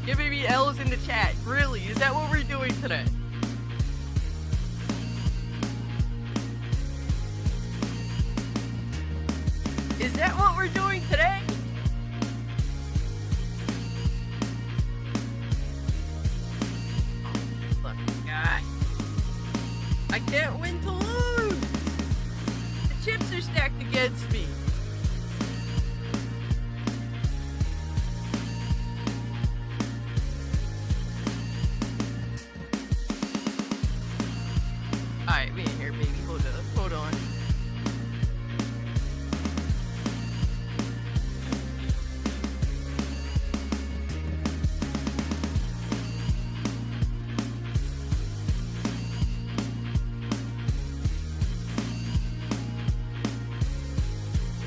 Giving me L's in the chat. Really? Is that what we're doing today? Is that what we're doing today? Oh, fucking God. I can't win to lose. The chips are stacked against me. Alright, we in here, baby. Hold on.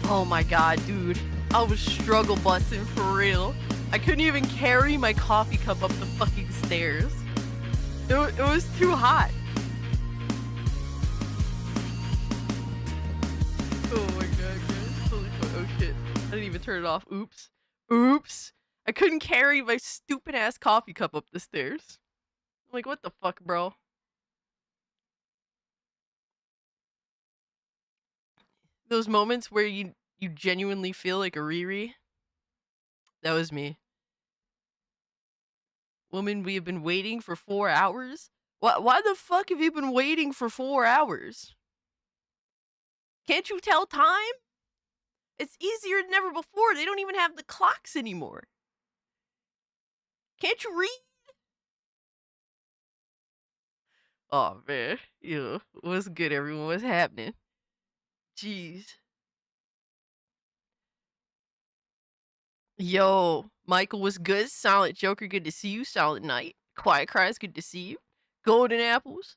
Oh my God, dude. I was struggle busting for real. I couldn't even carry my coffee cup up the fucking stairs. It was too hot. Oh my God, guys. Holy fuck. Oh shit. I didn't even turn it off. Oops. I couldn't carry my stupid ass coffee cup up the stairs. I'm like, what the fuck, bro? Those moments where you genuinely feel like a Riri. That was me. Woman, we have been waiting for 4 hours? Why the fuck have you been waiting for 4 hours? Can't you tell time? It's easier than ever before. They don't even have the clocks anymore. Can't you read? Oh, man. Yeah. What's good, everyone? What's happening? Jeez. Yo, Michael was good. Silent Joker, good to see you. Silent Night. Quiet Cries, good to see you. Golden Apples.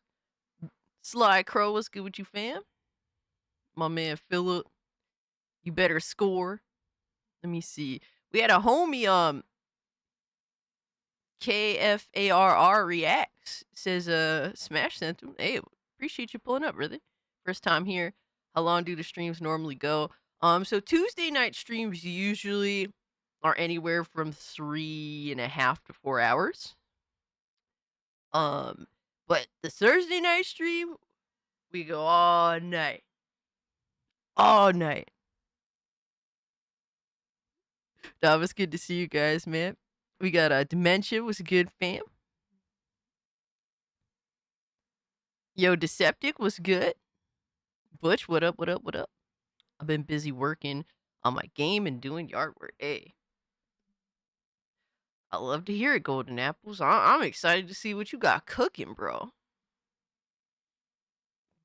Sly Crow, what's good with you, fam? My man Philip. You better score. Let me see. We had a homie, KFARR reacts. Says, Smash sent him. Hey, appreciate you pulling up, really. First time here. How long do the streams normally go? So Tuesday night streams usually are anywhere from 3.5 to 4 hours. But the Thursday night stream, we go all night. All night. That was good to see you guys, man. We got Dementia was good, fam. Yo, Deceptic was good. Butch, what up? I've been busy working on my game and doing yard work. Hey, I love to hear it, Golden Apples. I'm excited to see what you got cooking, bro.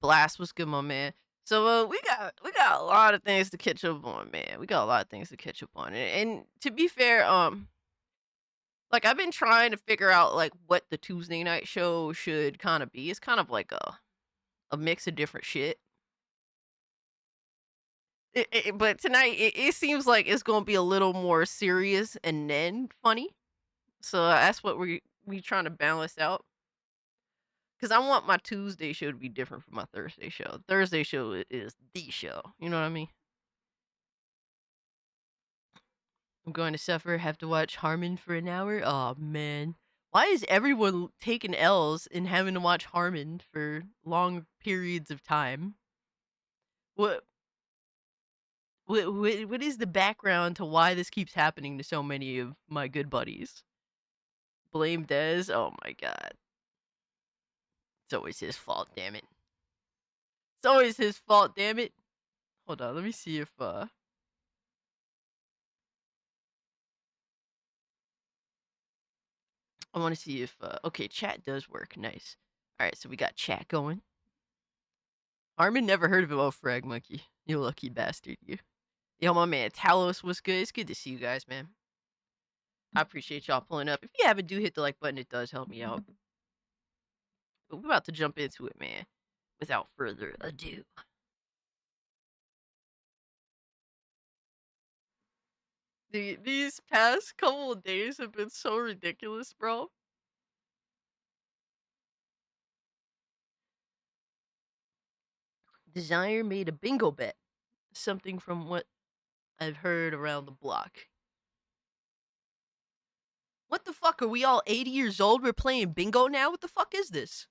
Blast was good, my man. So we got a lot of things to catch up on, man. We got a lot of things to catch up on, and to be fair, like I've been trying to figure out like what the Tuesday night show should kind of be. It's kind of like a mix of different shit. But tonight it seems like it's gonna be a little more serious and then funny. So that's what we trying to balance out. Cause I want my Tuesday show to be different from my Thursday show. Thursday show is the show. You know what I mean? I'm going to suffer. Have to watch Harmon for an hour. Oh man, why is everyone taking L's and having to watch Harmon for long periods of time? What what is the background to why this keeps happening to so many of my good buddies? Blame Dez? Oh my god. It's always his fault, damn it. It's always his fault, damn it. Hold on, let me see if I want to see if okay, chat does work. Nice. Alright, so we got chat going. Armin never heard of him. Oh, Frag Monkey. You lucky bastard, you. Yo, my man Talos was good. It's good to see you guys, man. I appreciate y'all pulling up. If you haven't, do hit the like button. It does help me out. But we're about to jump into it, man. Without further ado. These past couple of days have been so ridiculous, bro. Desire made a bingo bet. Something from what I've heard around the block. What the fuck? Are we all 80 years old? We're playing bingo now? What the fuck is this?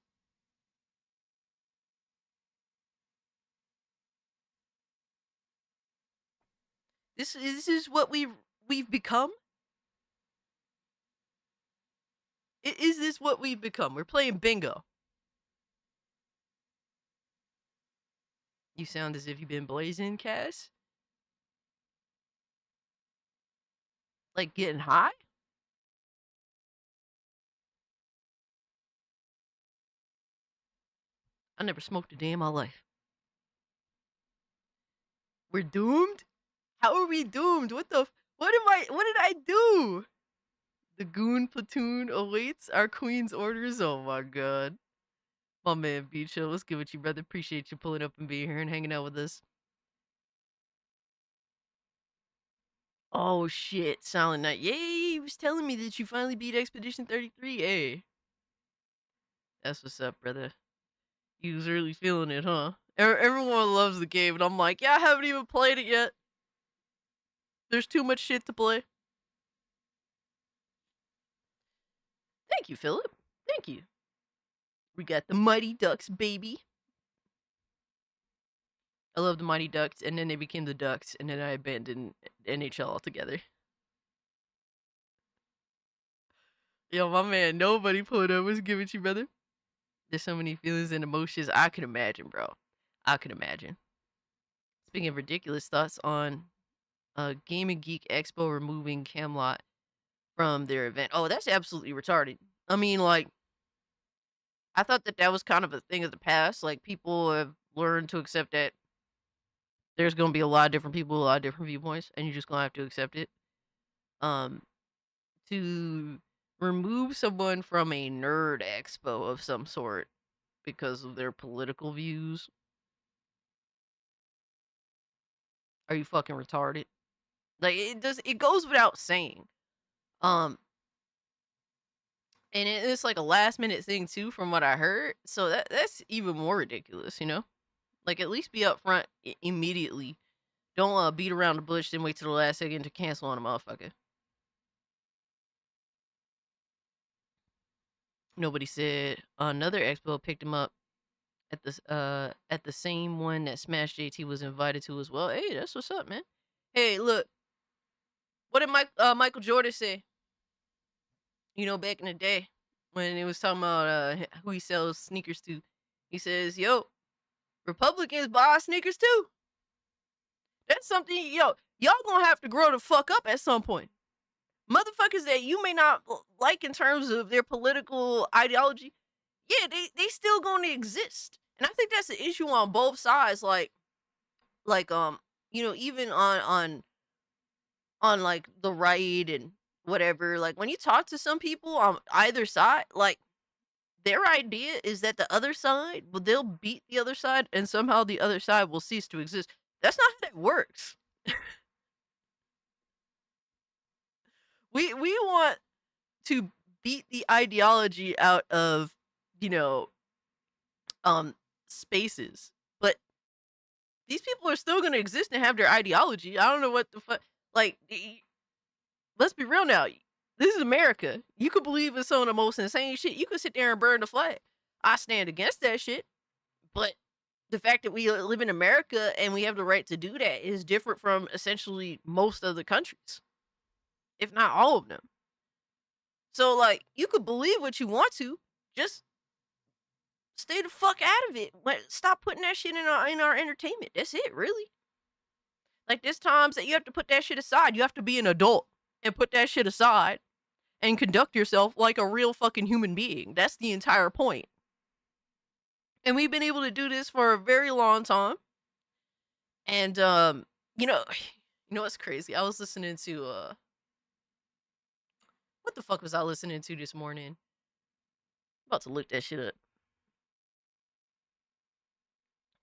This is what we've become? Is this what we've become? We're playing bingo. You sound as if you've been blazing, Cass. Like getting high? I never smoked a day in my life. We're doomed? How are we doomed? What did I do? The goon platoon awaits our queen's orders. Oh my god. My man B Chill, what's good with you, brother? Appreciate you pulling up and being here and hanging out with us. Oh shit, Silent Night. Yay, he was telling me that you finally beat Expedition 33. Hey. That's what's up, brother. You was really feeling it, huh? Everyone loves the game, and I'm like, yeah, I haven't even played it yet. There's too much shit to play. Thank you, Philip. Thank you. We got the Mighty Ducks, baby. I love the Mighty Ducks, and then they became the Ducks, and then I abandoned NHL altogether. Yo, my man, nobody pulled up. What's good with you, brother? There's so many feelings and emotions. I can imagine, bro. I can imagine. Speaking of ridiculous thoughts on Game and Geek Expo removing Camelot from their event. Oh, that's absolutely retarded. I mean, like, I thought that was kind of a thing of the past. Like, people have learned to accept that there's going to be a lot of different people, a lot of different viewpoints, and you're just going to have to accept it. Um, to remove someone from a nerd expo of some sort because of their political views. Are you fucking retarded? Like it goes without saying. Um and it's like a last minute thing too from what I heard. So that's even more ridiculous, you know? Like at least be upfront immediately. Don't beat around the bush then wait till the last second to cancel on a motherfucker. Nobody said another expo picked him up at the same one that Smash JT was invited to as well. Hey, that's what's up, man. Hey, look, what did Michael Jordan say? You know, back in the day when he was talking about who he sells sneakers to, he says, "Yo, Republicans buy sneakers too." That's something, y'all gonna have to grow the fuck up at some point. Motherfuckers that you may not like in terms of their political ideology, yeah, they still gonna exist, and I think that's an issue on both sides. Like even on like the right and whatever. Like when you talk to some people on either side, like their idea is that the other side, well, they'll beat the other side, and somehow the other side will cease to exist. That's not how that works. We want to beat the ideology out of you know um spaces, but these people are still going to exist and have their ideology. I don't know what the fuck. Like, let's be real now. This is America. You could believe in some of the most insane shit. You could sit there and burn the flag. I stand against that shit. But the fact that we live in America and we have the right to do that is different from essentially most other countries, if not all of them. So, like, you could believe what you want to, just stay the fuck out of it. Stop putting that shit in our entertainment. That's it, really. Like, there's times that you have to put that shit aside. You have to be an adult and put that shit aside and conduct yourself like a real fucking human being. That's the entire point. And we've been able to do this for a very long time. And you know, you know what's crazy? I was listening to what the fuck was I listening to this morning? I'm about to look that shit up.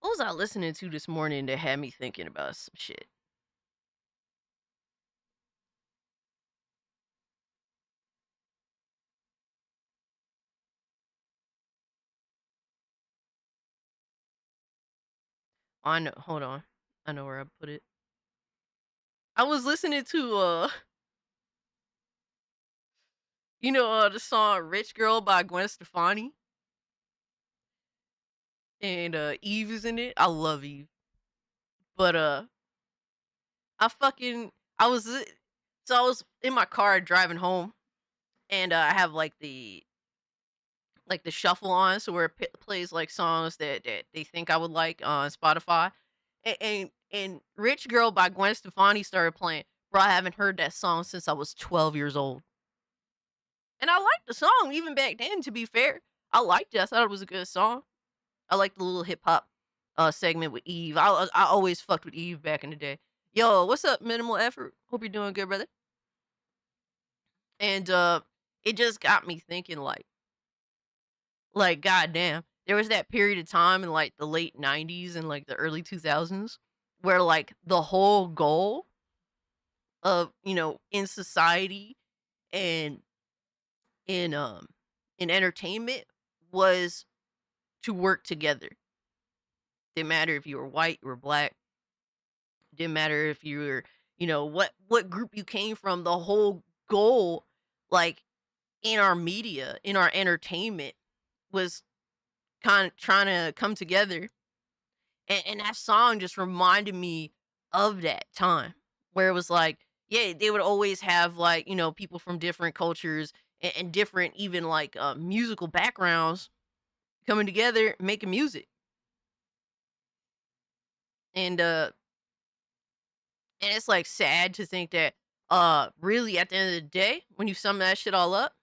What was I listening to this morning that had me thinking about some shit? I know. Hold on. I know where I put it. I was listening to You know, the song "Rich Girl" by Gwen Stefani, and Eve is in it. I love Eve, but I fucking I was so I was in my car driving home, and I have like the shuffle on, so where it plays like songs that they think I would like on Spotify, and "Rich Girl" by Gwen Stefani started playing. Bro, I haven't heard that song since I was 12 years old, and I liked the song even back then. To be fair, I liked it. I thought it was a good song. I like the little hip hop segment with Eve. I always fucked with Eve back in the day. Yo, what's up, Minimal Effort? Hope you're doing good, brother. And it just got me thinking, like goddamn, there was that period of time in like the late '90s and like the early 2000s where like the whole goal of in society and in in entertainment was to work together. Didn't matter if you were white or black. Didn't matter if you were, what group you came from. The whole goal, like in our media, in our entertainment, was kind of trying to come together. And that song just reminded me of that time where it was like, yeah, they would always have like, people from different cultures and different even like musical backgrounds coming together making music. And it's like sad to think that really at the end of the day, when you sum that shit all up,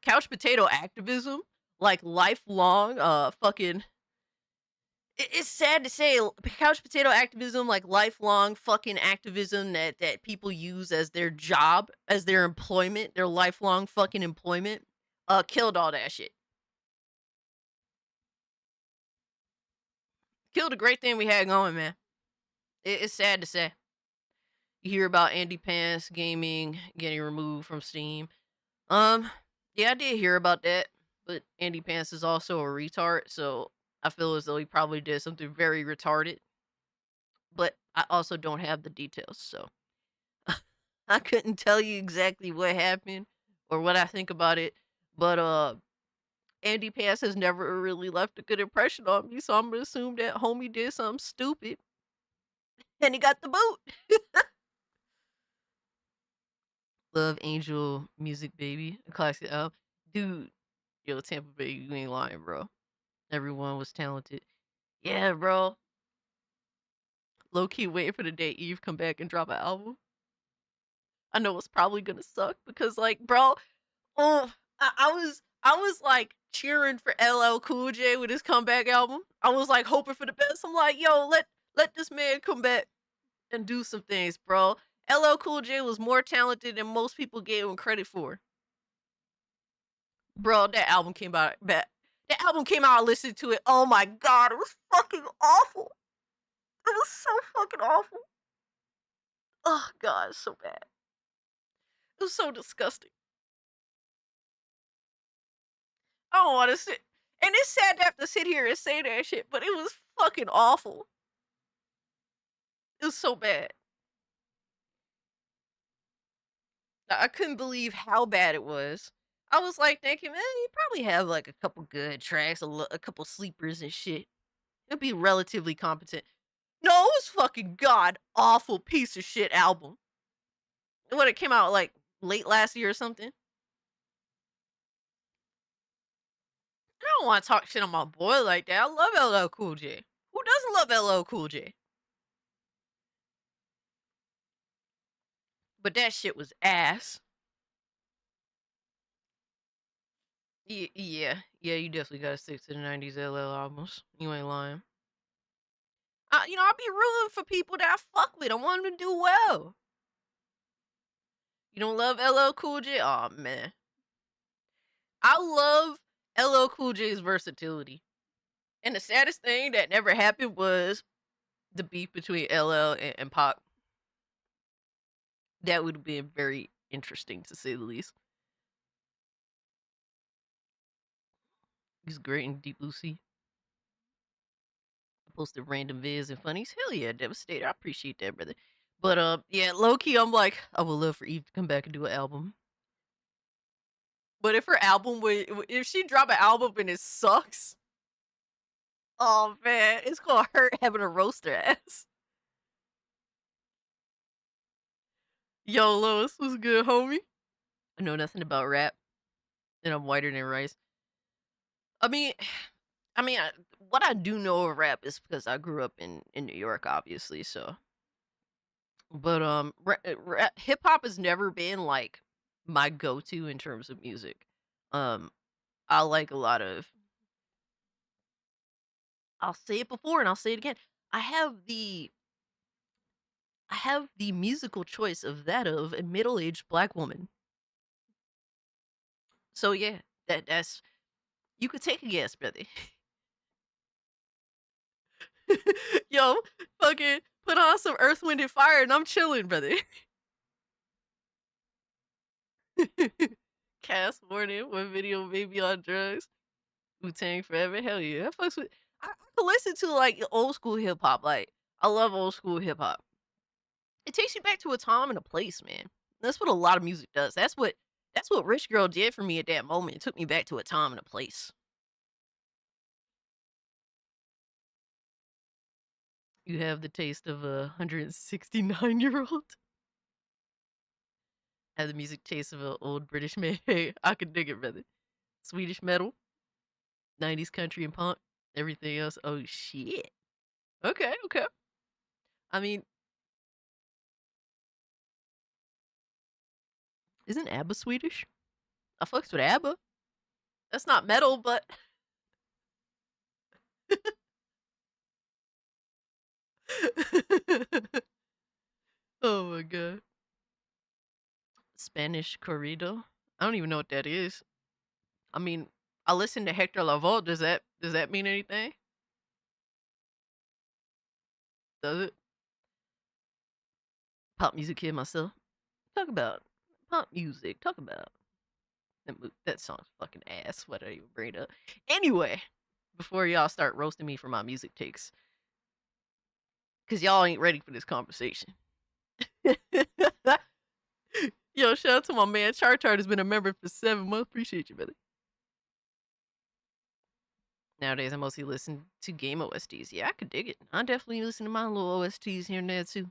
couch potato activism, like lifelong fucking it's sad to say couch potato activism, like lifelong fucking activism that people use as their job, as their employment, their lifelong fucking employment, killed all that shit. Killed a great thing we had going, man. It's sad to say. You hear about Andy Pants Gaming getting removed from Steam. Um, yeah, I did hear about that, but Andy Pants is also a retard, so I feel as though he probably did something very retarded. But I also don't have the details, so I couldn't tell you exactly what happened or what I think about it. But Andy Pants has never really left a good impression on me, so I'm gonna assume that homie did something stupid and he got the boot. Love Angel Music Baby, a classic album. Dude, yo, Tampa Bay, you ain't lying, bro. Everyone was talented. Yeah, bro. Low key waiting for the day Eve come back and drop an album. I know it's probably gonna suck because, like, bro, oh, I was like cheering for LL Cool J with his comeback album. I was like hoping for the best. I'm like, yo, let this man come back and do some things, bro. LL Cool J was more talented than most people gave him credit for. Bro, that album came out. That album came out. I listened to it. Oh my god, it was fucking awful. It was so fucking awful. Oh god, it's so bad. It was so disgusting. I don't want to sit. And it's sad to have to sit here and say that shit, but it was fucking awful. It was so bad. I couldn't believe how bad it was. I was like thinking, man, you probably have like a couple good tracks, a couple sleepers and shit. It'd be relatively competent. No, it was fucking god awful piece of shit album. What, it came out like late last year or something. I don't want to talk shit on my boy like that. I love LL Cool J. Who doesn't love LL Cool J? But that shit was ass. Yeah, you definitely gotta stick to the '90s LL albums. You ain't lying. I'll be rooting for people that I fuck with. I want them to do well. You don't love LL Cool J? Oh man, I love LL Cool J's versatility. And the saddest thing that never happened was the beef between LL and Pac. That would have been very interesting to say the least. He's great in Deep Blue Sea. I posted random vids and funnies. Hell yeah, Devastator. I appreciate that, brother. But yeah, low key, I'm like, I would love for Eve to come back and do an album. But if her album if she drop an album and it sucks, oh man, it's gonna hurt having to roast her ass. Yo, Lois, what's good, homie? I know nothing about rap, and I'm whiter than rice. I mean, what I do know of rap is because I grew up in New York, obviously. So, but hip hop has never been like my go to in terms of music. Um, I like a lot of. I'll say it before and I'll say it again. I have the I have the musical choice of that of a middle-aged black woman. So yeah, that's you could take a guess, brother. Yo, fucking put on some Earth, Wind, and Fire, and I'm chilling, brother. Cast Warning, one video, Baby on Drugs, Wu-Tang Forever. Hell yeah, I fucks with. I can listen to like old school hip hop. Like I love old school hip hop. It takes you back to a time and a place, man. That's what a lot of music does. That's what Rich Girl did for me at that moment. It took me back to a time and a place. You have the taste of a 169-year-old. Have the music taste of an old British man. Hey, I could dig it, brother. Swedish metal, 90s country and punk, everything else. Oh shit. Okay, okay. I mean, isn't ABBA Swedish? I fucks with ABBA. That's not metal, but oh my god. Spanish corrido. I don't even know what that is. I mean, I listen to Hector Lavoe. Does that mean anything? Does it? Pop music kid myself. Talk about pop music. Talk about that song's fucking ass. What I even bring it up? Anyway, before y'all start roasting me for my music takes, because y'all ain't ready for this conversation. Yo, shout out to my man. Chart has been a member for 7 months. Appreciate you, brother. Nowadays, I mostly listen to game OSTs. Yeah, I could dig it. I definitely listen to my little OSTs here and there, too.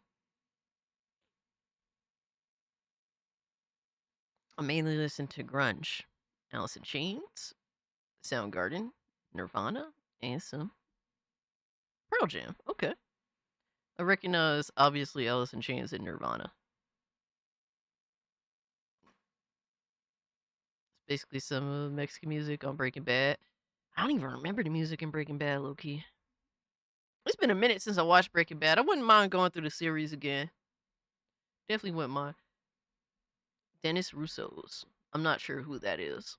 I mainly listen to grunge, Alice in Chains, Soundgarden, Nirvana, and some Pearl Jam. Okay. I recognize, obviously, Alice in Chains and Nirvana. It's basically some of Mexican music on Breaking Bad. I don't even remember the music in Breaking Bad, low key. It's been a minute since I watched Breaking Bad. I wouldn't mind going through the series again. Definitely wouldn't mind. Dennis Russo's. I'm not sure who that is.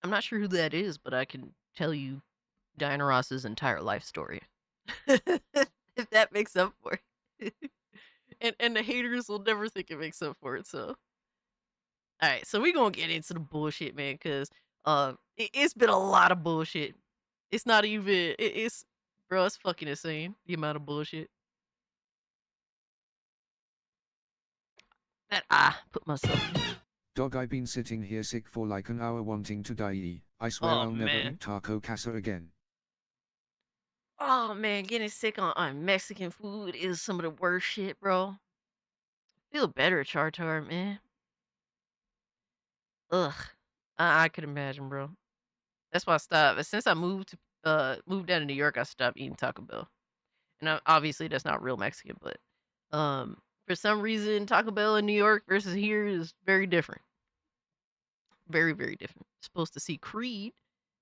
I'm not sure who that is, but I can tell you Diana Ross's entire life story. If that makes up for it. and the haters will never think it makes up for it, so. Alright, so we gonna get into the bullshit, man, because it's been a lot of bullshit. It's not even it's bro, it's fucking insane the amount of bullshit that I put myself in. Dog, I've been sitting here sick for like an hour wanting to die. I swear Oh, I'll never man. eat taco casa again. Oh man, getting sick on Mexican food is some of the worst shit, bro. Feel better, Chartar, man. Ugh. I could imagine, bro. That's why I stopped. Since I moved down to New York, I stopped eating Taco Bell. And obviously that's not real Mexican, but for some reason Taco Bell in New York versus here is very different. Very, very different. Supposed to see Creed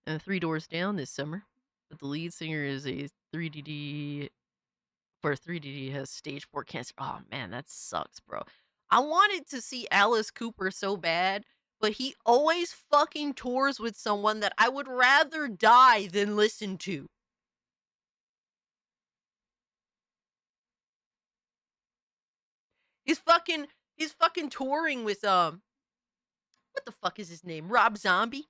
and Three Doors Down this summer, but the lead singer is a 3DD for 3DD has stage 4 cancer. Oh man, that sucks, bro. I wanted to see Alice Cooper so bad, but he always fucking tours with someone that I would rather die than listen to. He's fucking touring with what the fuck is his name? Rob Zombie.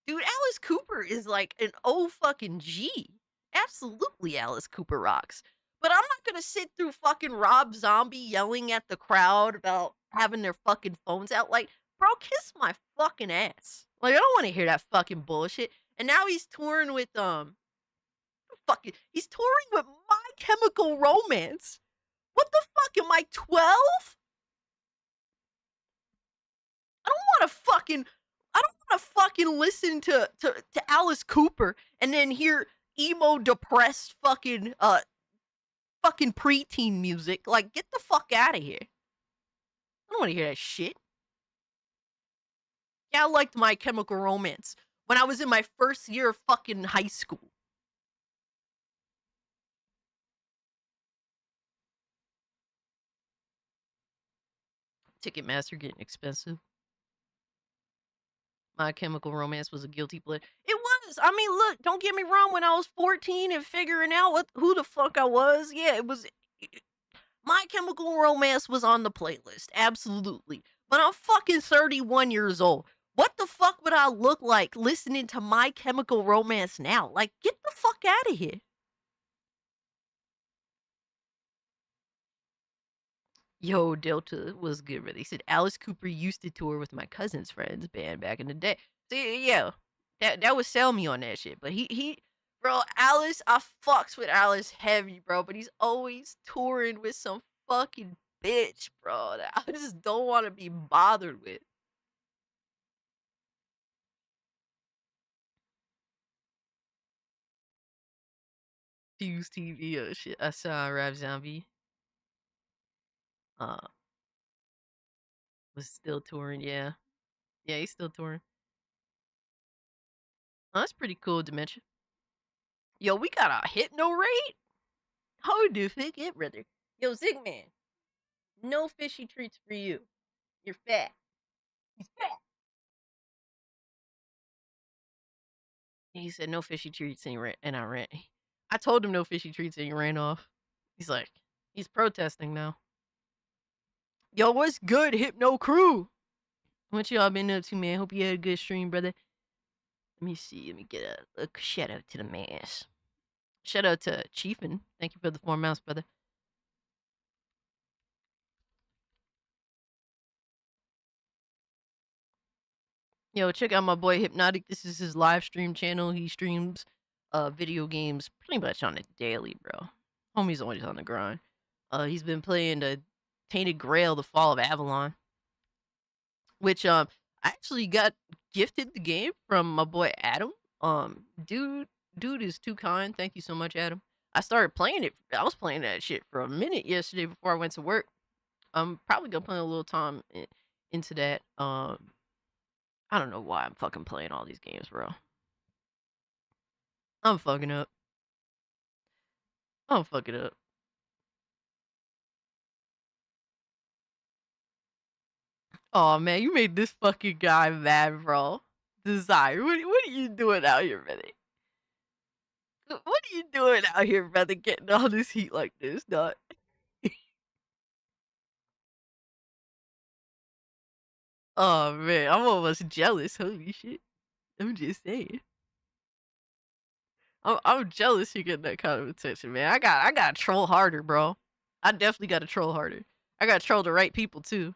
Dude, Alice Cooper is like an O fucking G. Absolutely, Alice Cooper rocks. But I'm not gonna sit through fucking Rob Zombie yelling at the crowd about having their fucking phones out. Like, bro, kiss my fucking ass. Like, I don't want to hear that fucking bullshit. And now he's touring with he's touring with My Chemical Romance. What the fuck am I 12? I don't want to fucking listen to Alice Cooper and then hear emo depressed fucking preteen music. Like, get the fuck out of here. I don't want to hear that shit. Yeah, I liked My Chemical Romance when I was in my first year of fucking high school. Ticketmaster getting expensive. My Chemical Romance was a guilty pleasure. It was. I mean, look, don't get me wrong. When I was 14 and figuring out who the fuck I was, yeah, it was. My Chemical Romance was on the playlist, absolutely. But I'm fucking 31 years old. What the fuck would I look like listening to My Chemical Romance now? Like, get the fuck out of here. Yo, Delta was good, really. He said Alice Cooper used to tour with my cousin's friends band back in the day. See, yeah, that would sell me on that shit. But bro, Alice, I fucks with Alice heavy, bro. But he's always touring with some fucking bitch, bro. That I just don't want to be bothered with. Fuse TV, oh shit. I saw Rap Zombie. Uh, was still touring, yeah. Yeah, he's still touring. Oh, that's pretty cool, Dementia. Yo, we got a hypno rate? How do you think it, brother? Yo, Zigman, no fishy treats for you. You're fat. He's fat. He said no fishy treats and I ran. I told him no fishy treats and he ran off. He's like, he's protesting now. Yo, what's good, Hypno Crew? What y'all been up to, man? Hope you had a good stream, brother. Let me see. Let me get a shout out to the mass. Shout out to Chiefin. Thank you for the 4 months, brother. Yo, check out my boy Hypnotic. This is his live stream channel. He streams video games pretty much on a daily, bro. Homie's always on the grind. He's been playing the Tainted Grail, The Fall of Avalon, which I actually got gifted the game from my boy Adam. Dude is too kind. Thank you so much, Adam. I started playing it. I was playing that shit for a minute yesterday before I went to work. I'm probably gonna put a little time into that. I don't know why I'm fucking playing all these games, bro. I'm fucking up. I'm fucking up. Oh man, you made this fucking guy mad, bro. Desire, what are you doing out here, brother? What are you doing out here, brother? Getting all this heat like this, dog. Oh man, I'm almost jealous. Holy shit! I'm just saying. I'm jealous you get that kind of attention, man. I got to troll harder, bro. I definitely got to troll harder. I got to troll the right people too.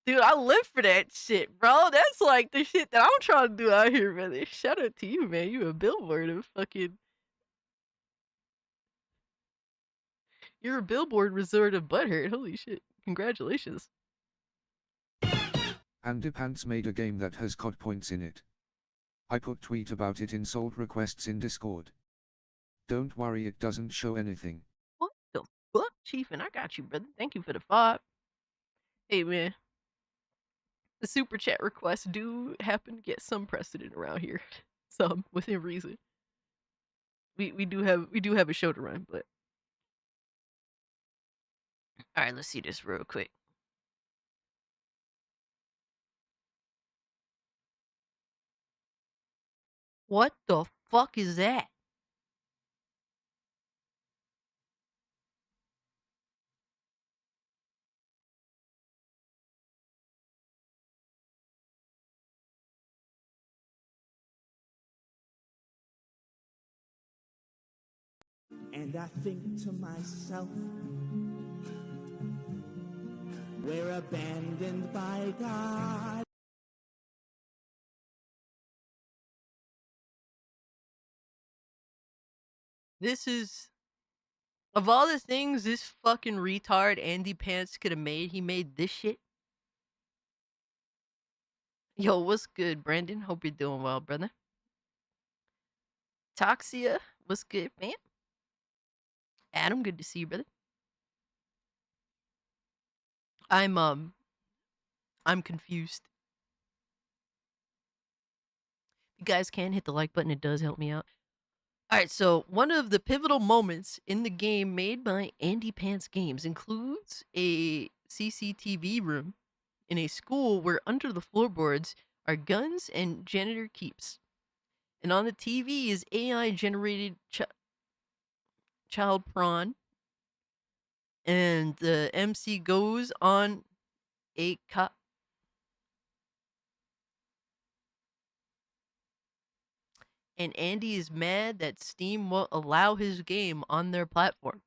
Dude, I live for that shit, bro. That's like the shit that I'm trying to do out here, brother. Shout out to you, man. You a billboard of fucking. You're a billboard resort of butthurt. Holy shit! Congratulations. Underpants made a game that has COD points in it. I put tweet about it in sold requests in Discord. Don't worry, it doesn't show anything. What the fuck, Chief? And I got you, brother. Thank you for the 5. Hey, man. The super chat requests do happen to get some precedent around here. Some within reason. We do have a show to run, but all right, let's see this real quick. What the fuck is that? And I think to myself, we're abandoned by God. This is, of all the things this fucking retard Andy Pants could have made, he made this shit. Yo, what's good, Brandon? Hope you're doing well, brother. Toxia, what's good, man? Adam, good to see you, brother. I'm confused. If you guys can hit the like button, it does help me out. Alright, so one of the pivotal moments in the game made by Andy Pants Games includes a CCTV room in a school where under the floorboards are guns and janitor keeps. And on the TV is AI generated child prawn. And the MC goes on a cop. And Andy is mad that Steam won't allow his game on their platform.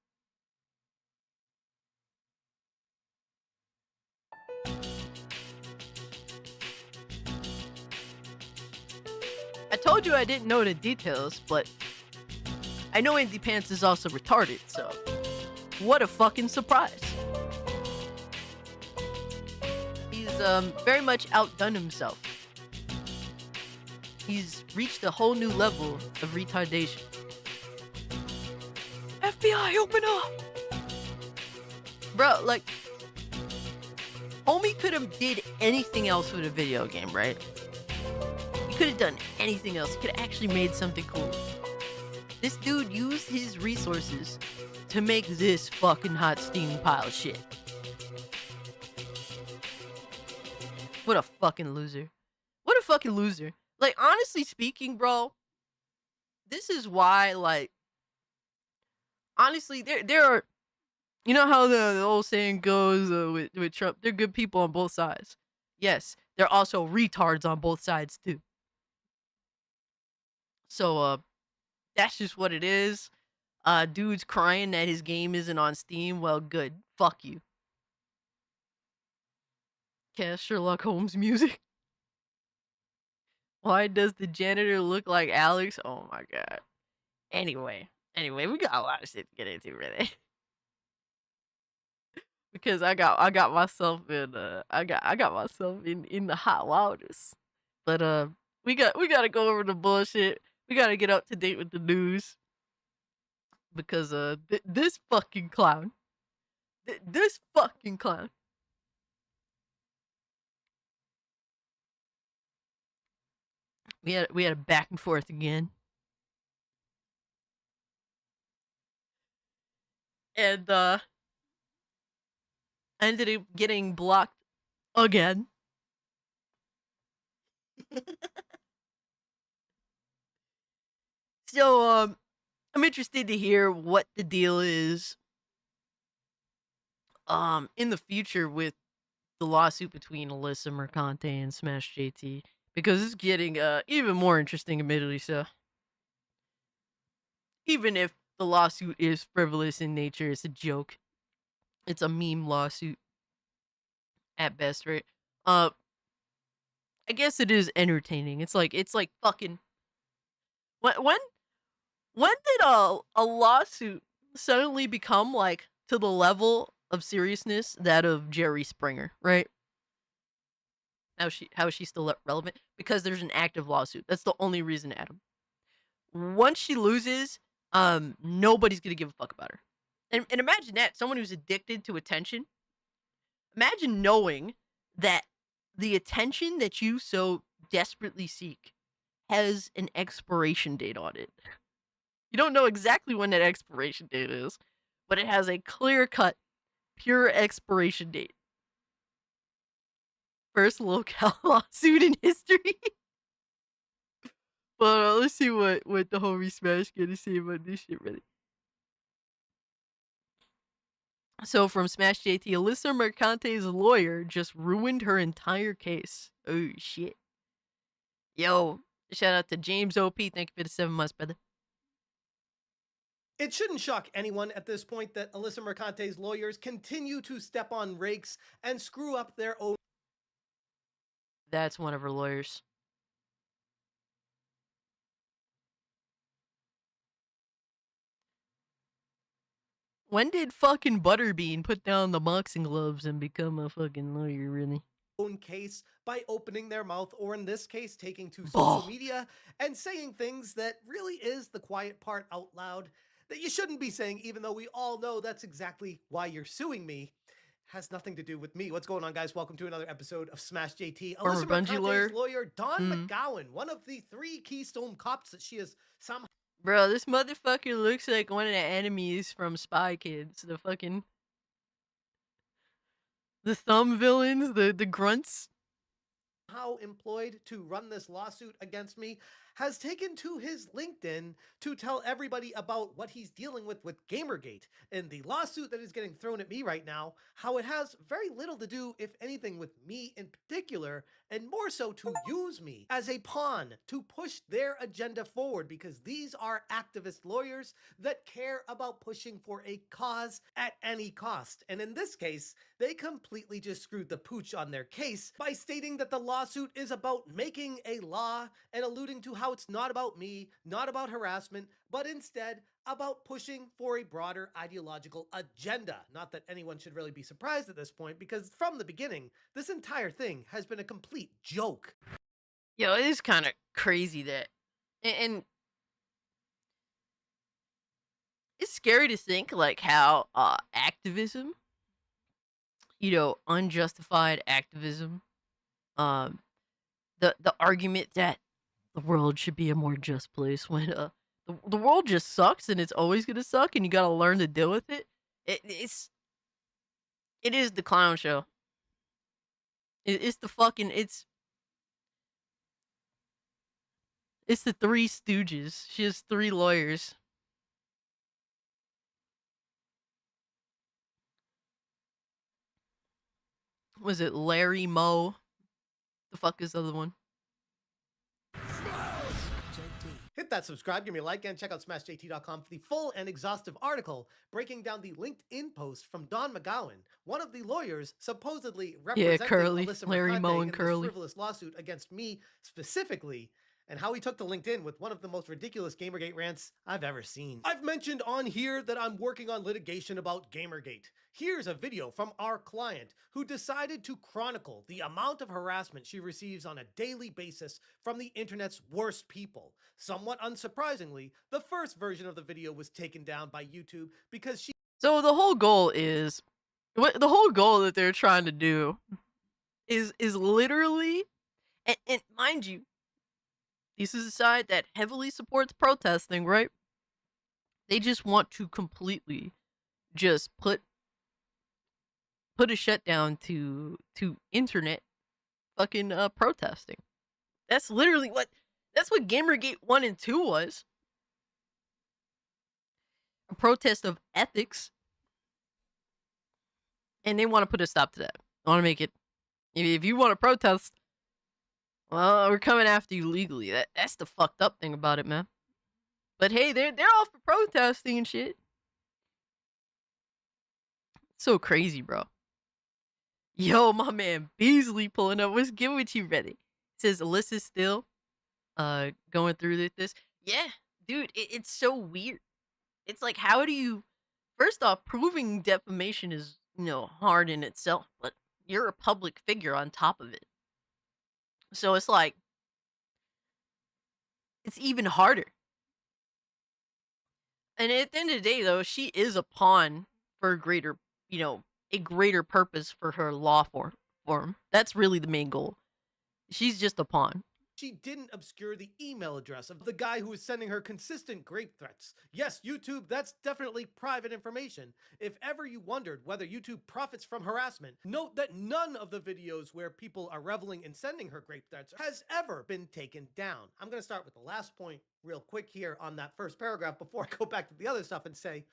I told you I didn't know the details, but I know Andy Pants is also retarded, so what a fucking surprise. He's very much outdone himself. He's reached a whole new level of retardation. FBI, open up! Bro, like, homie could have did anything else with a video game, right? He could have done anything else. He could have actually made something cool. This dude used his resources to make this fucking hot steaming pile of shit. What a fucking loser. What a fucking loser. Like, honestly speaking, bro, this is why, like, honestly, there are, you know how the old saying goes with Trump, they're good people on both sides. Yes, they're also retards on both sides, too. So, that's just what it is. Dude's crying that his game isn't on Steam. Well, good. Fuck you. Cast Sherlock Holmes music. Why does the janitor look like Alex? Oh my god. Anyway, we got a lot of shit to get into, really. Because I got myself in I got myself in the hot waters. But we gotta go over the bullshit. We gotta get up to date with the news. Because this fucking clown. This fucking clown. We had a back and forth again. And I ended up getting blocked again. So I'm interested to hear what the deal is in the future with the lawsuit between Alyssa Mercante and Smash JT, because it's getting even more interesting, admittedly so. Even if the lawsuit is frivolous in nature, it's a joke. It's a meme lawsuit at best, right? I guess it is entertaining. It's like fucking when did a lawsuit suddenly become like to the level of seriousness that of Jerry Springer, right? How is she still relevant? Because there's an active lawsuit. That's the only reason, Adam. Once she loses, nobody's gonna give a fuck about her. And imagine that, someone who's addicted to attention. Imagine knowing that the attention that you so desperately seek has an expiration date on it. You don't know exactly when that expiration date is, but it has a clear-cut, pure expiration date. First locale lawsuit in history. But let's see what the homie Smash gonna say about this shit, really. So from Smash JT, Alyssa Mercante's lawyer just ruined her entire case. Oh shit. Yo, shout out to James OP. Thank you for the 7 months, brother. It shouldn't shock anyone at this point that Alyssa Mercante's lawyers continue to step on rakes and screw up their own. That's one of her lawyers. When did fucking Butterbean put down the boxing gloves and become a fucking lawyer, really? Own case by opening their mouth, or in this case, taking to social Ball. media and saying things that really is the quiet part out loud that you shouldn't be saying, even though we all know that's exactly why you're suing me. Has nothing to do with me. What's going on, guys? Welcome to another episode of Smash JT. Former Alyssa Bungie Mercante's lawyer. lawyer, Don Mhm. McGowan, one of the 3 Keystone cops that she has somehow. Bro, this motherfucker looks like one of the enemies from Spy Kids. The fucking... the thumb villains, the grunts. How employed to run this lawsuit against me, has taken to his LinkedIn to tell everybody about what he's dealing with Gamergate and the lawsuit that is getting thrown at me right now, how it has very little to do, if anything, with me in particular, and more so to use me as a pawn to push their agenda forward, because these are activist lawyers that care about pushing for a cause at any cost. And in this case, they completely just screwed the pooch on their case by stating that the lawsuit is about making a law and alluding to how it's not about me, not about harassment, but instead about pushing for a broader ideological agenda. Not that anyone should really be surprised at this point, because from the beginning, this entire thing has been a complete joke. Yo, it is kind of crazy that... and it's scary to think, like, how activism, you know, unjustified activism, the argument that the world should be a more just place, when the world just sucks and it's always gonna suck, and you gotta learn to deal with it. It is the clown show. It's the fucking... it's the Three Stooges. She has 3 lawyers. Was it Larry Moe? The fuck is the other one? Hit that subscribe, give me a like, and check out SmashJT.com for the full and exhaustive article breaking down the LinkedIn post from Don McGowan, one of the lawyers supposedly representing Curly. Alyssa Larry Moe Mercante and in this Curly. frivolous lawsuit against me specifically, and how he took to LinkedIn with one of the most ridiculous Gamergate rants I've ever seen. I've mentioned on here that I'm working on litigation about Gamergate. Here's a video from our client who decided to chronicle the amount of harassment she receives on a daily basis from the internet's worst people. Somewhat unsurprisingly, the first version of the video was taken down by YouTube because she... So the whole goal is... the whole goal that they're trying to do is literally... and mind you, this is a side that heavily supports protesting, right? They just want to completely just put a shutdown to internet fucking protesting. That's literally what... that's what Gamergate 1 and 2 was. A protest of ethics. And they want to put a stop to that. I want to make it... if you want to protest, well, we're coming after you legally. That's the fucked up thing about it, man. But hey, they're all for protesting and shit. So crazy, bro. Yo, my man Beasley pulling up. What's good with you, ready? Says Alyssa still going through this. Yeah, dude, it's so weird. It's like, how do you... first off, proving defamation is, hard in itself, but you're a public figure on top of it. So it's like, it's even harder. And at the end of the day, though, she is a pawn for a greater, a greater purpose for her law form. That's really the main goal. She's just a pawn. She didn't obscure the email address of the guy who was sending her consistent grape threats. Yes, YouTube, that's definitely private information. If ever you wondered whether YouTube profits from harassment, note that none of the videos where people are reveling in sending her grape threats has ever been taken down. I'm going to start with the last point real quick here on that first paragraph before I go back to the other stuff and say,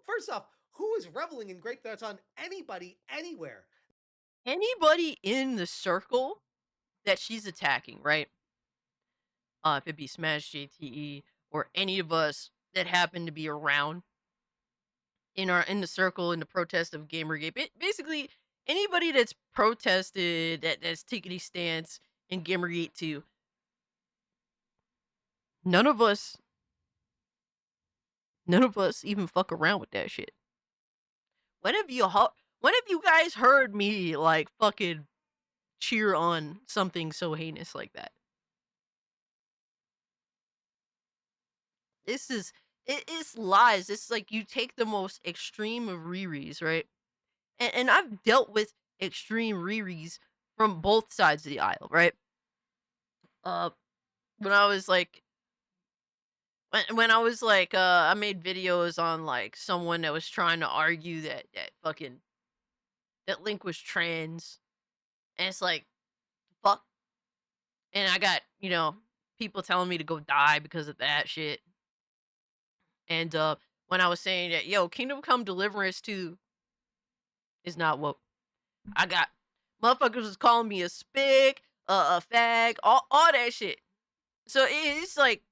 first off, who is reveling in grape threats on anybody, anywhere? Anybody in the circle that she's attacking, right? If it be Smash JTE or any of us that happened to be around in the circle in the protest of Gamergate. Basically, anybody that's protested that's taken a stance in Gamergate 2, none of us even fuck around with that shit. When have you guys heard me like fucking cheer on something so heinous like that? This is it's lies. It's like you take the most extreme of Riris, right? And I've dealt with extreme Riris from both sides of the aisle, right? Uh, when I was like, when I was like, I made videos on like someone that was trying to argue that fucking that Link was trans, and it's like, fuck. And I got people telling me to go die because of that shit. And when I was saying that, yo, Kingdom Come Deliverance 2 is not woke. I got motherfuckers was calling me a spick, a fag, all that shit. So it's like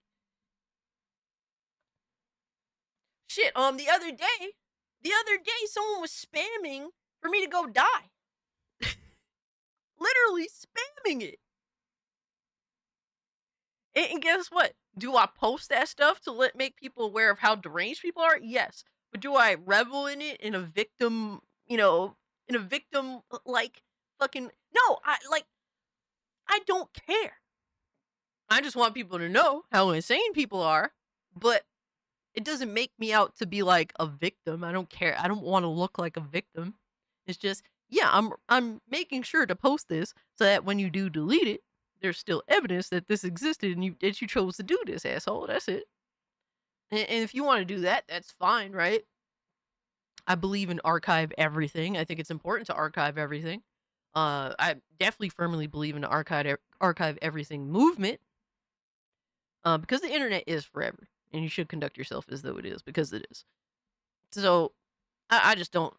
shit. The other day, someone was spamming for me to go die. Literally spamming it. And guess what? Do I post that stuff to make people aware of how deranged people are? Yes. But do I revel in it in a victim, like fucking no, I don't care. I just want people to know how insane people are, but it doesn't make me out to be like a victim. I don't care. I don't want to look like a victim. It's just, yeah, I'm making sure to post this so that when you do delete it, there's still evidence that this existed and that you chose to do this, asshole. That's it. And if you want to do that, that's fine, right? I believe in archive everything. I think it's important to archive everything. I definitely firmly believe in the archive everything movement. Because the internet is forever, and you should conduct yourself as though it is, because it is. So, I just don't.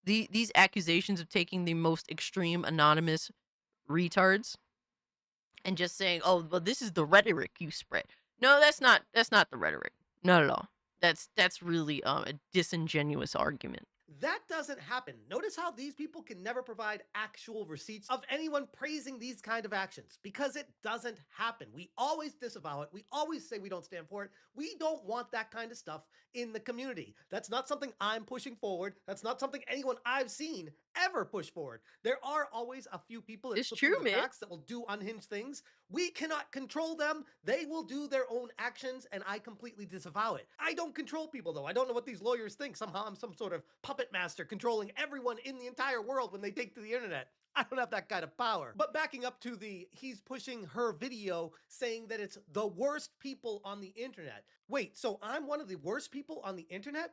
These accusations of taking the most extreme anonymous retards and just saying, "Oh, well, this is the rhetoric you spread." No, that's not the rhetoric. Not at all. That's really a disingenuous argument. That doesn't happen. Notice how these people can never provide actual receipts of anyone praising these kind of actions, because it doesn't happen. We always disavow it. We always say we don't stand for it. We don't want that kind of stuff in the community. That's not something I'm pushing forward. That's not something anyone I've seen ever push forward. There are always a few people that It's slip true, through the man. cracks that will do unhinged things. We cannot control them. They will do their own actions, and I completely disavow it. I don't control people, though. I don't know what these lawyers think. Somehow I'm some sort of puppet master controlling everyone in the entire world when they take to the internet. I don't have that kind of power. But backing up to he's pushing her video saying that it's the worst people on the internet. Wait, so I'm one of the worst people on the internet?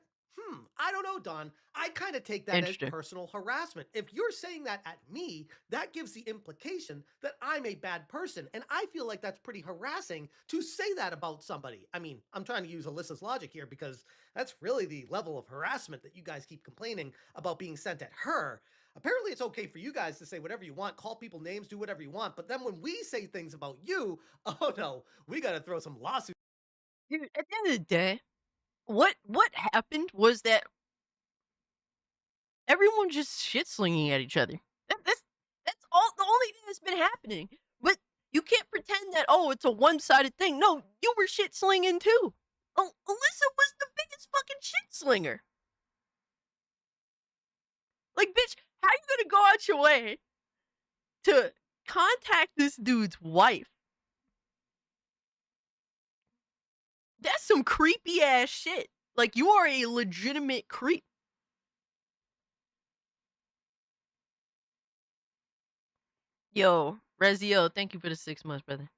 I don't know, Don. I kind of take that as Interesting. personal harassment. If you're saying that at me, that gives the implication that I'm a bad person. And I feel like that's pretty harassing to say that about somebody. I mean, I'm trying to use Alyssa's logic here because that's really the level of harassment that you guys keep complaining about being sent at her. Apparently, it's okay for you guys to say whatever you want, call people names, do whatever you want. But then when we say things about you, oh no, we got to throw some lawsuits. Dude, at the end of the day, what happened was that everyone just shit slinging at each other. That's all. The only thing that's been happening. But you can't pretend that it's a one-sided thing. No, you were shit slinging too. Alyssa was the biggest fucking shit slinger. Like, bitch, how you gonna go out your way to contact this dude's wife? That's some creepy ass shit. Like, you are a legitimate creep. Yo, Rezio, thank you for the 6 months, brother.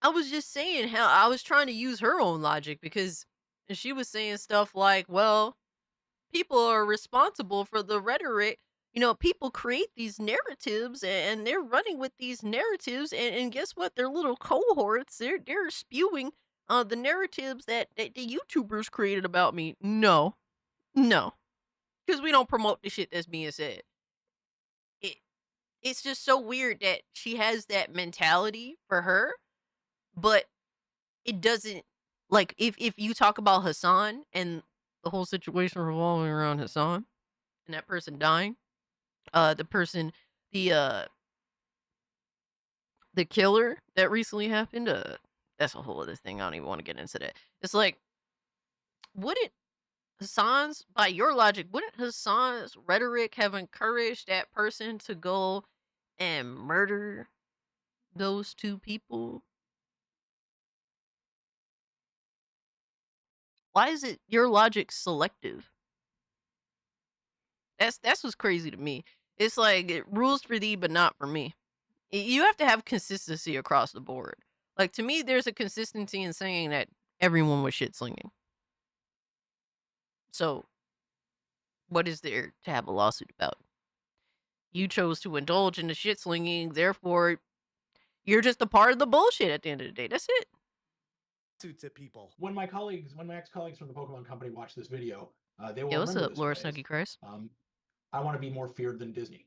I was just saying how I was trying to use her own logic because she was saying stuff like, well, people are responsible for the rhetoric. People create these narratives and they're running with these narratives. And guess what? Their little cohorts, they're spewing the narratives that the YouTubers created about me. No, because we don't promote the shit that's being said. It's just so weird that she has that mentality for her, but it doesn't like if you talk about Hasan and the whole situation revolving around Hasan and that person dying, the person the the killer that recently happened, that's a whole other thing. I don't even want to get into that. It's like, wouldn't Hasan's, by your logic, wouldn't Hasan's rhetoric have encouraged that person to go and murder those two people? Why is it your logic selective? That's what's crazy to me. It's like rules for thee, but not for me. You have to have consistency across the board. Like to me, there's a consistency in saying that everyone was shit slinging. So what is there to have a lawsuit about? You chose to indulge in the shit slinging, therefore you're just a part of the bullshit at the end of the day. That's it. Suits at people. When my ex-colleagues from the Pokemon Company watch this video, they will Yo, what's remember up, this Laura phrase. Snuggy Christ? I want to be more feared than Disney.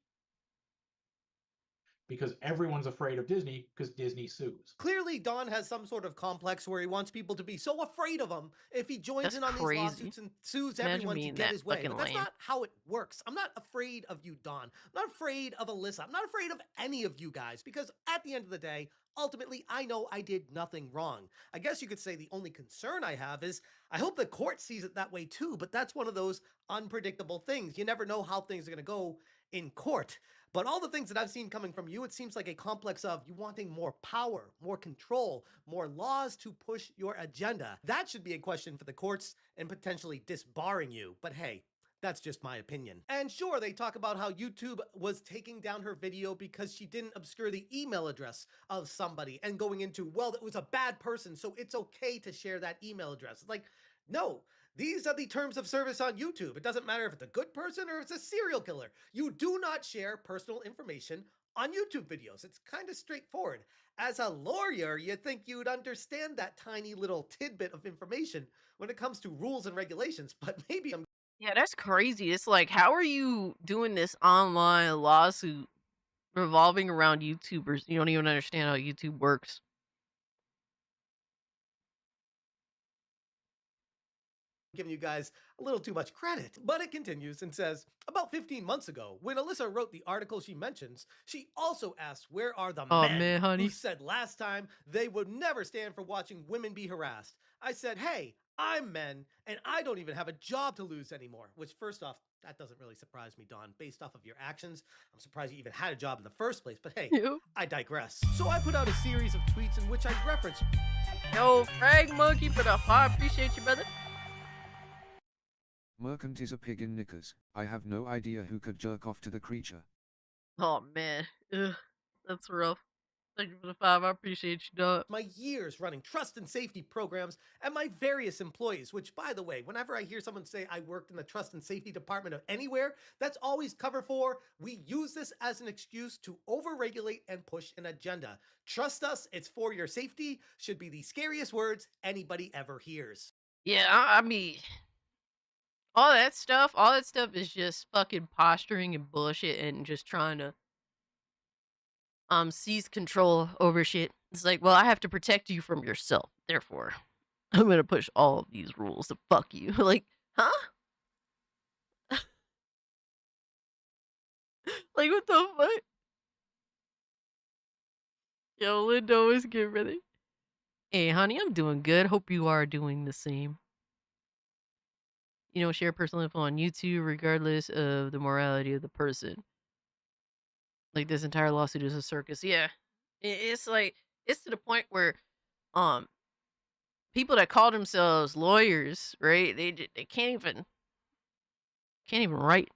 Because everyone's afraid of Disney because Disney sues. Clearly, Don has some sort of complex where he wants people to be so afraid of him if he joins That's in on crazy. these lawsuits and sues Imagine everyone to being get that his way. fucking But that's lame. not how it works. I'm not afraid of you, Don. I'm not afraid of Alyssa. I'm not afraid of any of you guys because at the end of the day, ultimately, I know I did nothing wrong. I guess you could say the only concern I have is I hope the court sees it that way too, but that's one of those unpredictable things. You never know how things are going to go in court. But all the things that I've seen coming from you, it seems like a complex of you wanting more power, more control, more laws to push your agenda. That should be a question for the courts and potentially disbarring you. But hey, that's just my opinion. And sure, they talk about how YouTube was taking down her video because she didn't obscure the email address of somebody and going into, well, it was a bad person, so it's okay to share that email address. It's like, no, these are the terms of service on YouTube. It doesn't matter if it's a good person or it's a serial killer. You do not share personal information on YouTube videos. It's kind of straightforward. As a lawyer, you'd think you'd understand that tiny little tidbit of information when it comes to rules and regulations, but maybe I'm... Yeah, that's crazy. It's like, how are you doing this online lawsuit revolving around YouTubers? You don't even understand how YouTube works. giving you guys a little too much credit. But it continues and says, about 15 months ago, when Alyssa wrote the article she mentions, she also asked where are the Oh men man, honey. who said last time they would never stand for watching women be harassed. I said, hey, I'm men, and I don't even have a job to lose anymore. Which, first off, that doesn't really surprise me, Don. Based off of your actions, I'm surprised you even had a job in the first place. But hey, Yo, I digress. So I put out a series of tweets in which I reference yo, Frag Monkey for the I appreciate you, brother. Mercant is a pig in knickers. I have no idea who could jerk off to the creature. Oh man, ugh, that's rough. Thank you for the 5. I appreciate you, dog. my years running trust and safety programs and my various employees, which, by the way, whenever I hear someone say I worked in the trust and safety department of anywhere, that's always cover for we use this as an excuse to overregulate and push an agenda. Trust us, it's for your safety should be the scariest words anybody ever hears. Yeah, I mean, all that stuff is just fucking posturing and bullshit and just trying to seize control over shit. It's like, well, I have to protect you from yourself. Therefore, I'm gonna push all of these rules to fuck you. Like, huh? Like, what the fuck? Yo, Lindo is good, brother. Hey, honey, I'm doing good. Hope you are doing the same. You know, share personal info on YouTube regardless of the morality of the person. Like, this entire lawsuit is a circus. Yeah. It's like, it's to the point where, um, people that call themselves lawyers, right? They can't even write.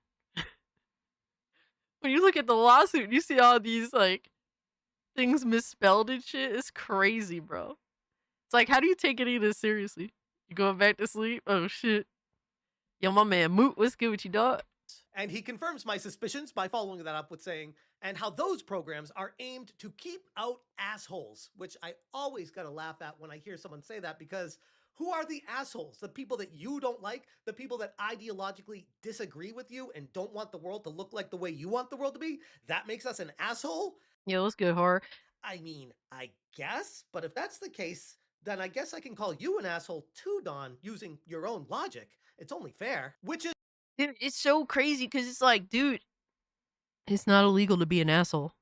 When you look at the lawsuit, you see all these like things misspelled and shit. It's crazy, bro. It's like, how do you take any of this seriously? You going back to sleep? Oh shit. Yo, my man Moot, what's good with you, dog? And he confirms my suspicions by following that up with saying, and how those programs are aimed to keep out assholes, which I always gotta laugh at when I hear someone say that, because who are the assholes? The people that you don't like, the people that ideologically disagree with you and don't want the world to look like the way you want the world to be? That makes us an asshole? Yo, what's good, horror? I mean, I guess, but if that's the case, then I guess I can call you an asshole too, Don, using your own logic. It's only fair. Which is Dude, it's so crazy because it's like, dude, it's not illegal to be an asshole.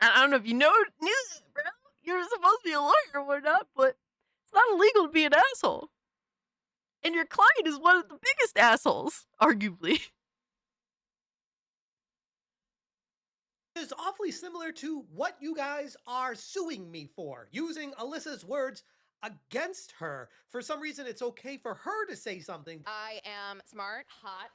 I don't know if you knew that, bro. You're supposed to be a lawyer or whatnot, but it's not illegal to be an asshole. And your client is one of the biggest assholes, arguably. awfully similar to what you guys are suing me for, using Alyssa's words against her. For some reason, it's okay for her to say something. I am smart, hot,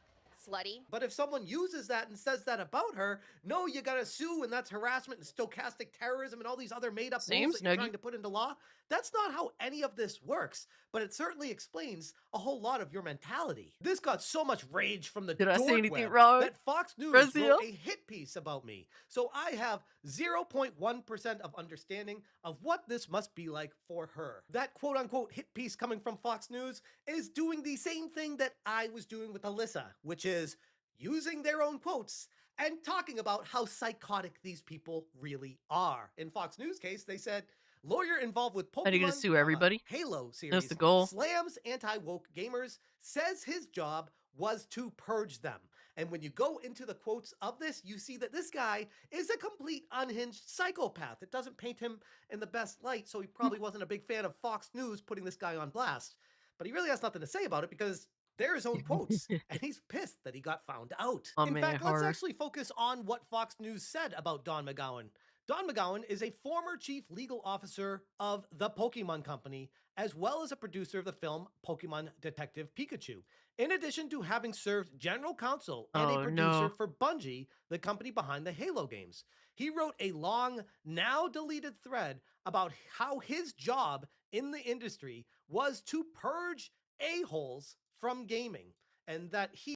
slutty. But if someone uses that and says that about her, no, you gotta sue, and that's harassment and stochastic terrorism and all these other made up rules that you're trying to put into law. That's not how any of this works, but it certainly explains a whole lot of your mentality. This got so much rage from the Did I say dork anything web wrong, that Fox News Brazil? wrote a hit piece about me. So I have 0.1% of understanding of what this must be like for her. That quote-unquote hit piece coming from Fox News is doing the same thing that I was doing with Alyssa, which is using their own quotes and talking about how psychotic these people really are. In Fox News case, they said, lawyer involved with Are you gonna Pokemon sue everybody? Halo series That's the goal. slams anti-woke gamers, says his job was to purge them. And when you go into the quotes of this, you see that this guy is a complete unhinged psychopath. It doesn't paint him in the best light, so he probably wasn't a big fan of Fox News putting this guy on blast. But he really has nothing to say about it because they're his own quotes, and he's pissed that he got found out. Oh, In man, fact, let's hard. actually focus on what Fox News said about Don McGowan. Don McGowan is a former chief legal officer of the Pokemon Company, as well as a producer of the film Pokemon Detective Pikachu, in addition to having served general counsel and a producer for Bungie, the company behind the Halo games. He wrote a long, now deleted thread about how his job in the industry was to purge a-holes from gaming, and that he...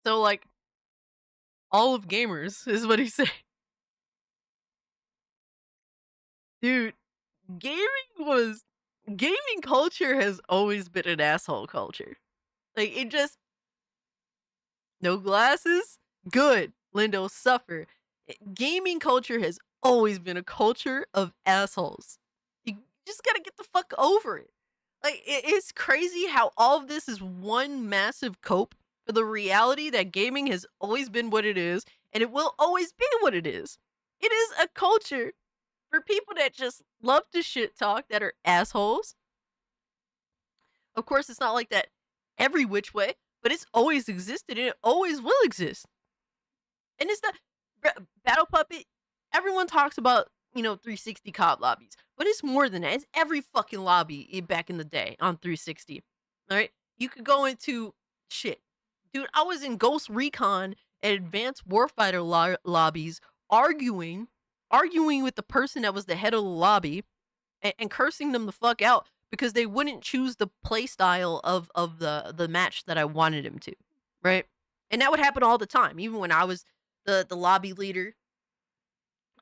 So, like, all of gamers is what he's saying. Dude, gaming culture has always been an asshole culture. Like, it just... No glasses? Good. Lindo, suffer. Gaming culture has always been a culture of assholes. You just gotta get the fuck over it. Like, it's crazy how all of this is one massive cope for the reality that gaming has always been what it is, and it will always be what it is. It is a culture for people that just love to shit talk, that are assholes. Of course, it's not like that every which way, but it's always existed and it always will exist. And it's the Battle Puppet. Everyone talks about, 360 COD lobbies, but it's more than that. It's every fucking lobby back in the day on 360. All right, you could go into shit, dude. I was in Ghost Recon and Advanced Warfighter lobbies, arguing with the person that was the head of the lobby, and cursing them the fuck out because they wouldn't choose the play style of the match that I wanted him to, right? And that would happen all the time, even when I was the lobby leader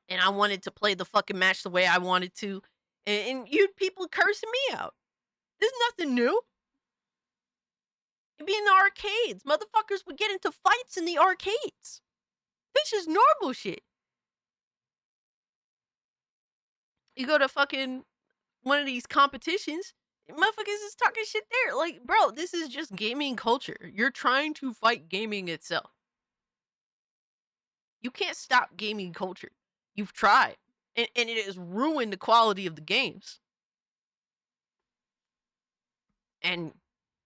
and I wanted to play the fucking match the way I wanted to, and you'd people cursing me out. There's nothing new. It'd be in the arcades. Motherfuckers would get into fights in the arcades. This is normal shit. You go to fucking one of these competitions, motherfuckers is talking shit there. Like, bro, this is just gaming culture. You're trying to fight gaming itself. You can't stop gaming culture. You've tried. And it has ruined the quality of the games. And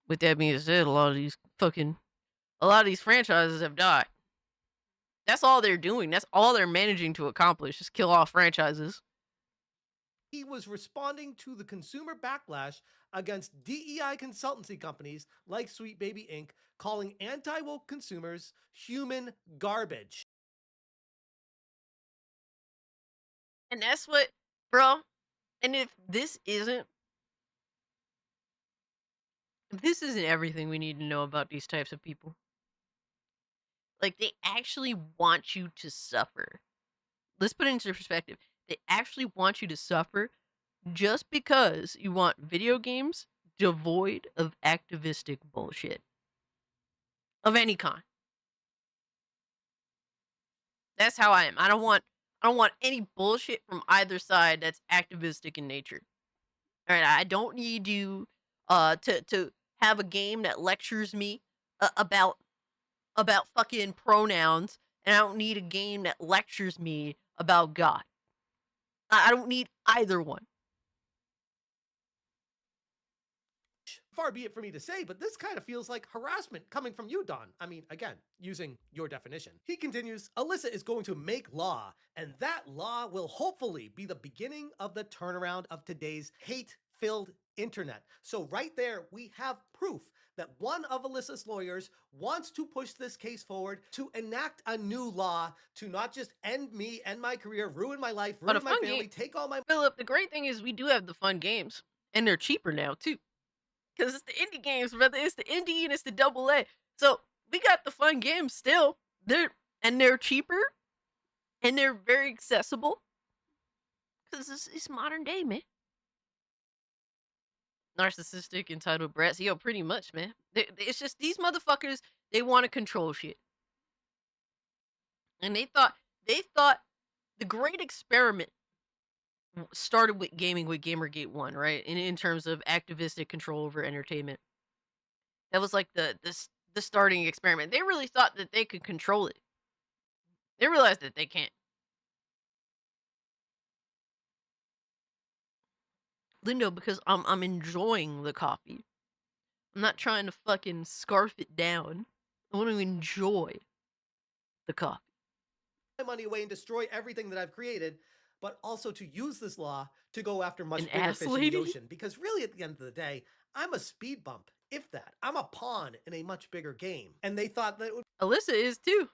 with that being said, a lot of these franchises have died. That's all they're doing. That's all they're managing to accomplish, is kill off franchises. He was responding to the consumer backlash against DEI consultancy companies like Sweet Baby Inc., calling anti-woke consumers human garbage. And that's what, bro, and if this isn't everything we need to know about these types of people, like, they actually want you to suffer. Let's put it into perspective. They actually want you to suffer just because you want video games devoid of activistic bullshit of any kind. That's how I am. I don't want I don't want any bullshit from either side that's activistic in nature. All right, I don't need you to have a game that lectures me about fucking pronouns, and I don't need a game that lectures me about God. I don't need either one. Far be it for me to say, but this kind of feels like harassment coming from you, Don. I mean, again, using your definition. He continues, Alyssa is going to make law, and that law will hopefully be the beginning of the turnaround of today's hate-filled internet. So right there, we have proof that one of Alyssa's lawyers wants to push this case forward to enact a new law to not just end me, end my career, ruin my life, But a ruin my fun family, game. take all my... Philip, the great thing is we do have the fun games, and they're cheaper now too. Because it's the indie games, brother. It's the indie and it's the double A. So we got the fun games still. They're cheaper, and they're very accessible. Because it's modern day, man. Narcissistic, entitled brats. Yo, pretty much, man. It's just these motherfuckers, they want to control shit. And they thought the great experiment started with gaming with Gamergate 1, right? In terms of activistic control over entertainment. That was like the starting experiment. They really thought that they could control it. They realized that they can't. Lindo, because I'm enjoying the coffee. I'm not trying to fucking scarf it down. I want to enjoy the coffee. my money away and destroy everything that I've created, but also to use this law to go after much An bigger ass fish in lady? the ocean. Because really, at the end of the day, I'm a speed bump, if that. I'm a pawn in a much bigger game. And they thought that it would Alyssa is too.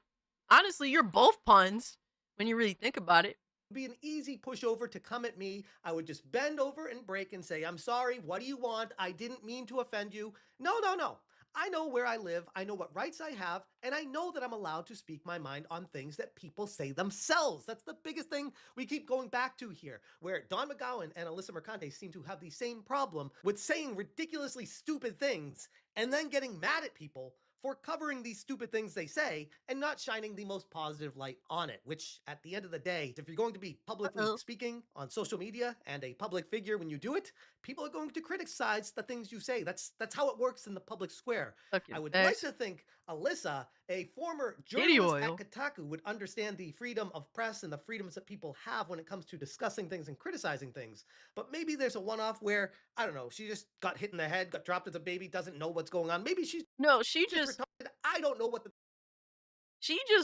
Honestly, you're both pawns when you really think about it. be an easy pushover to come at me. I would just bend over and break and say, I'm sorry, what do you want? I didn't mean to offend you. No, no, no. I know where I live, I know what rights I have, and I know that I'm allowed to speak my mind on things that people say themselves. That's the biggest thing we keep going back to here, where Don McGowan and Alyssa Mercante seem to have the same problem with saying ridiculously stupid things and then getting mad at people for covering these stupid things they say and not shining the most positive light on it, which at the end of the day, if you're going to be publicly speaking on social media and a public figure when you do it, people are going to criticize the things you say. That's how it works in the public square. Fucking I would facts. like to think Alyssa, a former Kitty journalist oil. at Kotaku, would understand the freedom of press and the freedoms that people have when it comes to discussing things and criticizing things. But maybe there's a one-off where, I don't know, she just got hit in the head, got dropped as a baby, doesn't know what's going on. Maybe she's No, she just retarded. I don't know what the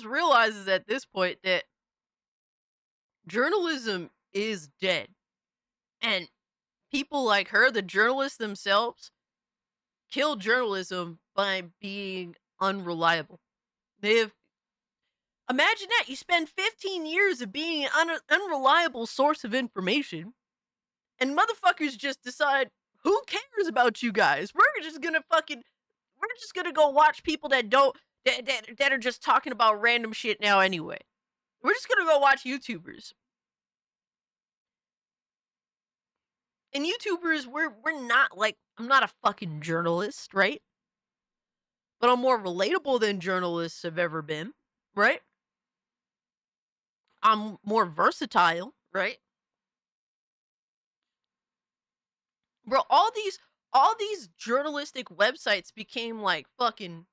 realizes at this point that journalism is dead. And people like her, the journalists themselves, kill journalism by being unreliable. They've imagine that you spend 15 years of being an unreliable source of information, and motherfuckers just decide, who cares about you guys? We're just gonna go watch people that don't that are just talking about random shit now anyway. We're just gonna go watch YouTubers. And YouTubers, we're not like, I'm not a fucking journalist, right? But I'm more relatable than journalists have ever been, right? I'm more versatile, right? Bro, all these journalistic websites became like fucking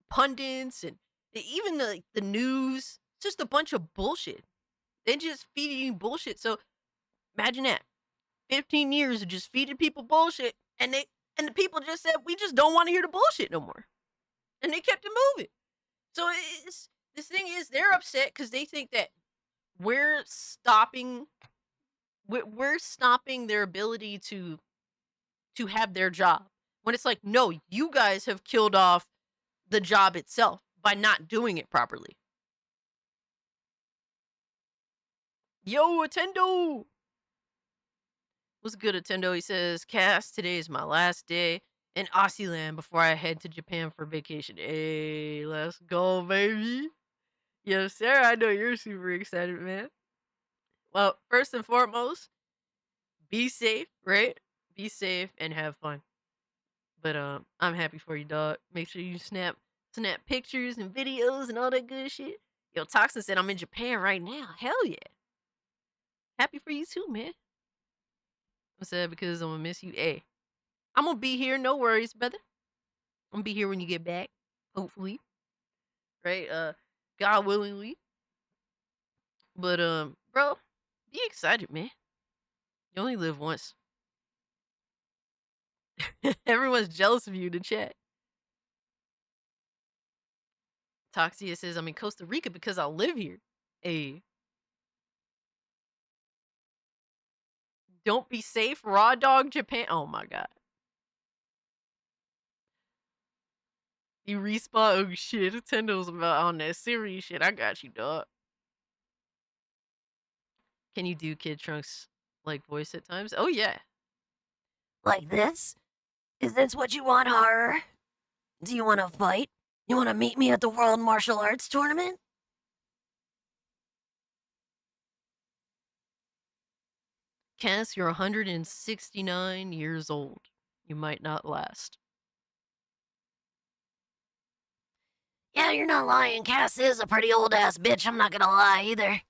pundits, and even the news, just a bunch of bullshit. They just feeding you bullshit. So imagine that. 15 years of just feeding people bullshit, and the people just said, we just don't want to hear the bullshit no more. And they kept it moving. So this thing is, they're upset because they think that we're stopping their ability to have their job. When it's like, no, you guys have killed off the job itself by not doing it properly. Yo, Attendo! What's good, Attendo? He says, Cass, today is my last day in Aussie before I head to Japan for vacation. Hey, let's go, baby. Yes, sir. I know you're super excited, man. Well, first and foremost, be safe, right? Be safe and have fun. But I'm happy for you, dog. Make sure you snap pictures and videos and all that good shit. Yo, Toxin said I'm in Japan right now. Hell yeah. Happy for you too, man. I'm sad because I'm gonna miss you. Hey, I'm gonna be here. No worries, brother. I'm gonna be here when you get back. Hopefully, right? God willingly. But bro, be excited, man. You only live once. Everyone's jealous of you in the chat. Toxia says I'm in Costa Rica because I live here. Hey, don't be safe. Raw dog Japan. Oh my god. You respawn. Oh shit. Nintendo's about on that serious shit. I got you, dog. Can you do Kid Trunks like voice at times? Oh yeah. Like this? Is this what you want, horror? Do you want to fight? You want to meet me at the World Martial Arts Tournament? Cass, you're 169 years old. You might not last. Yeah, you're not lying. Cass is a pretty old ass bitch, I'm not gonna lie either.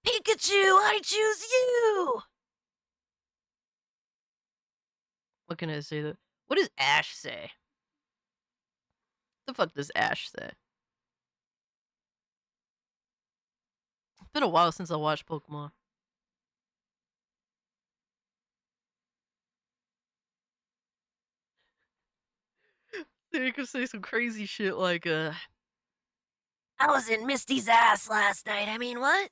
Pikachu, I choose you! What can I say? What does Ash say? The fuck does Ash say? It's been a while since I watched Pokemon. They could say some crazy shit like, I was in Misty's ass last night. I mean, what?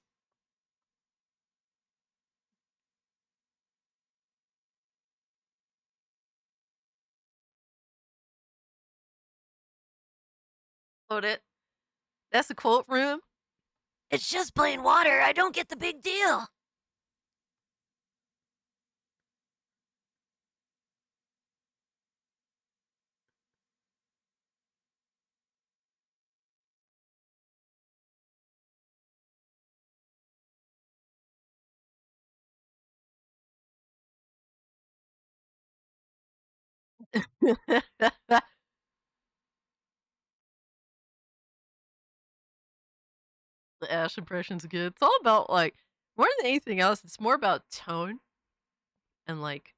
oh, that's a quote from him? It's just plain water. I don't get the big deal. The Ash impression's good. It's all about, like, more than anything else, it's more about tone and, like,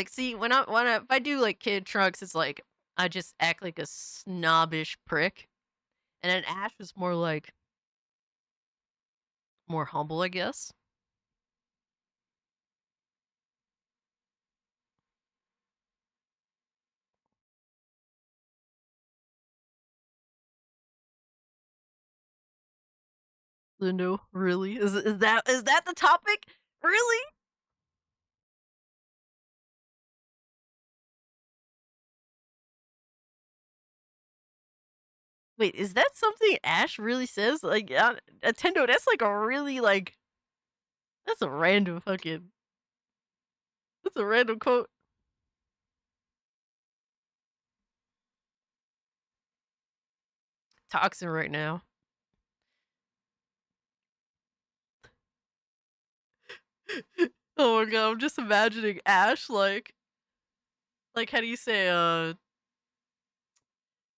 see, if I do, like, Kid Trunks, it's like, I just act like a snobbish prick. And then Ash was more like, more humble, I guess. Lindo, really? Is that the topic? Really? Wait, is that something Ash really says? Like, Nintendo, that's like a really, like, that's a random fucking, that's a random quote. Toxin right now. Oh my god, I'm just imagining Ash, like, how do you say,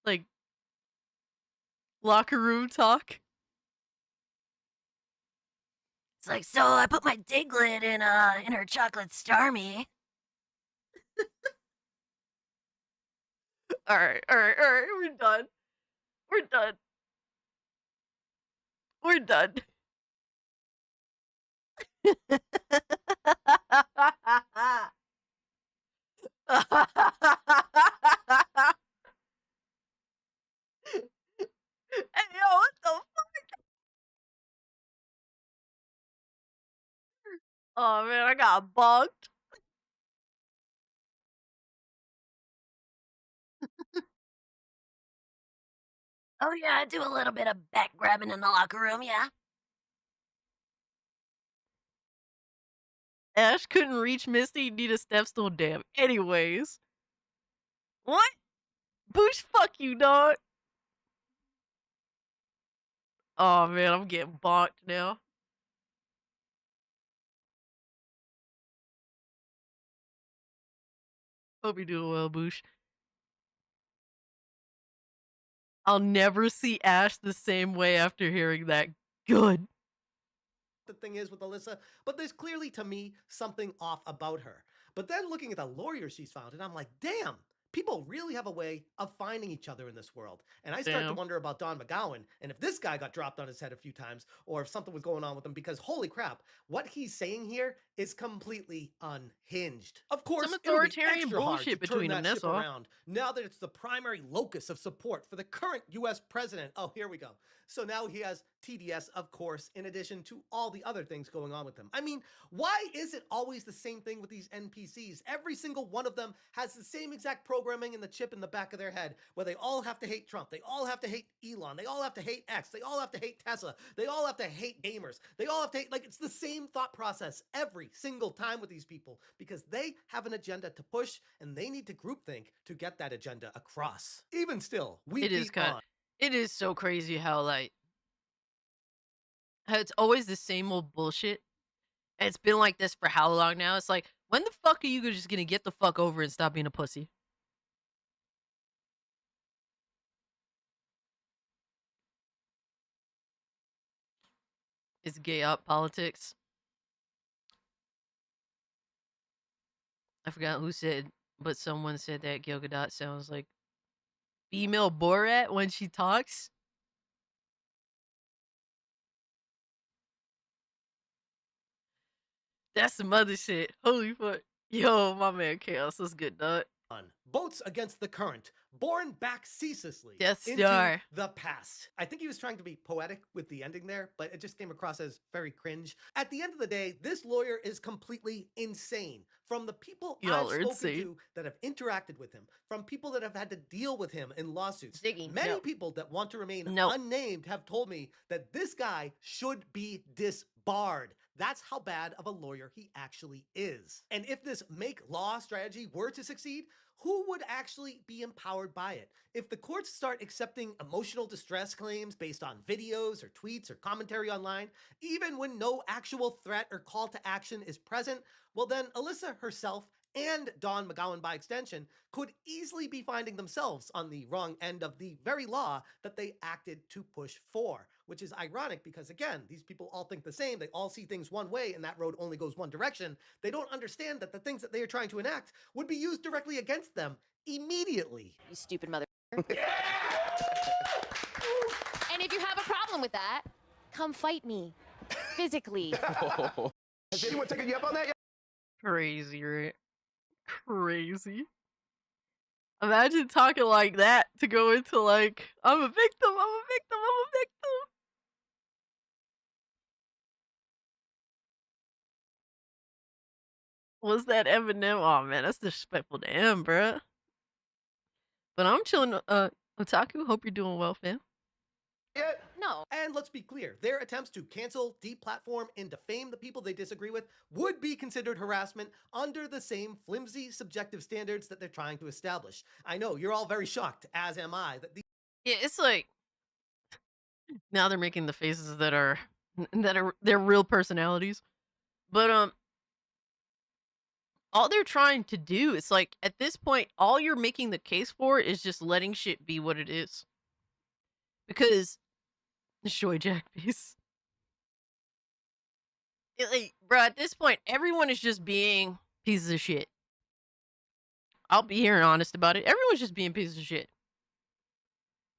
like, locker room talk? It's like, so I put my Diglett in her chocolate Starmie. Alright, we're done. We're done. We're done. Hey, yo, what the fuck? Oh man, I got bugged. Oh yeah, I do a little bit of back grabbing in the locker room, yeah. Ash couldn't reach Misty, need a stepstone dam. Anyways. What? Boosh, fuck you, dog. Oh man, I'm getting bonked now. Hope you're doing well, Boosh. I'll never see Ash the same way after hearing that. Good. The thing is with Alyssa, but there's clearly to me something off about her. But then looking at the lawyers she's found, and I'm like, damn, people really have a way of finding each other in this world. And I start to Damn. wonder about Don McGowan and if this guy got dropped on his head a few times or if something was going on with him, because holy crap, what he's saying here is completely unhinged. Of course, Some it'll be authoritarian extra hard bullshit to turn between them, that that's ship all. around now that it's the primary locus of support for the current US president. Oh, here we go. So now he has TDS, of course, in addition to all the other things going on with him. I mean, why is it always the same thing with these NPCs? Every single one of them has the same exact programming in the chip in the back of their head, where they all have to hate Trump, they all have to hate Elon, they all have to hate X, they all have to hate Tesla, they all have to hate gamers, they all have to hate, like, it's the same thought process every single time with these people, because they have an agenda to push, and they need to groupthink to get that agenda across. Even still, we It is beat kind on. of, it is so crazy how, like, how it's always the same old bullshit. And it's been like this for how long now? It's like, when the fuck are you just gonna get the fuck over and stop being a pussy? It's gay up politics. I forgot who said, but someone said that Gal Gadot sounds like female Borat when she talks. That's some other shit. Holy fuck. Yo, my man Chaos was good, dog. Boats against the current, borne back ceaselessly Death into Star. the past. I think he was trying to be poetic with the ending there, but it just came across as very cringe. At the end of the day, this lawyer is completely insane. From the people Y'all I've are spoken insane. to that have interacted with him, from people that have had to deal with him in lawsuits, Ziggy, many no. people that want to remain No. unnamed have told me that this guy should be disbarred. That's how bad of a lawyer he actually is. And if this make law strategy were to succeed, who would actually be empowered by it? If the courts start accepting emotional distress claims based on videos or tweets or commentary online, even when no actual threat or call to action is present, well then Alyssa herself and Don McGowan by extension could easily be finding themselves on the wrong end of the very law that they acted to push for, which is ironic because again, these people all think the same, they all see things one way and that road only goes one direction. They don't understand that the things that they are trying to enact would be used directly against them immediately. You stupid mother. And if you have a problem with that, come fight me. Physically. Has anyone taken you up on that yet? Crazy, right? Crazy. Imagine talking like that to go into like, I'm a victim, I'm a victim, I'm a victim. Was that Eminem? Oh man, that's disrespectful to him, bruh. But I'm chilling. Otaku, hope you're doing well, fam. Yet. No. And let's be clear, their attempts to cancel, deplatform, and defame the people they disagree with would be considered harassment under the same flimsy subjective standards that they're trying to establish. I know, you're all very shocked, as am I, that Yeah, it's like now they're making the faces that are their real personalities. But all they're trying to do is like at this point, all you're making the case for is just letting shit be what it is. Because Shoy Jack face. Like, bro, at this point, everyone is just being pieces of shit. I'll be here and honest about it. Everyone's just being pieces of shit.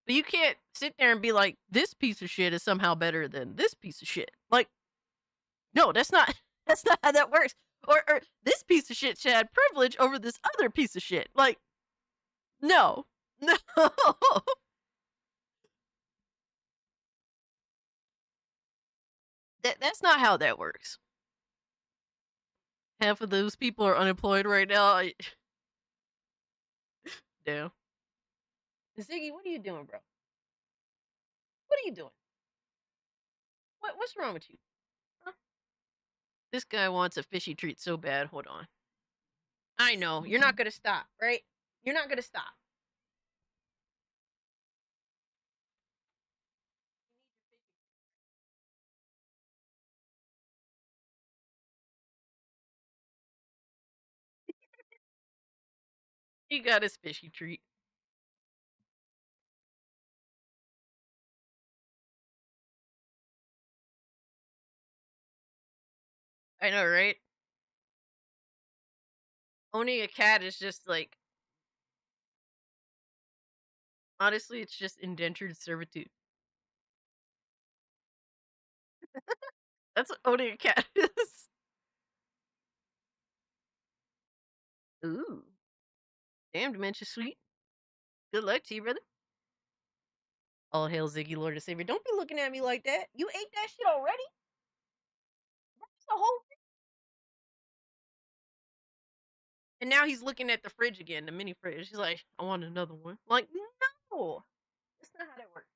But you can't sit there and be like, this piece of shit is somehow better than this piece of shit. Like, no, that's not how that works. Or this piece of shit should have privilege over this other piece of shit. Like, no. No. That's not how that works. Half of those people are unemployed right now. Damn. Ziggy, what are you doing, bro? What are you doing? What's wrong with you? Huh? This guy wants a fishy treat so bad. Hold on. I know. You're not gonna stop, right? You're not gonna stop. He got his fishy treat. I know, right? Owning a cat is just like, honestly, it's just indentured servitude. That's what owning a cat is. Ooh. Damn, Dementia Sweet. Good luck to you, brother. All hail Ziggy, Lord and Savior. Don't be looking at me like that. You ate that shit already? That's the whole thing. And now he's looking at the fridge again, the mini fridge. He's like, I want another one. Like, no. That's not how that works.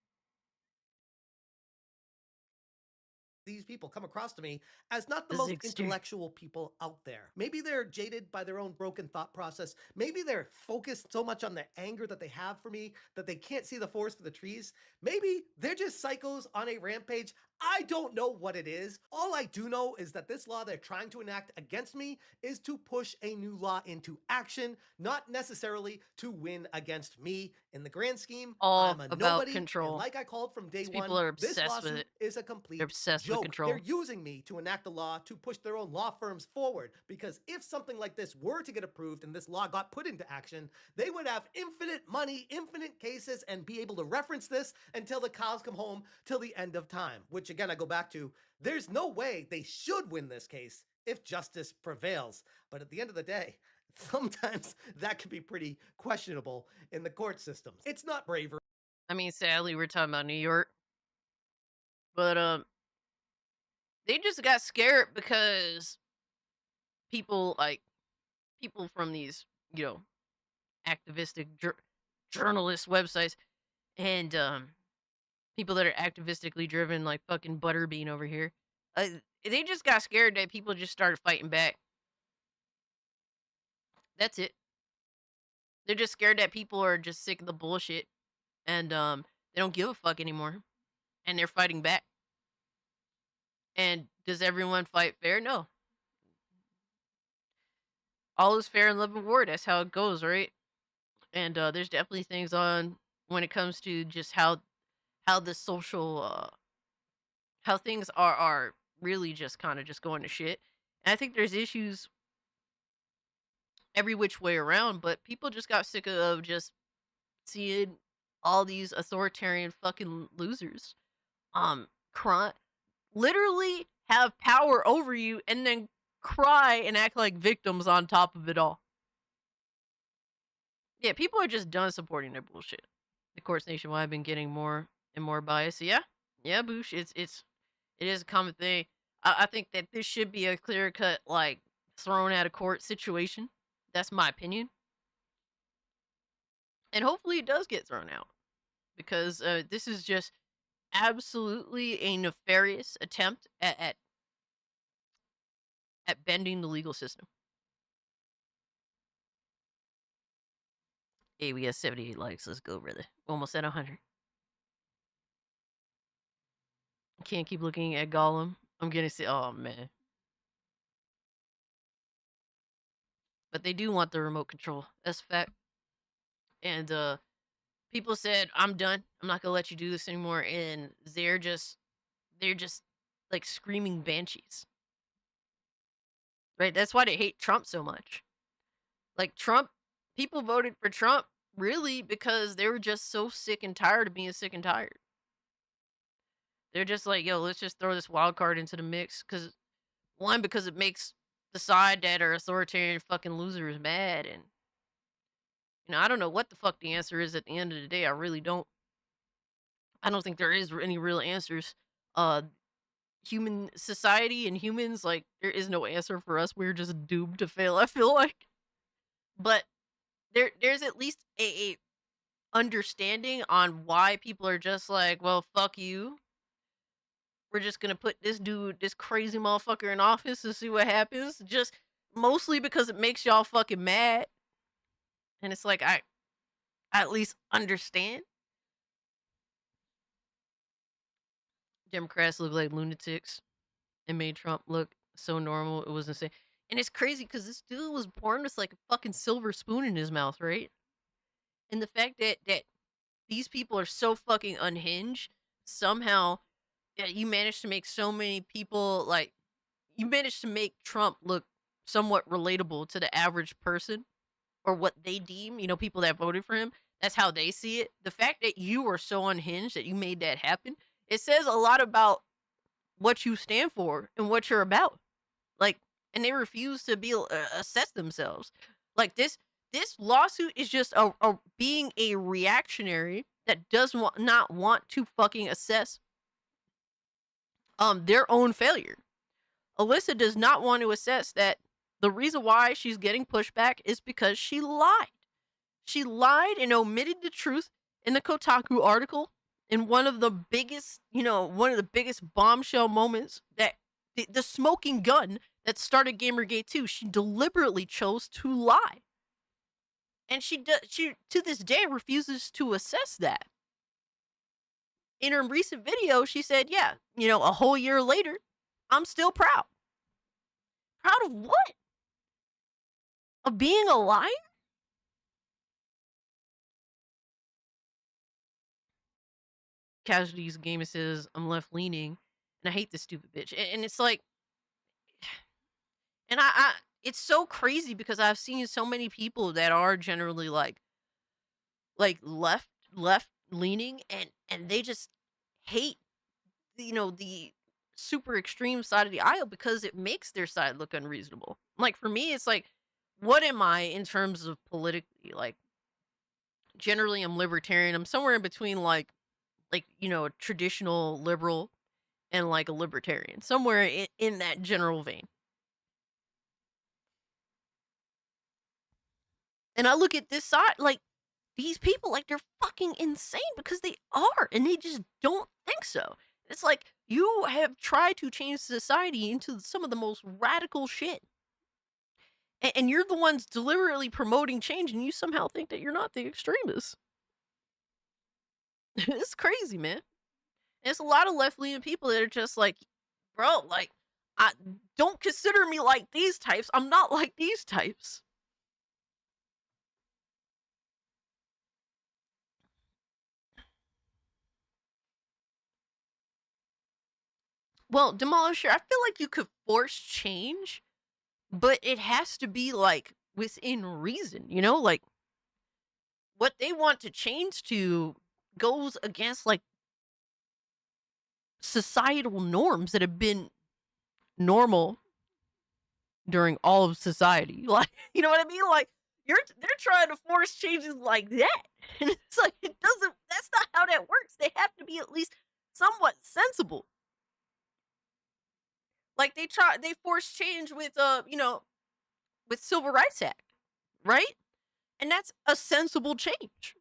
These people come across to me as not the The most Zigster. intellectual people out there. Maybe they're jaded by their own broken thought process. Maybe they're focused so much on the anger that they have for me that they can't see the forest for the trees. Maybe they're just psychos on a rampage. I don't know what it is. All I do know is that this law they're trying to enact against me is to push a new law into action, not necessarily to win against me. In the grand scheme, All I'm a about nobody, control. and like I called from day These one, people are this obsessed with lawsuit it. is a complete They're obsessed with joke. control. They're using me to enact a law to push their own law firms forward, because if something like this were to get approved and this law got put into action, they would have infinite money, infinite cases, and be able to reference this until the cows come home till the end of time. Which again, I go back to, there's no way they should win this case if justice prevails. But at the end of the day, sometimes that can be pretty questionable in the court systems. It's not bravery. I mean, sadly, we're talking about New York. But, they just got scared because people, like, people from these, you know, activistic journalist websites and, people that are activistically driven, like fucking Butterbean over here, they just got scared that people just started fighting back. That's it. They're just scared that people are just sick of the bullshit and, they don't give a fuck anymore and they're fighting back. And does everyone fight fair? No. All is fair in love and war. That's how it goes, right? And there's definitely things on when it comes to just how the social how things are really just kind of just going to shit. And I think there's issues every which way around, but people just got sick of just seeing all these authoritarian fucking losers cry, literally have power over you and then cry and act like victims on top of it all. Yeah, people are just done supporting their bullshit. The courts nationwide have been getting more and more biased. Yeah, yeah, Boosh. It is a common thing. I think that this should be a clear cut, like, thrown out of court situation. That's my opinion. And hopefully it does get thrown out. Because this is just absolutely a nefarious attempt at bending the legal system. Hey, we got 78 likes. Let's go, brother. Almost at 100. Can't keep looking at Gollum. I'm gonna say, oh man. But they do want the remote control. That's a fact. And people said, I'm done. I'm not gonna let you do this anymore. And they're just like screaming banshees. Right? That's why they hate Trump so much. Like Trump, people voted for Trump really because they were just so sick and tired of being sick and tired. They're just like, yo, let's just throw this wild card into the mix. Because it makes the side that are authoritarian fucking losers mad. And, I don't know what the fuck the answer is at the end of the day. I really don't. I don't think there is any real answers. Human society and humans, like, there is no answer for us. We're just doomed to fail, I feel like. But there's at least a understanding on why people are just like, well, fuck you. We're just gonna put this dude, this crazy motherfucker in office and see what happens. Just mostly because it makes y'all fucking mad. And it's like, I at least understand. Democrats look like lunatics and made Trump look so normal. It was insane. And it's crazy because this dude was born with like a fucking silver spoon in his mouth, right? And the fact that these people are so fucking unhinged, somehow you managed to make so many people like you managed to make Trump look somewhat relatable to the average person or what they deem, people that voted for him. That's how they see it. The fact that you are so unhinged that you made that happen, it says a lot about what you stand for and what you're about. Like, and they refuse to assess themselves. Like this lawsuit is just a being a reactionary that does not want to fucking assess their own failure. Alyssa does not want to assess that the reason why she's getting pushback is because she lied. She lied and omitted the truth in the Kotaku article in one of the biggest, bombshell moments that the smoking gun that started Gamergate 2. She deliberately chose to lie. And she to this day refuses to assess that. In her recent video, she said, yeah, a whole year later, I'm still proud. Proud of what? Of being a liar? Casualties Gamer says, I'm left leaning and I hate this stupid bitch. And it's like, and I it's so crazy because I've seen so many people that are generally like left leaning and they just hate the super extreme side of the aisle because it makes their side look unreasonable. Like for me, it's like, what am I in terms of politically? Like generally I'm libertarian. I'm somewhere in between like a traditional liberal and like a libertarian. Somewhere in that general vein. And I look at this side, like, these people, like, they're fucking insane because they are, and they just don't think so. It's like, you have tried to change society into some of the most radical shit. And you're the ones deliberately promoting change, and you somehow think that you're not the extremists. It's crazy, man. And it's a lot of left-leaning people that are just like, bro, like, I don't consider me like these types. I'm not like these types. Well, Demolisher, I feel like you could force change, but it has to be like within reason, like what they want to change to goes against like societal norms that have been normal during all of society. Like, you know what I mean? Like they're trying to force changes like that. And it's like that's not how that works. They have to be at least somewhat sensible. Like they force change with with Civil Rights Act, right? And that's a sensible change.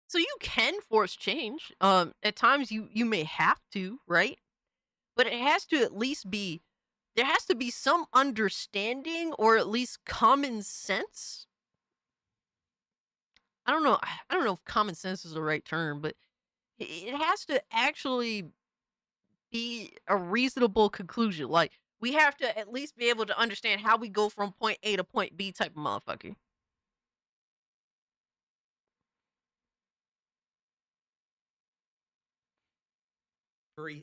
So you can force change. At times you may have to, right? But it has to at least be there has to be some understanding or at least common sense. I don't know. I don't know if common sense is the right term, but it has to actually be a reasonable conclusion. Like we have to at least be able to understand how we go from point A to point B type of motherfucker.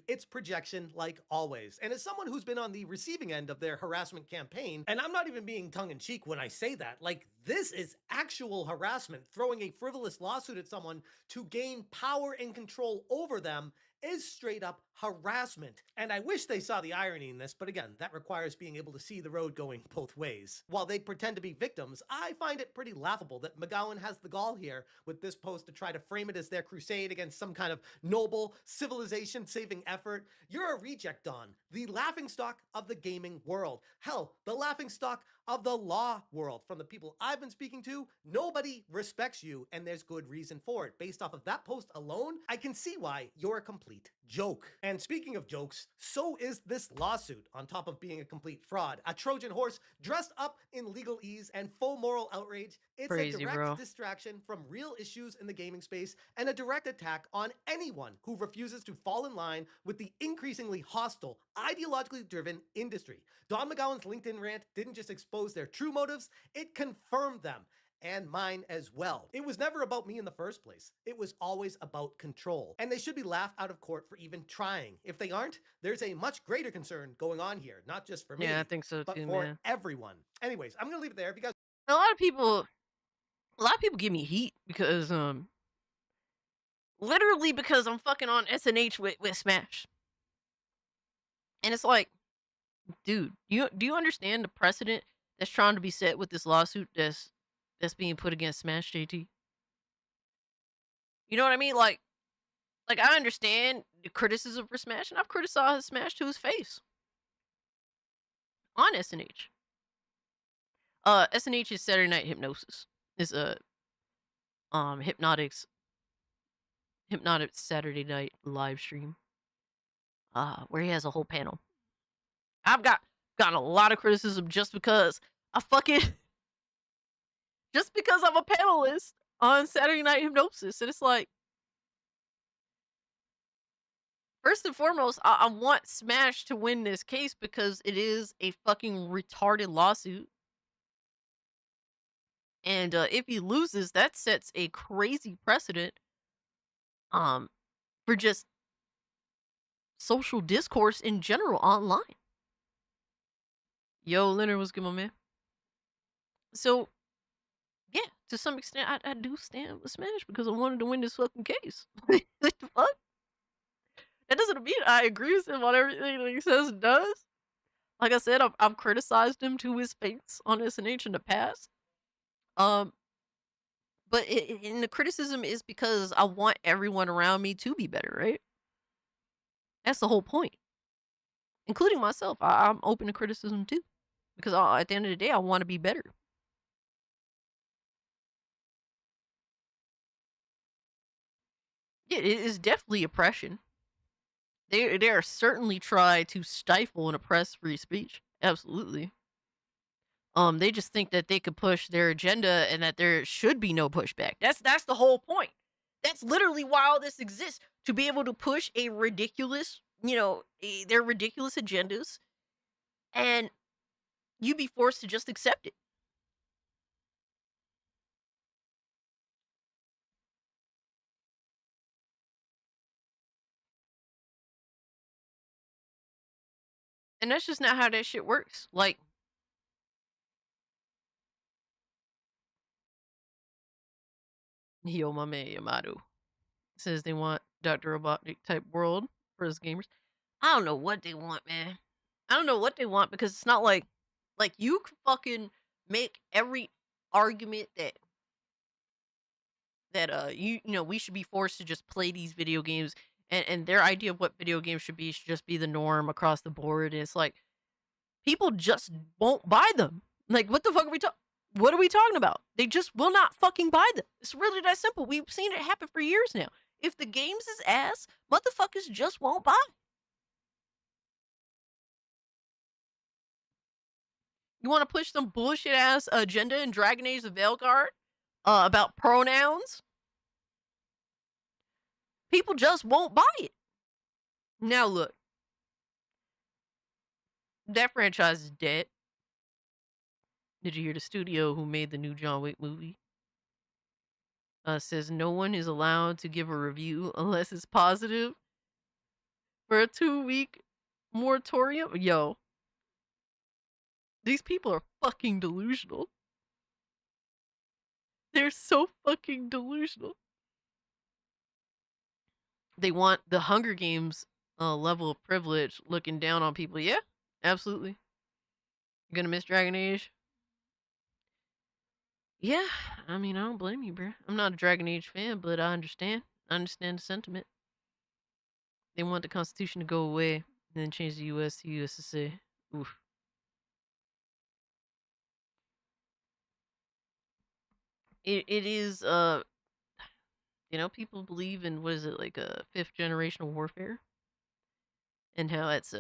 It's projection like always. And as someone who's been on the receiving end of their harassment campaign, and I'm not even being tongue-in-cheek when I say that, like this is actual harassment. Throwing a frivolous lawsuit at someone to gain power and control over them is straight up harassment. And I wish they saw the irony in this, but again, that requires being able to see the road going both ways. While they pretend to be victims, I find it pretty laughable that McGowan has the gall here with this post to try to frame it as their crusade against some kind of noble, civilization-saving effort. You're a reject, Don. The laughingstock of the gaming world. Hell, the laughingstock of the law world. From the people I've been speaking to, nobody respects you, and there's good reason for it. Based off of that post alone, I can see why you're a complete joke. And speaking of jokes, so is this lawsuit. On top of being a complete fraud, a Trojan horse dressed up in legalese and faux moral outrage, it's Crazy, a direct bro. distraction from real issues in the gaming space and a direct attack on anyone who refuses to fall in line with the increasingly hostile, ideologically driven industry. Don McGowan's LinkedIn rant didn't just expose their true motives, it confirmed them. and mine as well. It was never about me in the first place. It was always about control. And they should be laughed out of court for even trying. If they aren't, there's a much greater concern going on here, not just for me, Yeah, I think so but too, for man. everyone. Anyways, I'm gonna leave it there because A lot of people give me heat because literally because I'm fucking on SNH with Smash. And it's like, dude, do you understand the precedent that's trying to be set with this lawsuit that's being put against Smash JT? You know what I mean? Like I understand the criticism for Smash, and I've criticized Smash to his face on SNH. SNH is Saturday Night Hypnosis. It's a Hypnotic Saturday night live stream. Where he has a whole panel. I've gotten a lot of criticism just because just because I'm a panelist on Saturday Night Hypnosis, and it's like, first and foremost, I want Smash to win this case because it is a fucking retarded lawsuit. And if he loses, that sets a crazy precedent for just social discourse in general online. Yo, Leonard, what's good, my man? So, yeah, to some extent, I do stand with Smash because I wanted to win this fucking case. What the fuck? That doesn't mean I agree with him on everything that he says and does. Like I said, I've criticized him to his face on SNH in the past. But in the criticism is because I want everyone around me to be better, right? That's the whole point, including myself. I'm open to criticism too, because at the end of the day, I want to be better. Yeah, it is definitely oppression. They are certainly try to stifle and oppress free speech. Absolutely. They just think that they could push their agenda and that there should be no pushback. That's the whole point. That's literally why all this exists, to be able to push a ridiculous, their ridiculous agendas, and you be forced to just accept it. And that's just not how that shit works. Like, yo, my man Yamato says they want Dr. Robotnik type world for his gamers. I don't know what they want, man. I don't know what they want, because it's not like you can fucking make every argument that we should be forced to just play these video games, and their idea of what video games should just be the norm across the board. And it's like, people just won't buy them. Like, what the fuck are we talking? What are we talking about? They just will not fucking buy them. It's really that simple. We've seen it happen for years now. If the game's is ass, motherfuckers just won't buy. You want to push some bullshit ass agenda in Dragon Age of Veilguard about pronouns? People just won't buy it. Now look, that franchise is dead. Did you hear the studio who made the new John Wick movie says no one is allowed to give a review unless it's positive for a 2-week moratorium? Yo, these people are fucking delusional. They're so fucking delusional. They want the Hunger Games level of privilege, looking down on people. Yeah, absolutely. You're gonna miss Dragon Age? Yeah, I mean, I don't blame you, bro. I'm not a Dragon Age fan, but I understand. I understand the sentiment. They want the Constitution to go away and then change the U.S. to USSA. Oof. It is, people believe in, what is it, like a 5th generational warfare? And how it's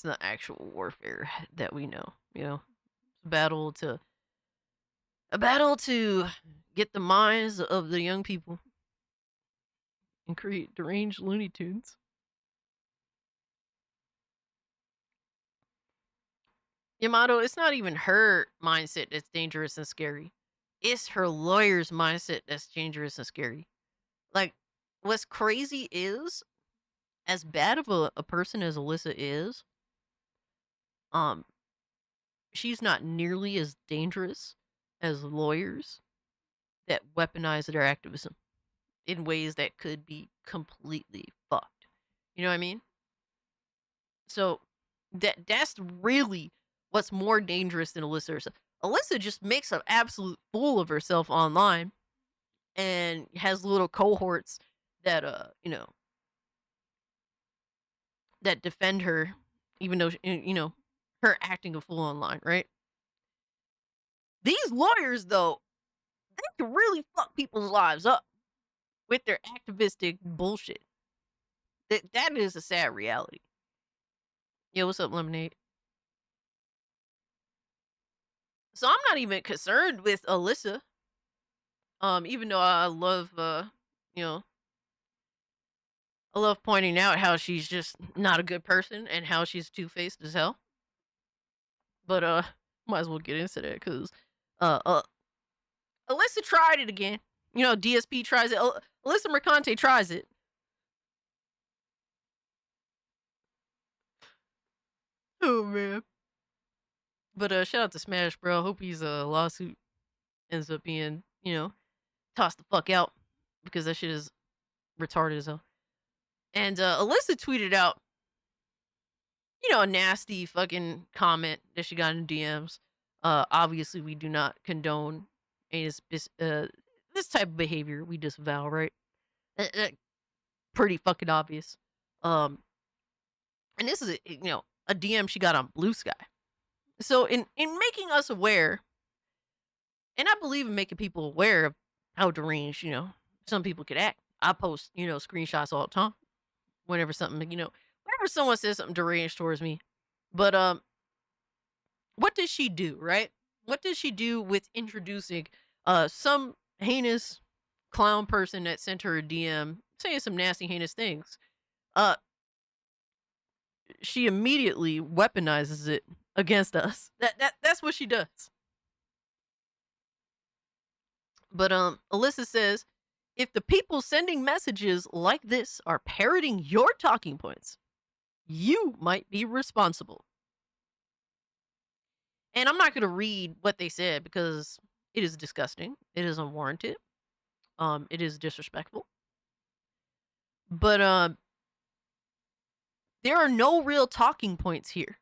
not actual warfare that we know, It's a battle to get the minds of the young people and create deranged Looney Tunes. Yamato, it's not even her mindset that's dangerous and scary. It's her lawyer's mindset that's dangerous and scary. Like, what's crazy is, as bad of a person as Alyssa is, um, she's not nearly as dangerous as lawyers that weaponize their activism in ways that could be completely fucked. You know what I mean? So that's really what's more dangerous than Alyssa herself. Alyssa just makes an absolute fool of herself online and has little cohorts that that defend her, even though her acting a fool online, right? These lawyers, though, they can really fuck people's lives up with their activistic bullshit. That is a sad reality. Yo, what's up, Lemonade? So I'm not even concerned with Alyssa. Even though I love you know, I love pointing out how she's just not a good person and how she's two-faced as hell. But might as well get into that because Alyssa tried it again. You know, DSP tries it. Alyssa Mercante tries it. Oh man. But shout out to Smash, bro. Hope his lawsuit ends up being, tossed the fuck out because that shit is retarded as hell. And Alyssa tweeted out, a nasty fucking comment that she got in DMs. Obviously, we do not condone this type of behavior. We disavow, right? Pretty fucking obvious. And this is a DM she got on Blue Sky. So in making us aware, and I believe in making people aware of how deranged some people could act. I post screenshots all the time whenever something whenever someone says something deranged towards me. But what does she do, right? What does she do with introducing some heinous clown person that sent her a DM saying some nasty heinous things? She immediately weaponizes it against us. That's what she does. But Alyssa says, if the people sending messages like this are parroting your talking points, you might be responsible. And I'm not going to read what they said because it is disgusting. It is unwarranted. It is disrespectful. But there are no real talking points here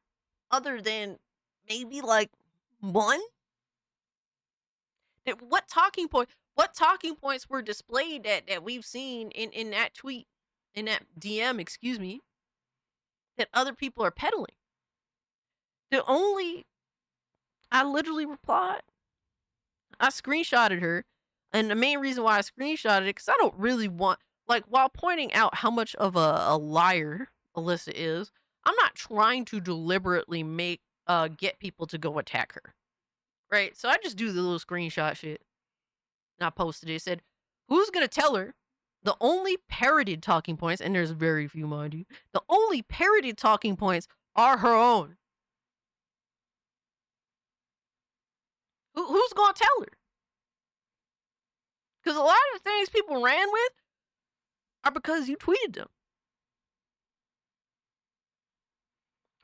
other than maybe like one. What talking points were displayed that we've seen in that tweet, in that DM, excuse me, that other people are peddling? I literally replied. I screenshotted her, and the main reason why I screenshotted it, because I don't really want, while pointing out how much of a liar Alyssa is, I'm not trying to deliberately get people to go attack her. Right? So I just do the little screenshot shit. And I posted it. It said, who's going to tell her the only parroted talking points, and there's very few, mind you, the only parroted talking points are her own? Who's going to tell her? Because a lot of the things people ran with are because you tweeted them.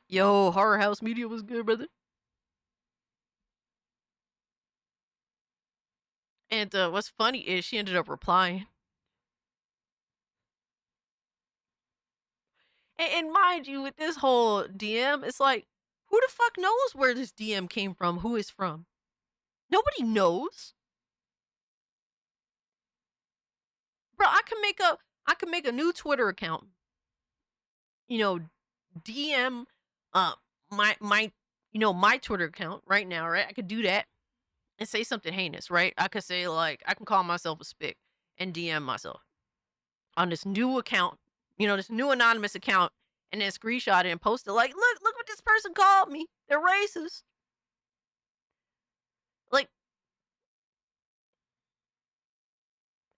Yo, Horror House Media was good, brother. And what's funny is she ended up replying. And mind you, with this whole DM, it's like, who the fuck knows where this DM came from, who it's from? Nobody knows. Bro, I can make a new Twitter account. DM my Twitter account right now, right? I could do that and say something heinous, right? I could say I can call myself a spick and DM myself on this new account, this new anonymous account, and then screenshot it and post it look what this person called me. They're racist.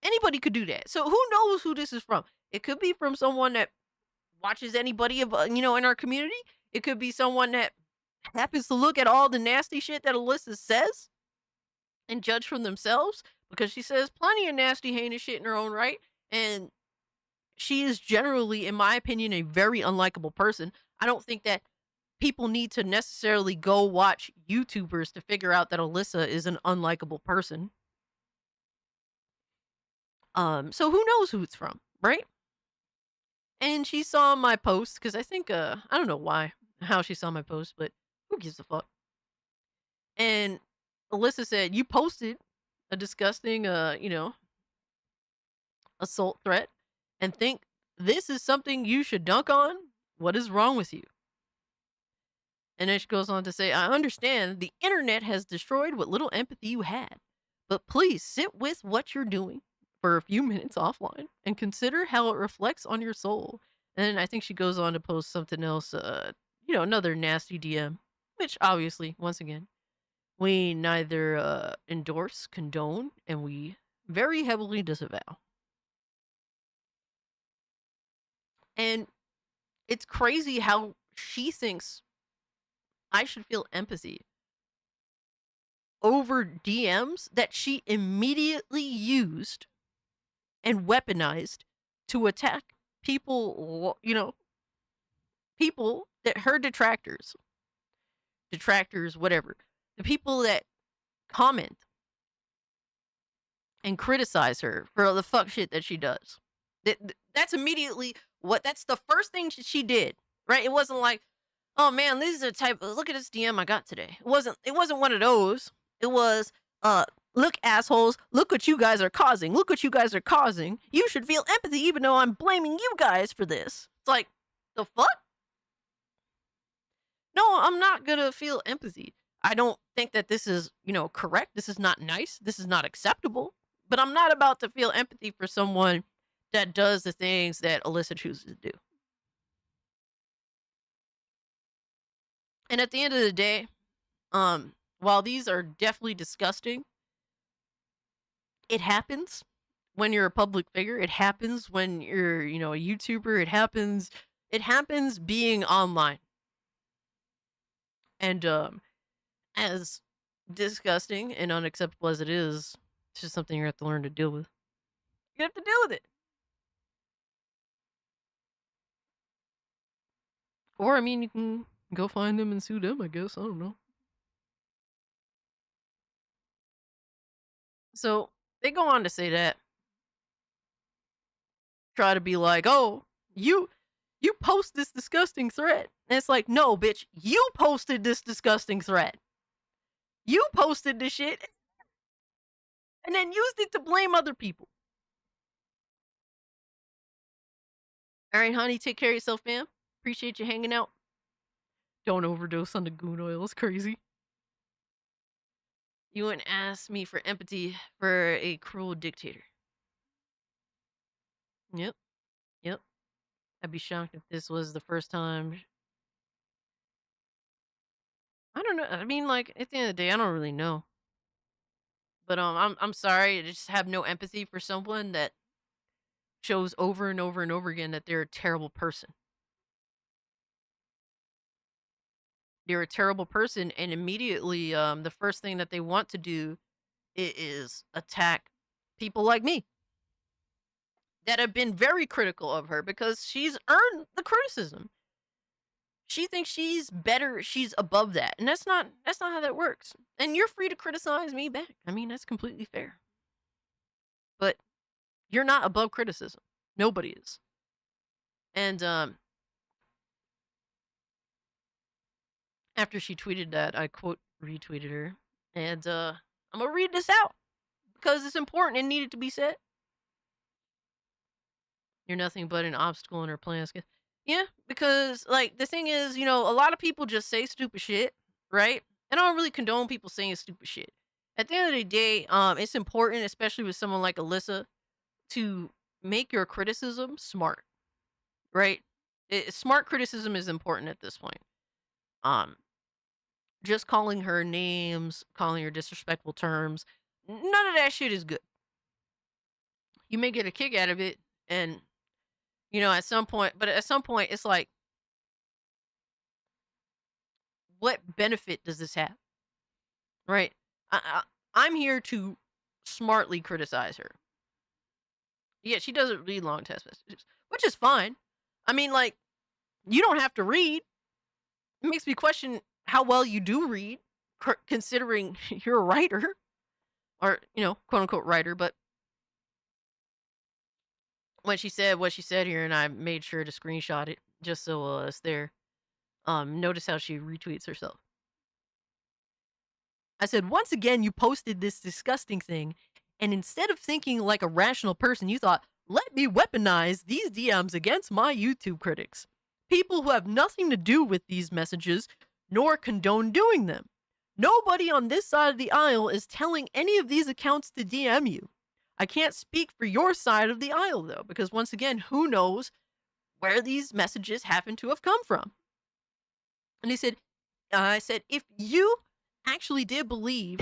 Anybody could do that. So who knows who this is from? It could be from someone that watches anybody of in our community. It could be someone that happens to look at all the nasty shit that Alyssa says and judge from themselves, because she says plenty of nasty, heinous shit in her own right, and she is generally, in my opinion, a very unlikable person. I don't think that people need to necessarily go watch YouTubers to figure out that Alyssa is an unlikable person. So who knows who it's from, right? And she saw my post because I think I don't know how she saw my post, but who gives a fuck? And Alyssa said, "You posted a disgusting assault threat and think this is something you should dunk on? What is wrong with you?" And then she goes on to say, "I understand the internet has destroyed what little empathy you had, but please sit with what you're doing for a few minutes offline and consider how it reflects on your soul." And then I think she goes on to post something else, another nasty DM, which obviously, once again, we neither endorse, condone, and we very heavily disavow. And it's crazy how she thinks I should feel empathy over DMs that she immediately used and weaponized to attack people, people that her detractors, whatever, the people that comment and criticize her for the fuck shit that she does. That's immediately that's the first thing she did, right? It wasn't like, "Oh man, this is a type of, look at this DM I got today." It wasn't one of those. It was, "Look, assholes, look what you guys are causing. Look what you guys are causing. You should feel empathy even though I'm blaming you guys for this." It's like, the fuck? No, I'm not gonna feel empathy. I don't think that this is, correct. This is not nice. This is not acceptable. But I'm not about to feel empathy for someone that does the things that Alyssa chooses to do. And at the end of the day, while these are definitely disgusting, it happens when you're a public figure. It happens when you're, a YouTuber. It happens being online. And as disgusting and unacceptable as it is, it's just something you have to learn to deal with. You have to deal with it. Or, I mean, you can go find them and sue them, I guess. I don't know. So, they go on to say that. Try to be like, "Oh, you post this disgusting thread." And it's like, "No, bitch, you posted this disgusting thread. You posted this shit and then used it to blame other people." All right, honey, take care of yourself, fam. Appreciate you hanging out. Don't overdose on the goon oil. It's crazy. You wouldn't ask me for empathy for a cruel dictator. Yep, yep. I'd be shocked if this was the first time. I don't know. I mean, like, at the end of the day, I don't really know. But I'm sorry. I just have no empathy for someone that shows over and over and over again that they're a terrible person. They're a terrible person, and immediately, the first thing that they want to do is attack people like me that have been very critical of her because she's earned the criticism. She thinks she's better, she's above that, and that's not how that works. And you're free to criticize me back. I mean, that's completely fair. But you're not above criticism. Nobody is. And after she tweeted that, I quote retweeted her, and I'm gonna read this out because it's important and needed to be said. "You're nothing but an obstacle in her plans." Yeah, because, like, the thing is, a lot of people just say stupid shit, right? And I don't really condone people saying stupid shit. At the end of the day, it's important, especially with someone like Alyssa, to make your criticism smart, right? Smart criticism is important at this point. Um, just calling her names, calling her disrespectful terms, none of that shit is good. You may get a kick out of it, and at some point, it's like, what benefit does this have? Right? I'm here to smartly criticize her. Yeah, she doesn't read long text messages, which is fine. I mean, like, you don't have to read. It makes me question how well you do read, considering you're a writer, or, quote unquote writer. But when she said what she said here, and I made sure to screenshot it just so it's there. Notice how she retweets herself. I said, once again, you posted this disgusting thing, and instead of thinking like a rational person, you thought, let me weaponize these DMs against my YouTube critics. People who have nothing to do with these messages, nor condone doing them. Nobody on this side of the aisle is telling any of these accounts to DM you. I can't speak for your side of the aisle, though, because once again, who knows where these messages happen to have come from? And he said, I said, if you actually did believe...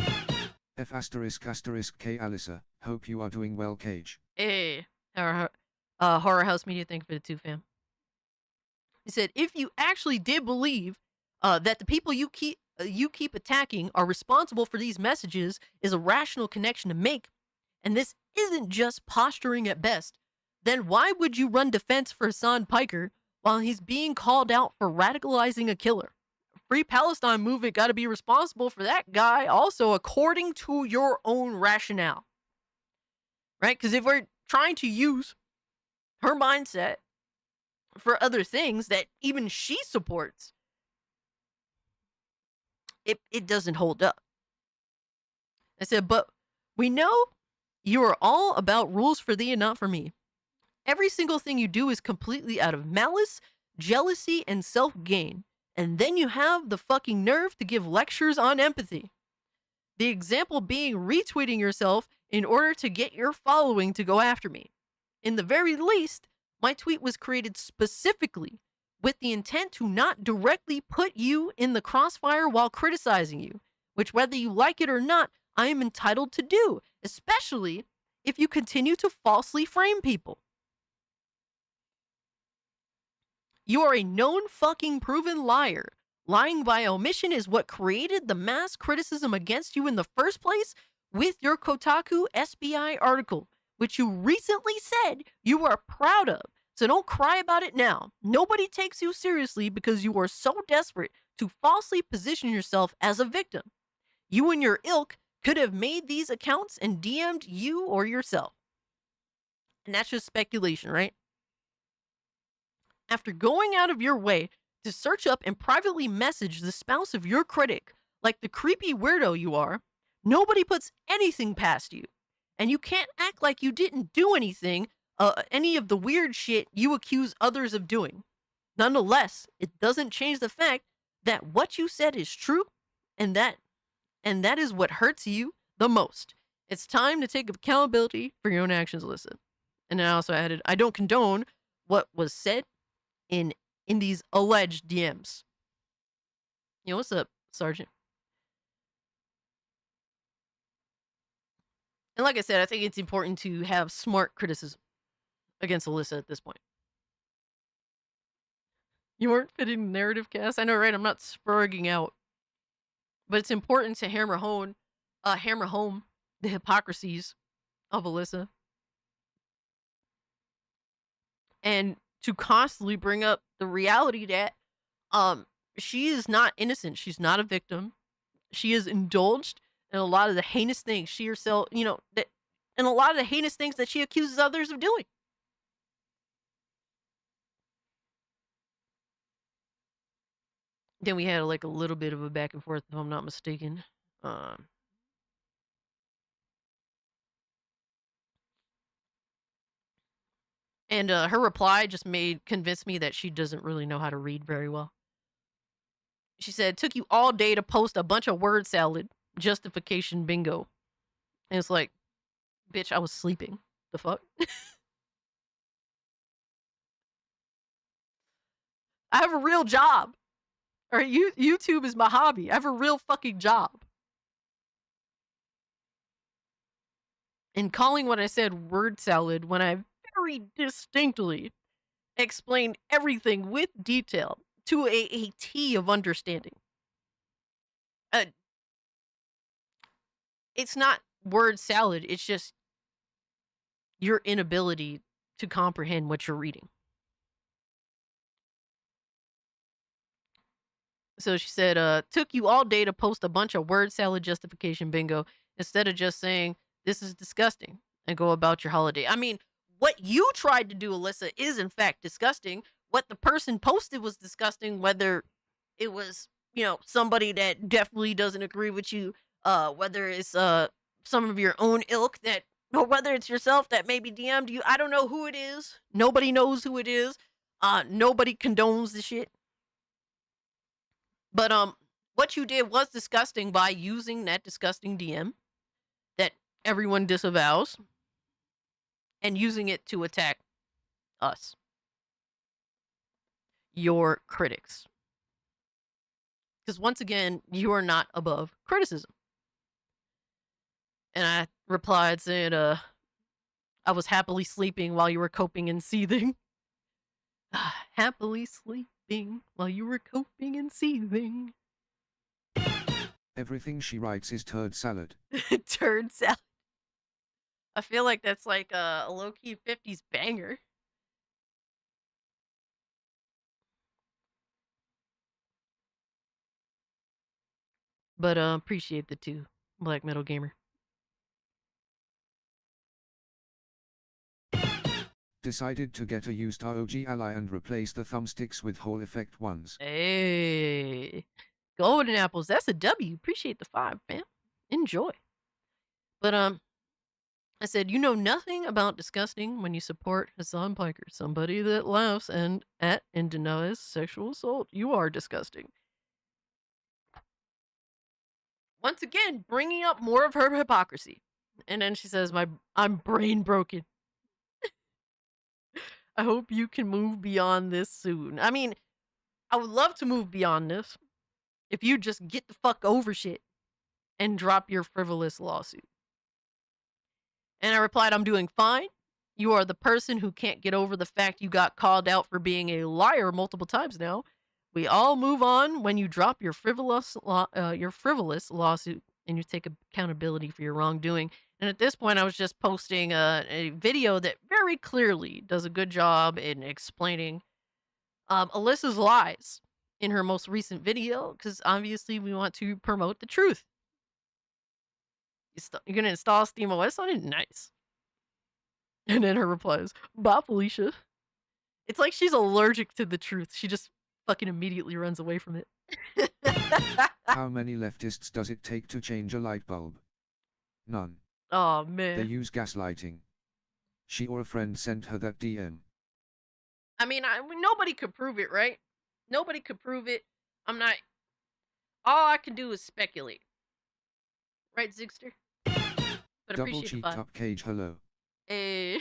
F asterisk K Alyssa, hope you are doing well, Cage. Hey, Horror House Media, thank you for the 2, fam. He said, if you actually did believe that the people you keep attacking are responsible for these messages is a rational connection to make, and this isn't just posturing at best, then why would you run defense for Hasan Piker while he's being called out for radicalizing a killer? Free Palestine movement got to be responsible for that guy also according to your own rationale. Right? Because if we're trying to use her mindset for other things that even she supports, it doesn't hold up. I said, but we know you are all about rules for thee and not for me. Every single thing you do is completely out of malice, jealousy, and self-gain. And then you have the fucking nerve to give lectures on empathy. The example being retweeting yourself in order to get your following to go after me. In the very least, my tweet was created specifically with the intent to not directly put you in the crossfire while criticizing you, which whether you like it or not, I am entitled to do, especially if you continue to falsely frame people. You are a known fucking proven liar. Lying by omission is what created the mass criticism against you in the first place with your Kotaku SBI article, which you recently said you are proud of. So don't cry about it now. Nobody takes you seriously because you are so desperate to falsely position yourself as a victim. You and your ilk could have made these accounts and DM'd you or yourself. And that's just speculation, right? After going out of your way to search up and privately message the spouse of your critic, like the creepy weirdo you are, nobody puts anything past you. And you can't act like you didn't do anything, any of the weird shit you accuse others of doing. Nonetheless, it doesn't change the fact that what you said is true, and that is what hurts you the most. It's time to take accountability for your own actions, Alyssa. And then I also added, I don't condone what was said in these alleged DMs. What's up, Sergeant? And like I said, I think it's important to have smart criticism against Alyssa at this point. You weren't fitting the narrative, Cass. I know, right? I'm not spurging out. But it's important to hammer home the hypocrisies of Alyssa. And to constantly bring up the reality that she is not innocent. She's not a victim. She is indulged in a lot of the heinous things she herself, and a lot of the heinous things that she accuses others of doing. Then we had like a little bit of a back and forth, if I'm not mistaken. And her reply just convinced me that she doesn't really know how to read very well. She said, it took you all day to post a bunch of word salad. Justification bingo. And it's like, bitch, I was sleeping. The fuck? I have a real job. Or YouTube is my hobby. I have a real fucking job. And calling what I said word salad when I very distinctly explained everything with detail to a T of understanding. it's not word salad. It's just your inability to comprehend what you're reading. So she said, took you all day to post a bunch of word salad justification bingo instead of just saying, this is disgusting and go about your holiday. I mean, what you tried to do, Alyssa, is in fact disgusting. What the person posted was disgusting, whether it was, somebody that definitely doesn't agree with you, whether it's some of your own ilk that, or whether it's yourself that maybe DM'd you. I don't know who it is. Nobody knows who it is. Nobody condones the shit. But what you did was disgusting by using that disgusting DM that everyone disavows and using it to attack us, your critics. Because once again, you are not above criticism. And I replied saying, I was happily sleeping while you were coping and seething. Happily sleeping while you were coping and seething. Everything she writes is turd salad. Turd salad. I feel like that's like a low-key 50s banger. But appreciate the two, Black Metal Gamer. Decided to get a used ROG Ally and replace the thumbsticks with Hall effect ones. Hey, golden apples. That's a W. Appreciate the 5, man. Enjoy. But I said, you know nothing about disgusting when you support Hasan Piker, somebody that laughs at and denies sexual assault. You are disgusting. Once again, bringing up more of her hypocrisy. And then she says, I'm brain broken. I hope you can move beyond this soon. I mean, I would love to move beyond this if you just get the fuck over shit and drop your frivolous lawsuit. And I replied, I'm doing fine. You are the person who can't get over the fact you got called out for being a liar multiple times now. We all move on when you drop your frivolous lawsuit and you take accountability for your wrongdoing. And at this point, I was just posting a video that very clearly does a good job in explaining Alyssa's lies in her most recent video, because obviously we want to promote the truth. You're going to install SteamOS on it? Nice. And then her replies, bye, Felicia. It's like she's allergic to the truth. She just fucking immediately runs away from it. How many leftists does it take to change a light bulb? None. Oh, man. They use gaslighting. She or a friend sent her that DM. I mean, nobody could prove it, right? Nobody could prove it. I'm not... All I can do is speculate. Right, Zigster? But Double cheeked up cage, hello. Hey,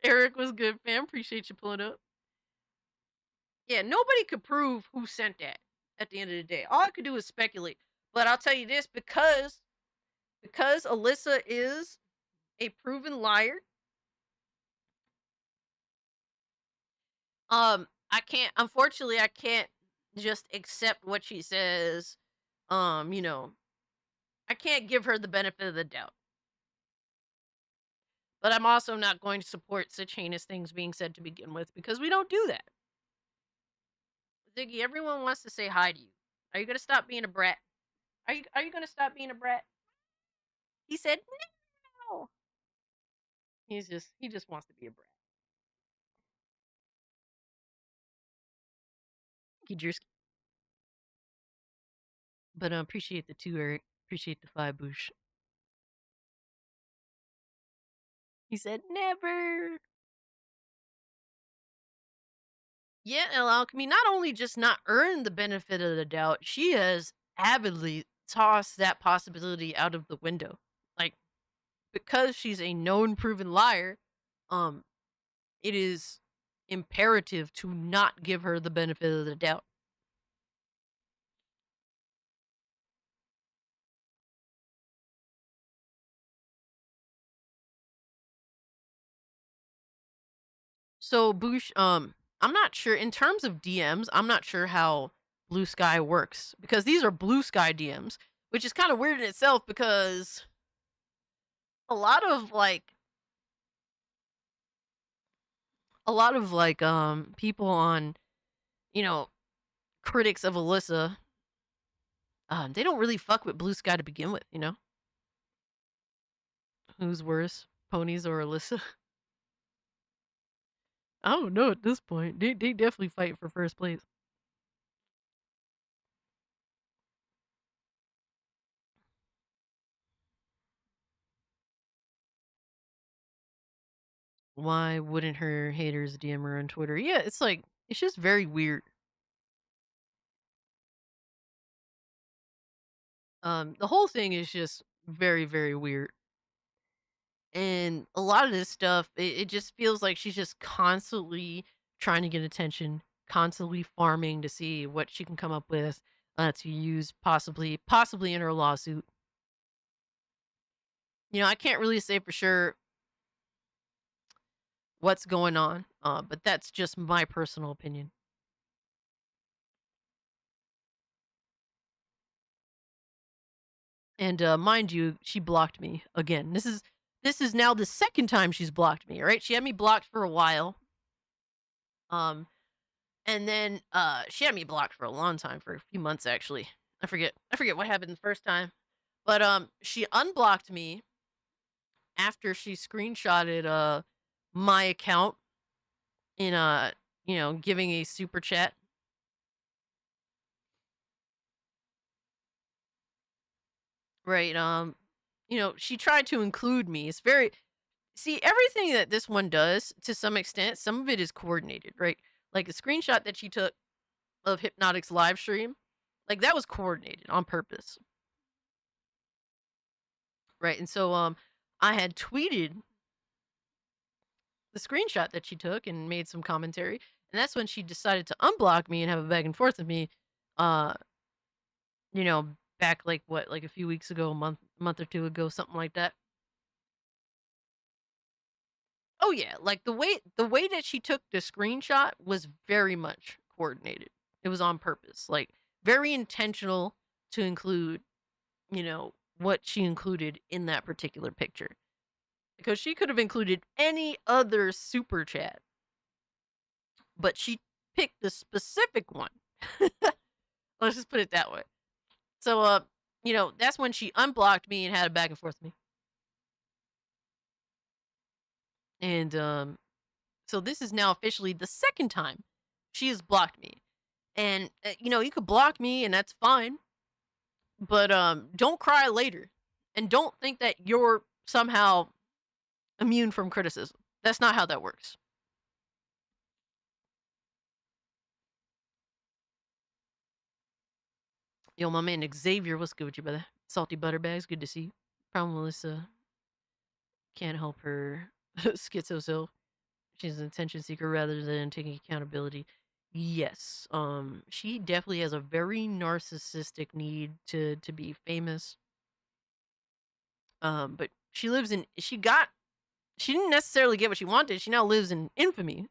Eric was good, fam. Appreciate you pulling up. Yeah, nobody could prove who sent that at the end of the day. All I could do is speculate. But I'll tell you this, because Alyssa is a proven liar, unfortunately, I can't just accept what she says. I can't give her the benefit of the doubt. But I'm also not going to support such heinous things being said to begin with, because we don't do that. Ziggy, everyone wants to say hi to you. Are you going to stop being a brat? Are you going to stop being a brat? He said no. He just wants to be a brat. Thank you, Jersky. But I appreciate the 2, Eric. Appreciate the 5, Boosh. He said never. Yeah, Alchemy not only just not earned the benefit of the doubt, she has avidly tossed that possibility out of the window. Like, because she's a known proven liar, it is imperative to not give her the benefit of the doubt. So, Boosh, I'm not sure, in terms of DMs, I'm not sure how Blue Sky works, because these are Blue Sky DMs, which is kind of weird in itself because a lot of like people on, you know, critics of Alyssa, they don't really fuck with Blue Sky to begin with, you know? Who's worse, Ponies or Alyssa? I don't know at this point. They definitely fight for first place. Why wouldn't her haters DM her on Twitter? Yeah, it's like, it's just very weird. The whole thing is just very, very weird. And a lot of this stuff, it just feels like she's just constantly trying to get attention, constantly farming to see what she can come up with to use possibly in her lawsuit. You know, I can't really say for sure what's going on, but that's just my personal opinion. And mind you, she blocked me again. This is now the second time she's blocked me. Right? She had me blocked for a while. And then she had me blocked for a long time, for a few months actually. I forget what happened the first time. But she unblocked me after she screenshotted my account in you know, giving a super chat. Right. You know, she tried to include me. It's very see everything that this one does to some extent, some of it is coordinated, right? Like the screenshot that she took of Hypnotic's live stream, like that was coordinated on purpose. Right. And so I had tweeted the screenshot that she took and made some commentary, and that's when she decided to unblock me and have a back and forth with me. Uh, you know, back like what, like a few weeks ago, a month or two ago, something like that. Oh yeah, like the way that she took the screenshot was very much coordinated. It was on purpose, like very intentional to include, you know, what she included in that particular picture. Because she could have included any other super chat, but she picked the specific one. Let's just put it that way. So, you know, that's when she unblocked me and had a back and forth with me. And so this is now officially the second time she has blocked me. And you know, you could block me and that's fine, but don't cry later, and don't think that you're somehow immune from criticism. That's not how that works. Yo, my man Xavier, what's good with you, brother? Salty Butterbags, good to see you. Problem Melissa can't help her schizo self. She's an attention seeker rather than taking accountability. Yes, she definitely has a very narcissistic need to be famous. But she didn't necessarily get what she wanted. She now lives in infamy.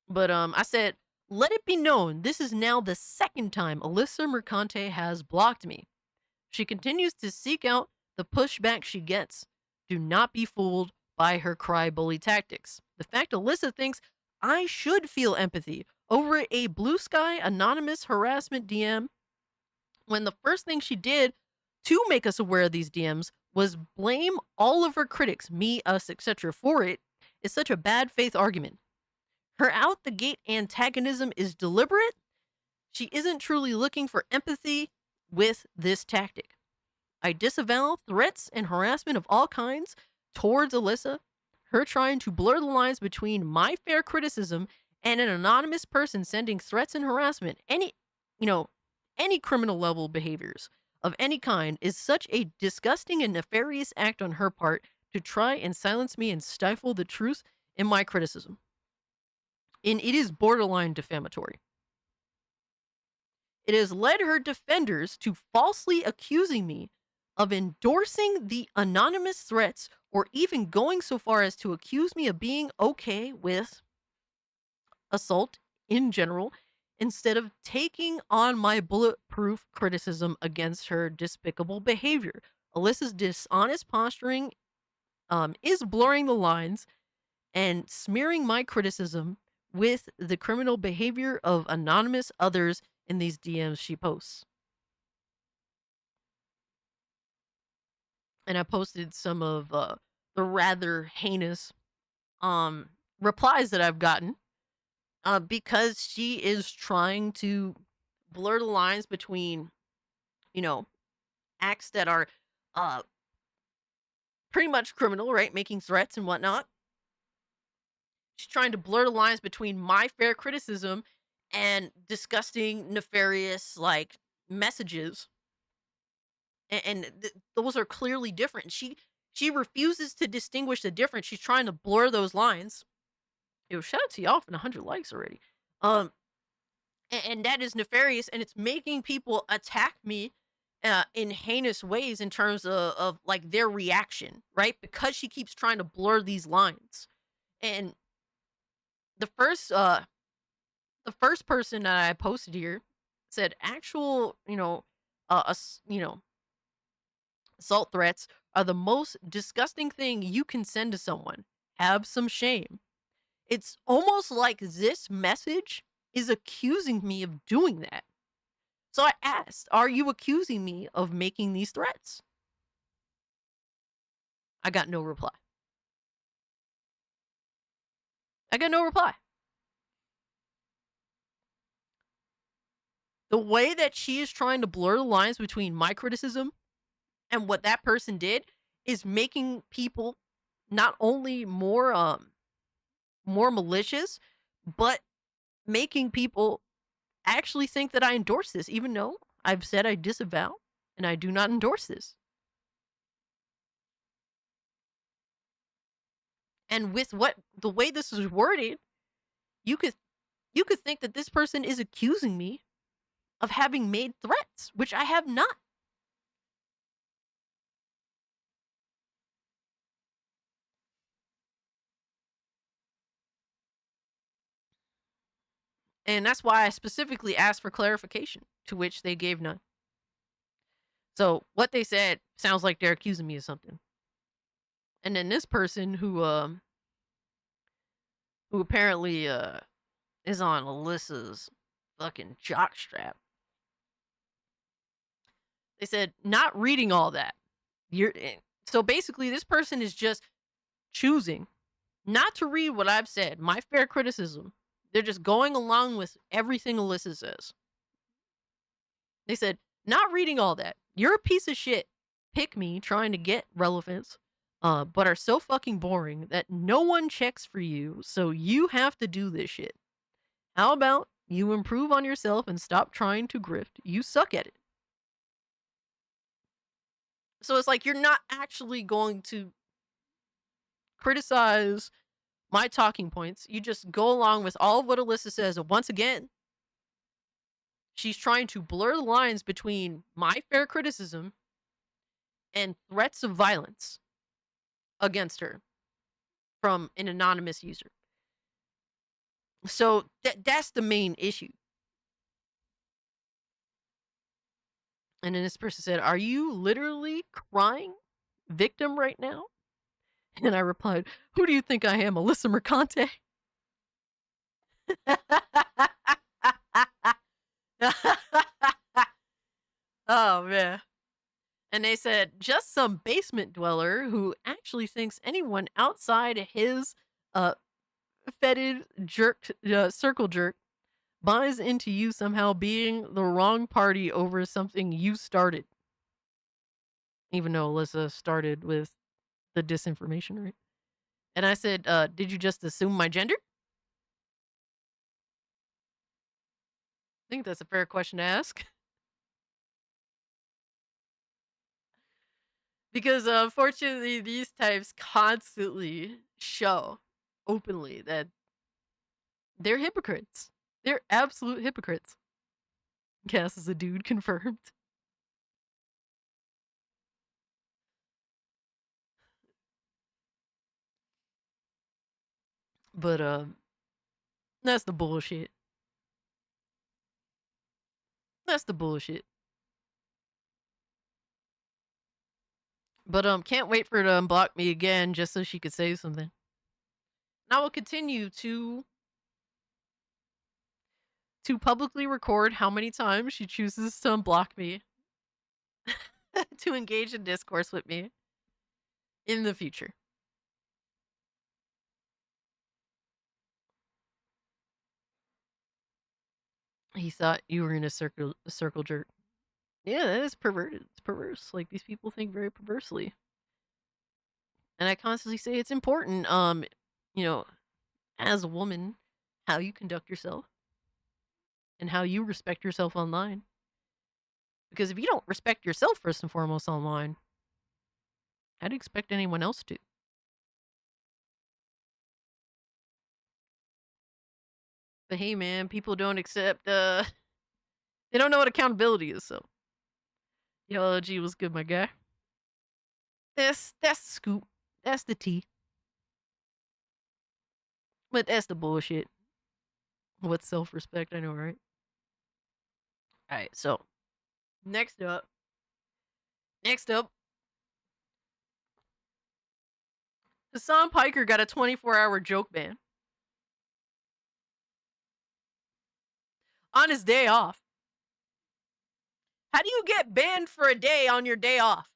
But I said, let it be known, this is now the second time Alyssa Mercante has blocked me. She continues to seek out the pushback she gets. Do not be fooled by her cry bully tactics. The fact Alyssa thinks I should feel empathy over a Blue Sky anonymous harassment DM, when the first thing she did to make us aware of these DMs was blame all of her critics, me, us, etc., for it, is such a bad faith argument. Her out the gate antagonism is deliberate. She isn't truly looking for empathy with this tactic. I disavow threats and harassment of all kinds towards Alyssa. Her trying to blur the lines between my fair criticism and an anonymous person sending threats and harassment, any criminal level behaviors of any kind, is such a disgusting and nefarious act on her part to try and silence me and stifle the truth in my criticism. And it is borderline defamatory. It has led her defenders to falsely accusing me of endorsing the anonymous threats, or even going so far as to accuse me of being okay with assault in general, instead of taking on my bulletproof criticism against her despicable behavior. Alyssa's dishonest posturing is blurring the lines and smearing my criticism with the criminal behavior of anonymous others in these DMs she posts. And I posted some of the rather heinous replies that I've gotten because she is trying to blur the lines between, you know, acts that are uh, pretty much criminal, right? Making threats and whatnot. She's trying to blur the lines between my fair criticism and disgusting, nefarious, like, messages. And those are clearly different. She refuses to distinguish the difference. She's trying to blur those lines. Yo, shout out to y'all for 100 likes already. And that is nefarious, and it's making people attack me in heinous ways in terms of like their reaction, right? Because she keeps trying to blur these lines. And the first person that I posted here said actual, assault threats are the most disgusting thing you can send to someone. Have some shame. It's almost like this message is accusing me of doing that. So I asked, are you accusing me of making these threats? I got no reply. I got no reply. The way that she is trying to blur the lines between my criticism and what that person did is making people not only more malicious, but making people actually think that I endorse this, even though I've said I disavow and I do not endorse this. And with the way this is worded, you could think that this person is accusing me of having made threats, which I have not. And that's why I specifically asked for clarification, to which they gave none. So what they said sounds like they're accusing me of something. And then this person who apparently is on Alyssa's fucking jockstrap. They said, not reading all that. So basically this person is just choosing not to read what I've said, my fair criticism. They're just going along with everything Alyssa says. They said, not reading all that. You're a piece of shit. Pick me trying to get relevance, but are so fucking boring that no one checks for you, so you have to do this shit. How about you improve on yourself and stop trying to grift? You suck at it. So it's like you're not actually going to criticize my talking points. You just go along with all of what Alyssa says. And once again, she's trying to blur the lines between my fair criticism and threats of violence against her from an anonymous user. So that's the main issue. And then this person said, are you literally crying victim right now? And I replied, who do you think I am, Alyssa Mercante? Oh, man. And they said, just some basement dweller who actually thinks anyone outside his fetid jerk, circle jerk buys into you somehow being the wrong party over something you started. Even though Alyssa started with the disinformation, right? And I said, did you just assume my gender? I think that's a fair question to ask. Because unfortunately, these types constantly show openly that they're hypocrites. They're absolute hypocrites. Cass is a dude, confirmed. But that's the bullshit. That's the bullshit. But can't wait for her to unblock me again just so she could say something. And I will continue to publicly record how many times she chooses to unblock me to engage in discourse with me in the future. He thought you were in a circle jerk. Yeah, that is perverted. It's perverse. Like, these people think very perversely. And I constantly say it's important, you know, as a woman, how you conduct yourself and how you respect yourself online. Because if you don't respect yourself first and foremost online, how do you expect anyone else to? But hey, man, people don't accept, they don't know what accountability is, so. Yo, G was good, my guy. That's the scoop. That's the tea. But that's the bullshit. What's self-respect? I know, right? Alright, so. Next up. Hasan Piker got a 24-hour joke ban. On his day off. How do you get banned for a day on your day off?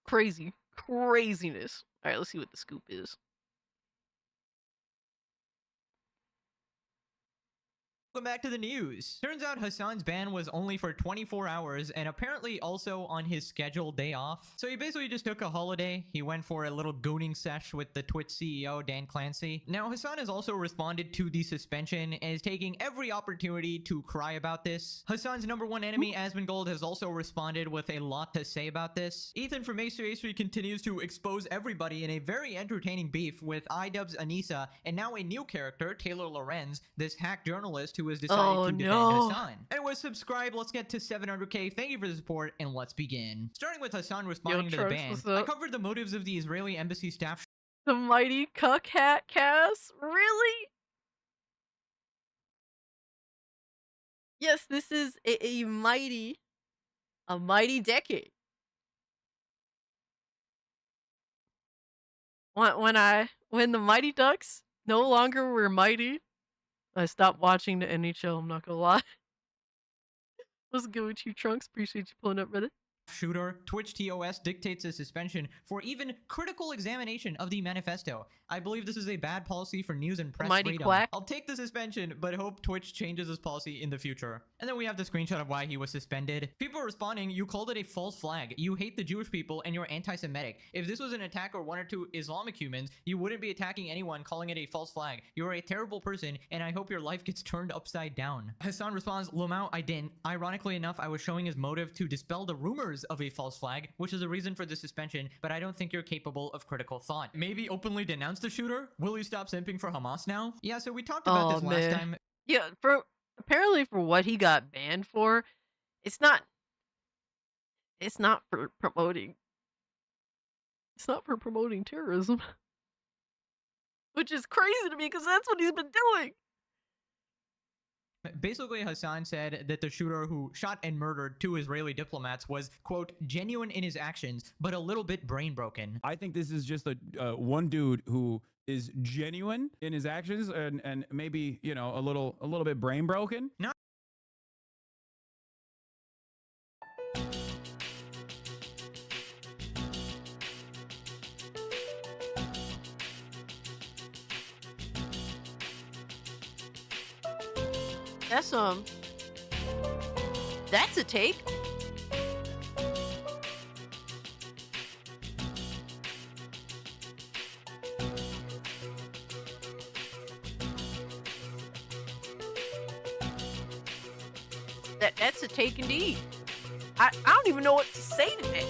Crazy. Craziness. Alright, let's see what the scoop is. Welcome back to the news. Turns out Hasan's ban was only for 24 hours and apparently also on his scheduled day off. So he basically just took a holiday. He went for a little gooning sesh with the Twitch CEO, Dan Clancy. Now, Hasan has also responded to the suspension and is taking every opportunity to cry about this. Hasan's #1 enemy, Asmongold, has also responded with a lot to say about this. Ethan from Ace3 continues to expose everybody in a very entertaining beef with iDubbbz Anissa and now a new character, Taylor Lorenz, this hack journalist who has decided to defend Hasan. Anyway, subscribe, let's get to 700k. Thank you for the support, and let's begin. Starting with Hasan responding to the ban, I covered the motives of the Israeli embassy staff. The mighty cuck hat Cass? Really? Yes, this is a mighty decade. When the Mighty Ducks no longer were mighty, I stopped watching the NHL, I'm not gonna lie. What's good with you, Trunks? Appreciate you pulling up, brother. Shooter, Twitch TOS dictates a suspension for even critical examination of the manifesto. I believe this is a bad policy for news and press freedom. Quack. I'll take the suspension, but hope Twitch changes this policy in the future. And then we have the screenshot of why he was suspended. People are responding, you called it a false flag. You hate the Jewish people and you're anti-Semitic. If this was an attack or one or two Islamic humans, you wouldn't be attacking anyone calling it a false flag. You're a terrible person and I hope your life gets turned upside down. Hasan responds, Lomao, I didn't. Ironically enough, I was showing his motive to dispel the rumors of a false flag, which is the reason for the suspension, but I don't think you're capable of critical thought. Maybe openly denounce the shooter? Will you stop simping for Hamas now? Yeah, so we talked about this last time. Yeah, apparently for what he got banned for, it's not for promoting terrorism. Which is crazy to me because that's what he's been doing. Basically, Hasan said that the shooter who shot and murdered 2 Israeli diplomats was, quote, genuine in his actions, but a little bit brain broken. I think this is just a one dude who is genuine in his actions and maybe, you know, a little bit brain broken. No. That's a take. That's a take indeed. I don't even know what to say to that.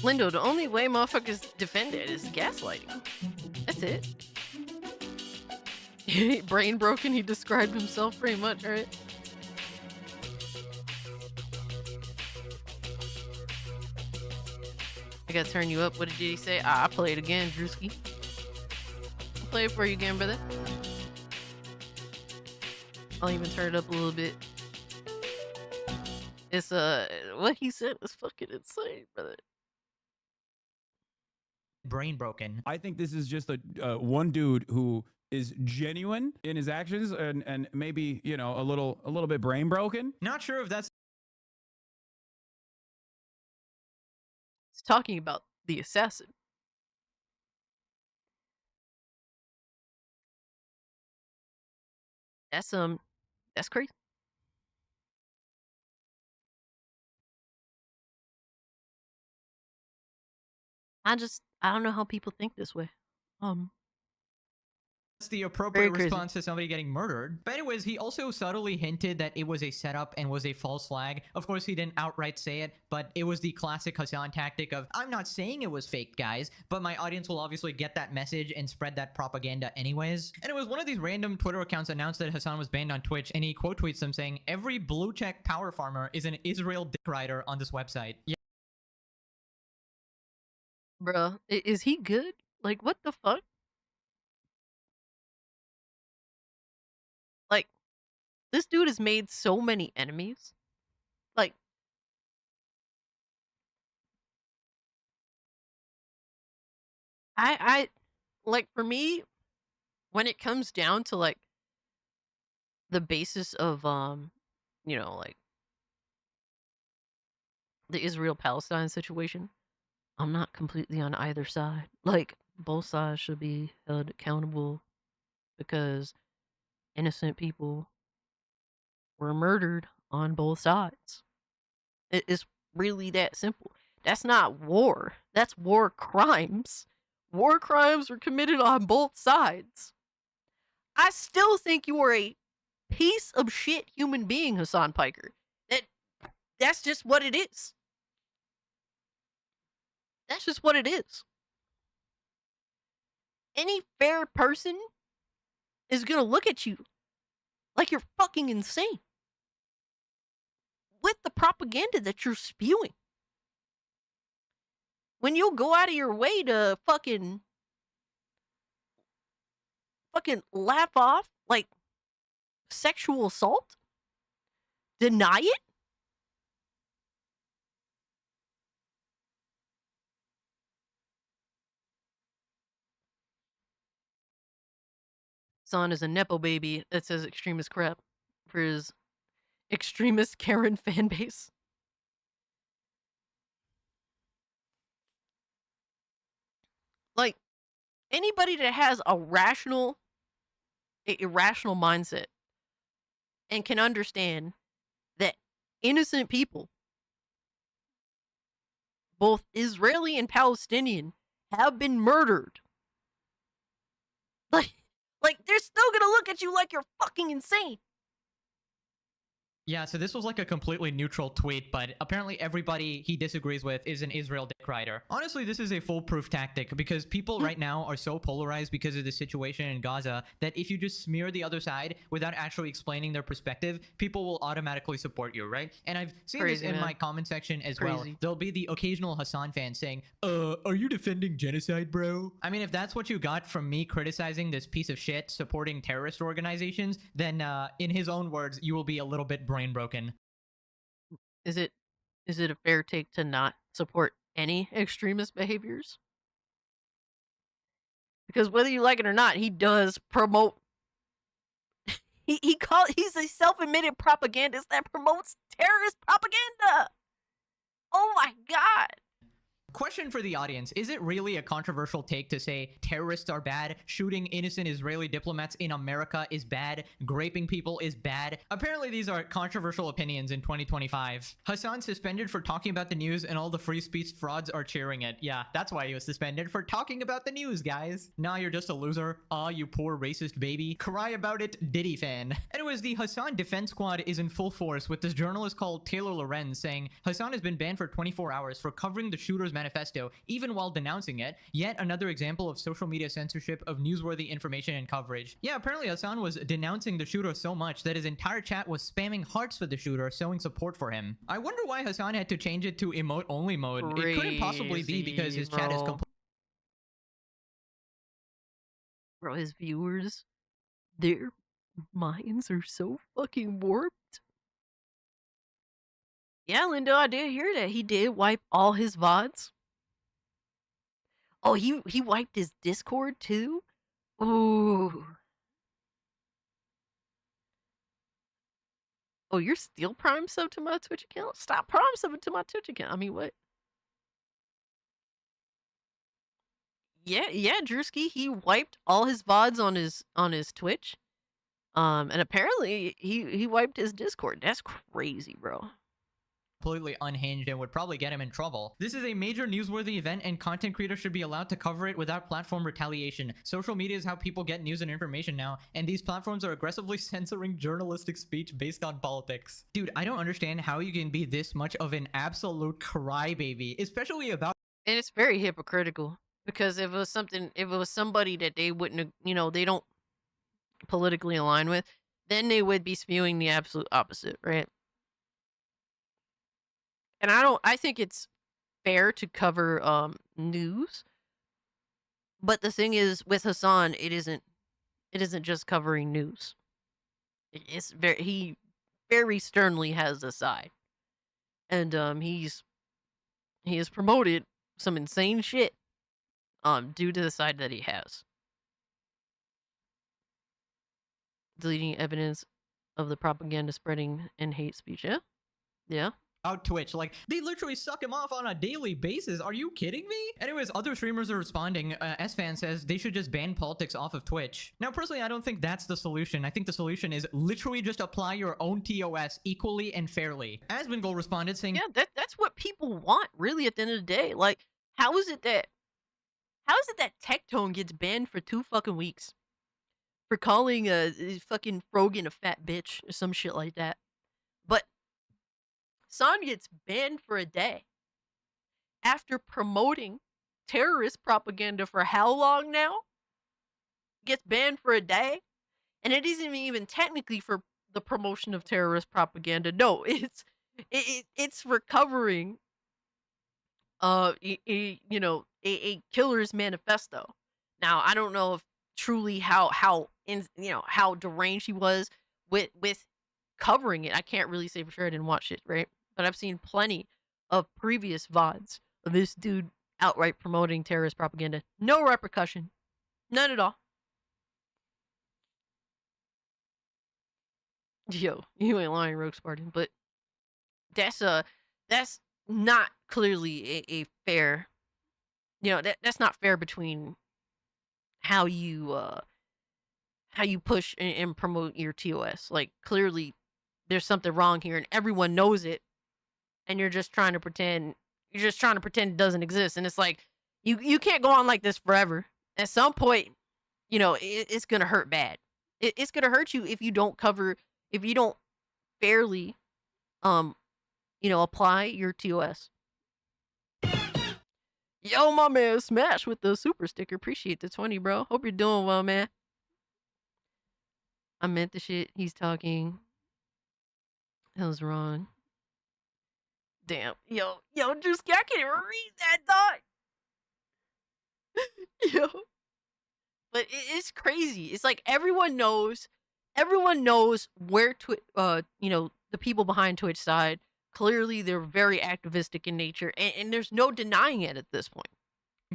Lindo, the only way motherfuckers defend it is gaslighting. That's it. Brain broken, he described himself pretty much, right? I gotta turn you up. What did he say? I played again, Drewski. I'll play it for you again, brother. I'll even turn it up a little bit. It's what he said was fucking insane, brother. Brain broken. I think this is just a one dude who is genuine in his actions and maybe, you know, a little bit brain broken. Not sure if that's It's talking about the assassin. That's crazy. I don't know how people think this way. the appropriate Very crazy. response to somebody getting murdered. But anyways, he also subtly hinted that it was a setup and was a false flag. Of course, he didn't outright say it, but it was the classic Hasan tactic of, I'm not saying it was fake, guys, but my audience will obviously get that message and spread that propaganda anyways. And it was one of these random Twitter accounts announced that Hasan was banned on Twitch, and he quote tweets them saying, every blue check power farmer is an Israel dick rider on this website. Yeah. Bruh, is he good? Like, what the fuck? Like, this dude has made so many enemies. Like, like, for me, when it comes down to, like, the basis of, you know, like, the Israel-Palestine situation, I'm not completely on either side. Like, both sides should be held accountable because innocent people were murdered on both sides. It's really that simple. That's not war. That's war crimes. War crimes were committed on both sides. I still think you are a piece of shit human being, Hasan Piker. That's just what it is. That's just what it is. Any fair person is gonna look at you like you're fucking insane with the propaganda that you're spewing. When you'll go out of your way to fucking laugh off, like, sexual assault, deny it, son is a nepo baby that says extremist crap for his extremist Karen fan base. Like, anybody that has a irrational mindset and can understand that innocent people, both Israeli and Palestinian, have been murdered. Like, they're still gonna look at you like you're fucking insane. Yeah, so this was like a completely neutral tweet, but apparently everybody he disagrees with is an Israel dick rider. Honestly, this is a foolproof tactic because people right now are so polarized because of the situation in Gaza that if you just smear the other side without actually explaining their perspective, people will automatically support you, right? And I've seen this in my comment section as well. There'll be the occasional Hasan fan saying, are you defending genocide, bro? I mean, if that's what you got from me criticizing this piece of shit supporting terrorist organizations, then in his own words, you will be a little bit brain broken. Is it a fair take to not support any extremist behaviors? Because whether you like it or not, he does promote he's a self-admitted propagandist that promotes terrorist propaganda. Oh my god. Question for the audience. Is it really a controversial take to say terrorists are bad, shooting innocent Israeli diplomats in America is bad, graping people is bad? Apparently these are controversial opinions in 2025. Hasan suspended for talking about the news and all the free speech frauds are cheering it. Yeah, that's why he was suspended, for talking about the news, guys. Nah, you're just a loser. Aw, you poor racist baby. Cry about it, Diddy fan. Anyways, the Hasan defense squad is in full force with this journalist called Taylor Lorenz saying Hasan has been banned for 24 hours for covering the shooter's manifesto, even while denouncing it. Yet another example of social media censorship of newsworthy information and coverage. Yeah, apparently Hasan was denouncing the shooter so much that his entire chat was spamming hearts for the shooter, showing support for him. I wonder why Hasan had to change it to emote only mode. It couldn't possibly be because his chat is completely... Bro, his viewers, their minds are so fucking warped. Yeah, Lindo, I did hear that. He did wipe all his VODs. Oh, he wiped his Discord too? Ooh. Oh, you're still Prime sub to my Twitch account? Stop Prime subbing to my Twitch account. I mean, what? Yeah, Drewski, he wiped all his VODs on his Twitch. And apparently he wiped his Discord. That's crazy, bro. Completely unhinged and would probably get him in trouble. This is a major newsworthy event and content creators should be allowed to cover it without platform retaliation. Social media is how people get news and information now, and these platforms are aggressively censoring journalistic speech based on politics. Dude, I don't understand how you can be this much of an absolute crybaby, especially about... And it's very hypocritical, because if it was somebody that they wouldn't, they don't politically align with, then they would be spewing the absolute opposite, right? And I think it's fair to cover news, but the thing is with Hasan, it isn't just covering news. He very sternly has a side, and he has promoted some insane shit due to the side that he has. Deleting evidence of the propaganda spreading and hate speech. Yeah. Out Twitch. Like, they literally suck him off on a daily basis. Are you kidding me? Anyways, other streamers are responding. S-Fan says they should just ban politics off of Twitch. Now, personally, I don't think that's the solution. I think the solution is literally just apply your own TOS equally and fairly. Asmongold responded saying, yeah, that's what people want, really, at the end of the day. Like, how is it that Tectone gets banned for 2 fucking weeks for calling a fucking Frogan a fat bitch or some shit like that? But Son gets banned for a day after promoting terrorist propaganda for how long now? Gets banned for a day, and it isn't even technically for the promotion of terrorist propaganda. No, it's recovering a killer's manifesto. Now, I don't know if truly how deranged he was with covering it. I can't really say for sure. I didn't watch it, right? But I've seen plenty of previous VODs of this dude outright promoting terrorist propaganda. No repercussion. None at all. Yo, you ain't lying, Rogue Spartan, but that's not clearly a fair, that's not fair between how you push and promote your TOS. Like, clearly there's something wrong here and everyone knows it, and you're just trying to pretend it doesn't exist. And it's like, you can't go on like this forever. At some point, it's gonna hurt bad. It's gonna hurt you if you don't fairly apply your TOS. Yo, my man Smash with the super sticker. Appreciate the 20, bro. Hope you're doing well, man. I meant the shit he's talking. That was wrong. Damn. Yo, just I can't even read that thought. Yo. But it's crazy. It's like everyone knows where the people behind Twitch side. Clearly, they're very activistic in nature, and there's no denying it at this point.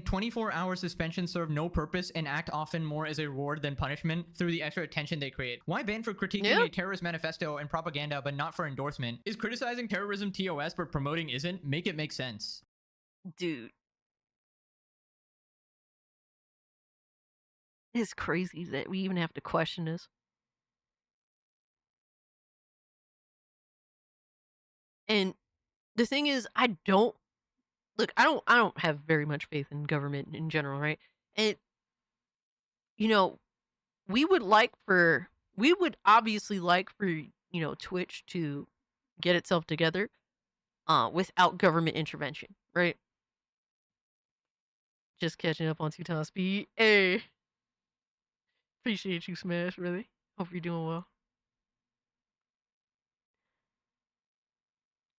24-hour suspensions serve no purpose and act often more as a reward than punishment through the extra attention they create. Why ban for critiquing a terrorist manifesto and propaganda but not for endorsement? Is criticizing terrorism TOS but promoting isn't? Make it make sense. Dude. It's crazy that we even have to question this. And the thing is, I don't have very much faith in government in general, right? And we would obviously like for Twitch to get itself together without government intervention, right? Just catching up on 2 times speed. Hey. Appreciate you, Smash, really. Hope you're doing well.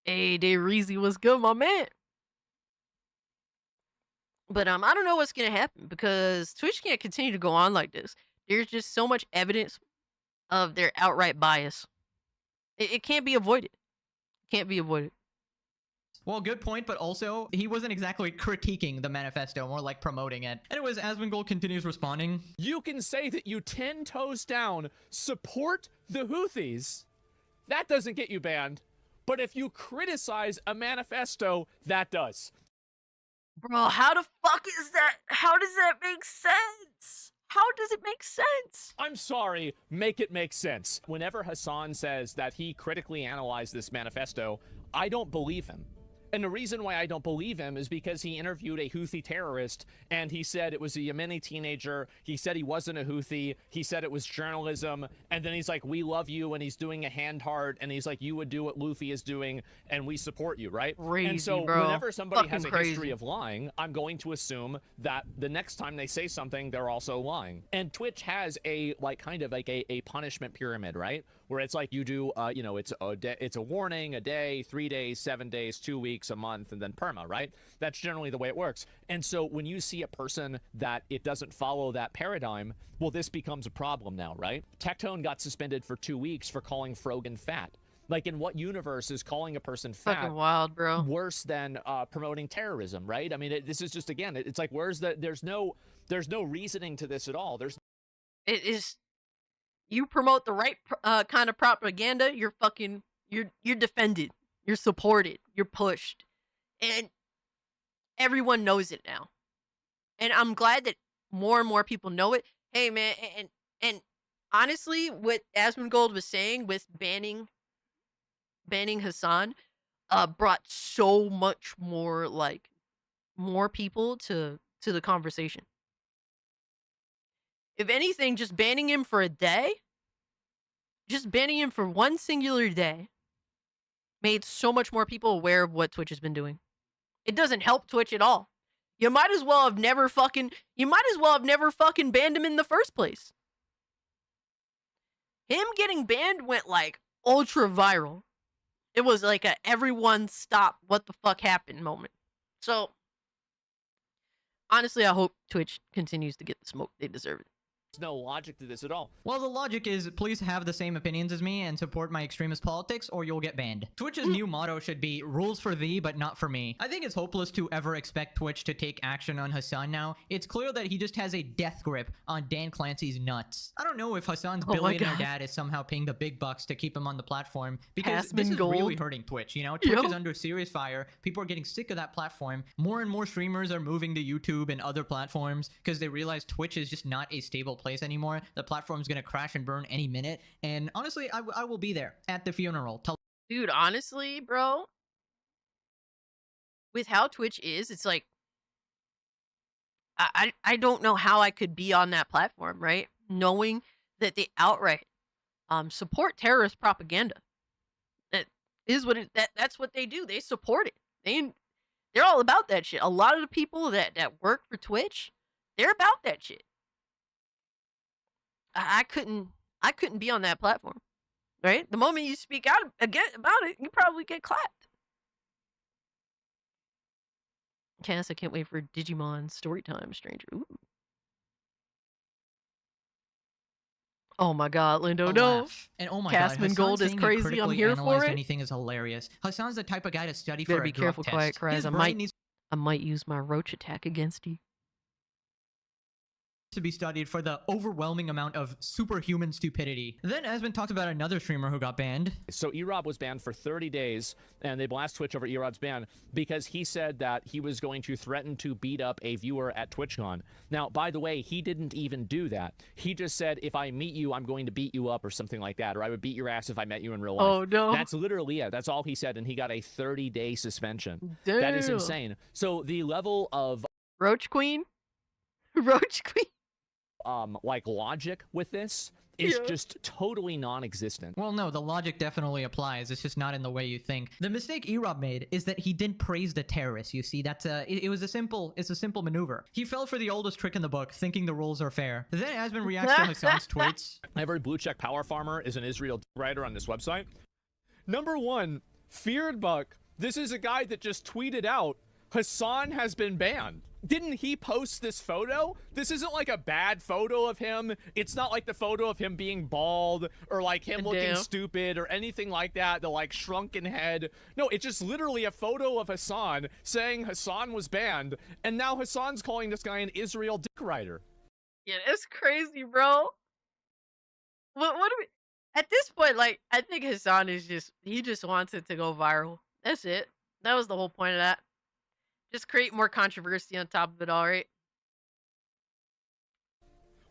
Hey, Day Reezy, what's good, my man? But I don't know what's gonna happen because Twitch can't continue to go on like this. There's just so much evidence of their outright bias. It can't be avoided. Can't be avoided. Well, good point, but also, he wasn't exactly critiquing the manifesto, more like promoting it. Anyways, Asmongold continues responding. You can say that you 10 toes down support the Houthis. That doesn't get you banned. But if you criticize a manifesto, that does. Bro, how the fuck is that? How does that make sense? How does it make sense? I'm sorry, make it make sense. Whenever Hasan says that he critically analyzed this manifesto, I don't believe him. And the reason why I don't believe him is because he interviewed a Houthi terrorist and he said it was a Yemeni teenager. He said he wasn't a Houthi. He said it was journalism. And then he's like, we love you. And he's doing a hand heart. And he's like, you would do what Luffy is doing. And we support you, right? Crazy, and so bro. whenever somebody Fucking has a crazy. history of lying, I'm going to assume that the next time they say something, they're also lying. And Twitch has a kind of a punishment pyramid, right? Where it's like you do, you know, it's a warning, a day, 3 days, 7 days, 2 weeks, a month, and then perma, right? That's generally the way it works. And so when you see a person that it doesn't follow that paradigm, well, this becomes a problem now, right? Tectone got suspended for 2 weeks for calling Frogan fat. Like, in what universe is calling a person fat Fucking wild, bro. worse than promoting terrorism, right? I mean, this is just, again, it's like, there's no reasoning to this at all. It is. You promote the right kind of propaganda, you're defended, you're supported, you're pushed, and everyone knows it now. And I'm glad that more and more people know it. Hey, man, and honestly, what Asmongold was saying with banning Hasan, brought so much more more people to the conversation. If anything, just banning him for a day, just banning him for one singular day, made so much more people aware of what Twitch has been doing. It doesn't help Twitch at all. You might as well have never fucking banned him in the first place. Him getting banned went ultra viral. It was like a everyone stop, what the fuck happened moment. So, honestly, I hope Twitch continues to get the smoke they deserve it. There's no logic to this at all. Well, the logic is, please have the same opinions as me and support my extremist politics, or you'll get banned. Twitch's new motto should be, rules for thee, but not for me. I think it's hopeless to ever expect Twitch to take action on Hasan now. It's clear that he just has a death grip on Dan Clancy's nuts. I don't know if Hasan's billionaire dad is somehow paying the big bucks to keep him on the platform, because this is really hurting Twitch, you know? Twitch is under serious fire. People are getting sick of that platform. More and more streamers are moving to YouTube and other platforms because they realize Twitch is just not a stable place anymore. The platform's gonna crash and burn any minute, and honestly, I will be there at the funeral. Dude, honestly, bro, with how Twitch is, it's like I don't know how I could be on that platform, right? Knowing that they outright support terrorist propaganda. That is what that's what they do. They support it. They're all about that shit. A lot of the people that work for Twitch, they're about that shit. I couldn't be on that platform, right? The moment you speak out again about it, you probably get clapped. Cass, I can't wait for Digimon Storytime, Stranger. Ooh. Oh my god, Lindo, no. And oh my Casman god, Gold is crazy. I'm here for it. Anything is hilarious. Hasan's the type of guy to study Better for be a drug careful, test. Quiet Cries. His I brain might use my roach attack against you. To be studied for the overwhelming amount of superhuman stupidity. Then Asmon talked about another streamer who got banned. So Erob was banned for 30 days, and they blast Twitch over Erob's ban because he said that he was going to threaten to beat up a viewer at TwitchCon. Now, by the way, he didn't even do that. He just said, if I meet you, I'm going to beat you up or something like that, or I would beat your ass if I met you in real life. Oh, no. That's literally it. That's all he said, and he got a 30-day suspension. Damn. That is insane. So the level of... Roach Queen? Roach Queen? Like logic with this is just totally non-existent. Well, no, the logic definitely applies. It's just not in the way you think. The mistake E-Rob made is that he didn't praise the terrorists. You see, that's it's a simple maneuver. He fell for the oldest trick in the book, thinking the rules are fair. Then Asmon reacts to Hasan's tweets. Every blue check power farmer is an Israel writer on this website. Number one, Feared Buck. This is a guy that just tweeted out, Hasan has been banned. Didn't he post this photo? This isn't like a bad photo of him. It's not like the photo of him being bald or like him looking stupid or anything like that, the like shrunken head. No, it's just literally a photo of Hasan saying Hasan was banned, and now Hasan's calling this guy an Israel dick rider. Yeah, that's crazy, bro. What do we... At this point, like, I think Hasan is he just wants it to go viral. That's it. That was the whole point of that. Just create more controversy on top of it all, right?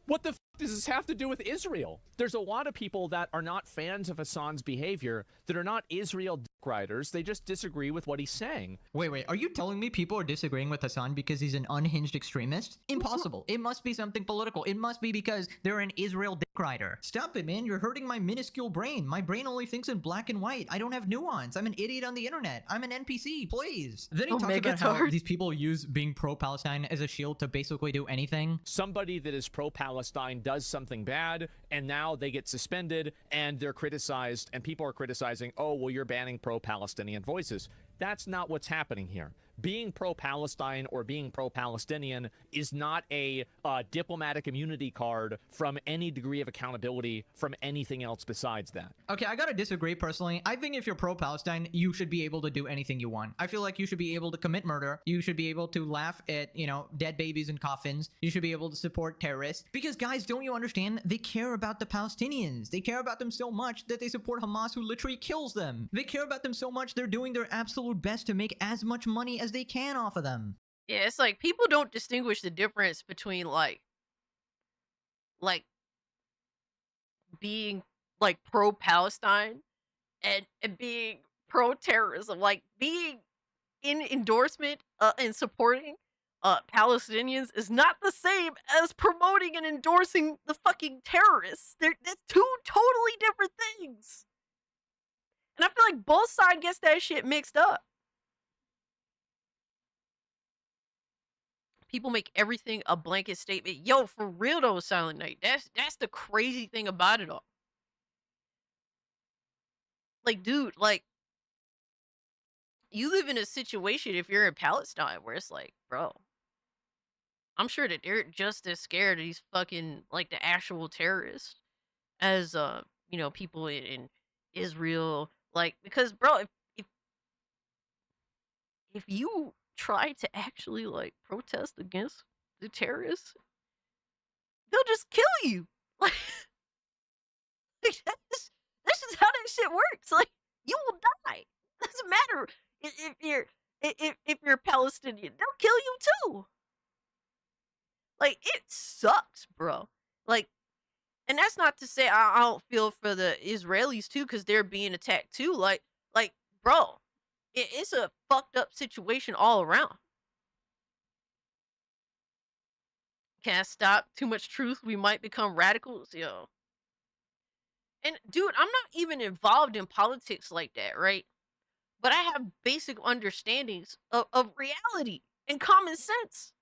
What the f does this have to do with Israel? There's a lot of people that are not fans of Hasan's behavior that are not Israel dick riders. They just disagree with what he's saying. Wait, are you telling me people are disagreeing with Hasan because he's an unhinged extremist? Impossible. It must be something political. It must be because they're an Israel dick rider. Stop it, man. You're hurting my minuscule brain. My brain only thinks in black and white. I don't have nuance. I'm an idiot on the internet. I'm an NPC, please. Then he talks about how these people use being pro-Palestine as a shield to basically do anything. Somebody that is pro-Palestine does something bad, and now they get suspended, and they're criticized, and people are criticizing, oh, well, you're banning pro-Palestinian voices. That's not what's happening here. Being pro-Palestine or being pro-Palestinian is not a diplomatic immunity card from any degree of accountability from anything else besides that. Okay, I gotta disagree personally. I think if you're pro-Palestine, you should be able to do anything you want. I feel like you should be able to commit murder. You should be able to laugh at, dead babies in coffins. You should be able to support terrorists. Because guys, don't you understand? They care about the Palestinians. They care about them so much that they support Hamas, who literally kills them. They care about them so much they're doing their absolute best to make as much money as they can off of them. Yeah, it's like people don't distinguish the difference between like being like pro-Palestine and being pro-terrorism. Like being in endorsement and supporting Palestinians is not the same as promoting and endorsing the fucking terrorists. That's two totally different things. And I feel like both sides gets that shit mixed up. People make everything a blanket statement. Yo, for real though, Silent Night. That's the crazy thing about it all. Like, dude, like, you live in a situation if you're in Palestine where it's like, bro, I'm sure that they're just as scared of these fucking, like, the actual terrorists as, people in Israel. Like, because, bro, if you try to actually like protest against the terrorists, they'll just kill you. Like that's just how that shit works. Like, you will die. Doesn't matter if you're Palestinian, they'll kill you too. Like, it sucks, bro. Like, and that's not to say I don't feel for the Israelis too, because they're being attacked too. Like, bro, it's a fucked up situation all around. Can't stop too much truth. We might become radicals, yo. And dude, I'm not even involved in politics like that, right? But I have basic understandings of reality and common sense.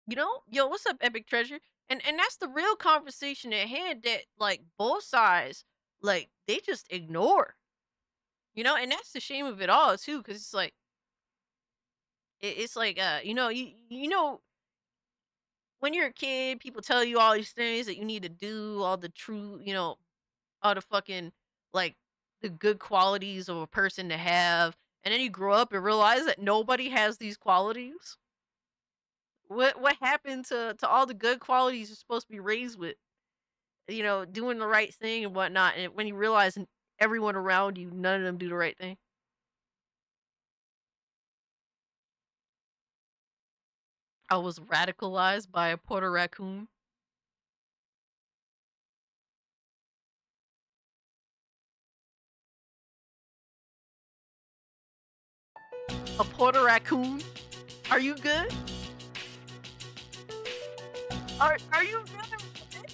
Yo, what's up, Epic Treasure? And that's the real conversation at hand that like both sides, like, they just ignore, and that's the shame of it all too, because it's like, it's like, when you're a kid, people tell you all these things that you need to do, all the true, all the fucking, like, the good qualities of a person to have, and then you grow up and realize that nobody has these qualities. What happened to all the good qualities you're supposed to be raised with? Doing the right thing and whatnot. And when you realize everyone around you, none of them do the right thing. I was radicalized by a Puerto raccoon. A Puerto raccoon? Are you good? Are you really?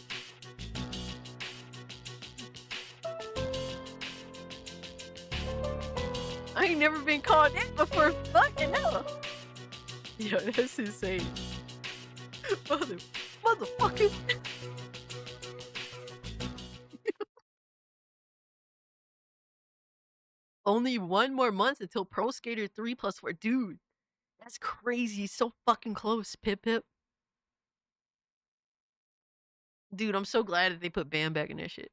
I ain't never been called that before. Fucking hell. Yo, that's insane. Motherfucker. Only 1 more month until Pro Skater 3+4. Dude, that's crazy. So fucking close, Pip Pip. Dude, I'm so glad that they put Bam back in that shit.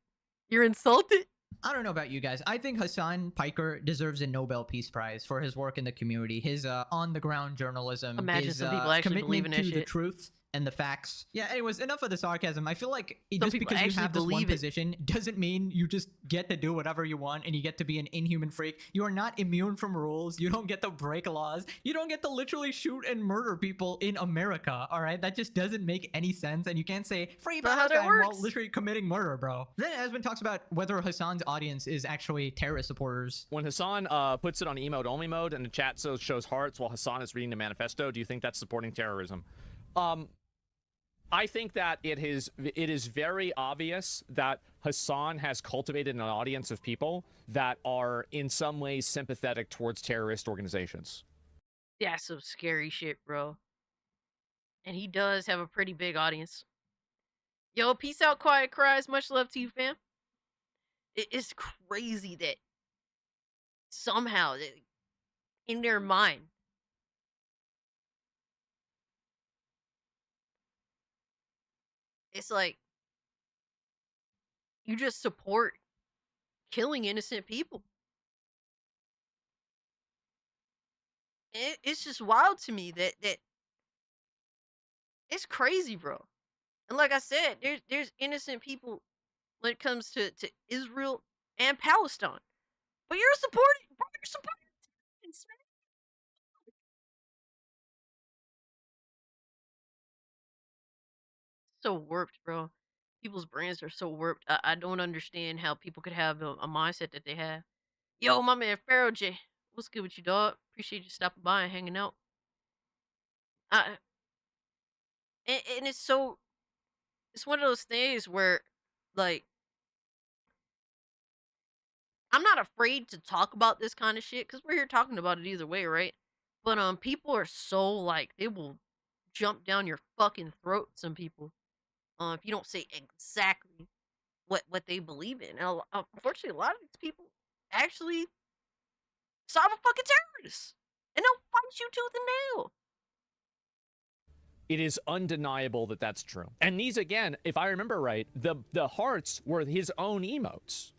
You're insulted? I don't know about you guys. I think Hasan Piker deserves a Nobel Peace Prize for his work in the community, his on-the-ground journalism, Imagine his some people actually believe commitment in that to the shit. truth and the facts. Yeah, anyways, enough of the sarcasm. I feel like Some just people because you actually have this one believe it. position doesn't mean you just get to do whatever you want and you get to be an inhuman freak. You are not immune from rules. You don't get to break laws. You don't get to literally shoot and murder people in America, all right? That just doesn't make any sense, and you can't say free Not how that Palestine while works. literally committing murder, bro. Then Asmund talks about whether Hasan's audience is actually terrorist supporters. When Hasan puts it on emote only mode and the chat shows hearts while Hasan is reading the manifesto, do you think that's supporting terrorism? I think that it is very obvious that Hasan has cultivated an audience of people that are in some ways sympathetic towards terrorist organizations. That's some scary shit, bro. And he does have a pretty big audience. Yo, peace out, Quiet Cries. Much love to you, fam. It's crazy that somehow in their mind, it's like you just support killing innocent people. It's just wild to me that it's crazy, bro. And like I said, there's innocent people when it comes to Israel and Palestine. But you're supporting, bro, you're supporting terrorists, man. So warped, bro. People's brains are so warped. I don't understand how people could have a mindset that they have. Yo, my man Pharaoh J, what's good with you, dog? Appreciate you stopping by and hanging out. And it's one of those things where, like, I'm not afraid to talk about this kind of shit because we're here talking about it either way, right? But people are so like they will jump down your fucking throat. Some people, if you don't say exactly what they believe in. And unfortunately, a lot of these people actually solve a fucking terrorist, and they'll fight you tooth and nail. It is undeniable that that's true. And these, again, if I remember right, the hearts were his own emotes.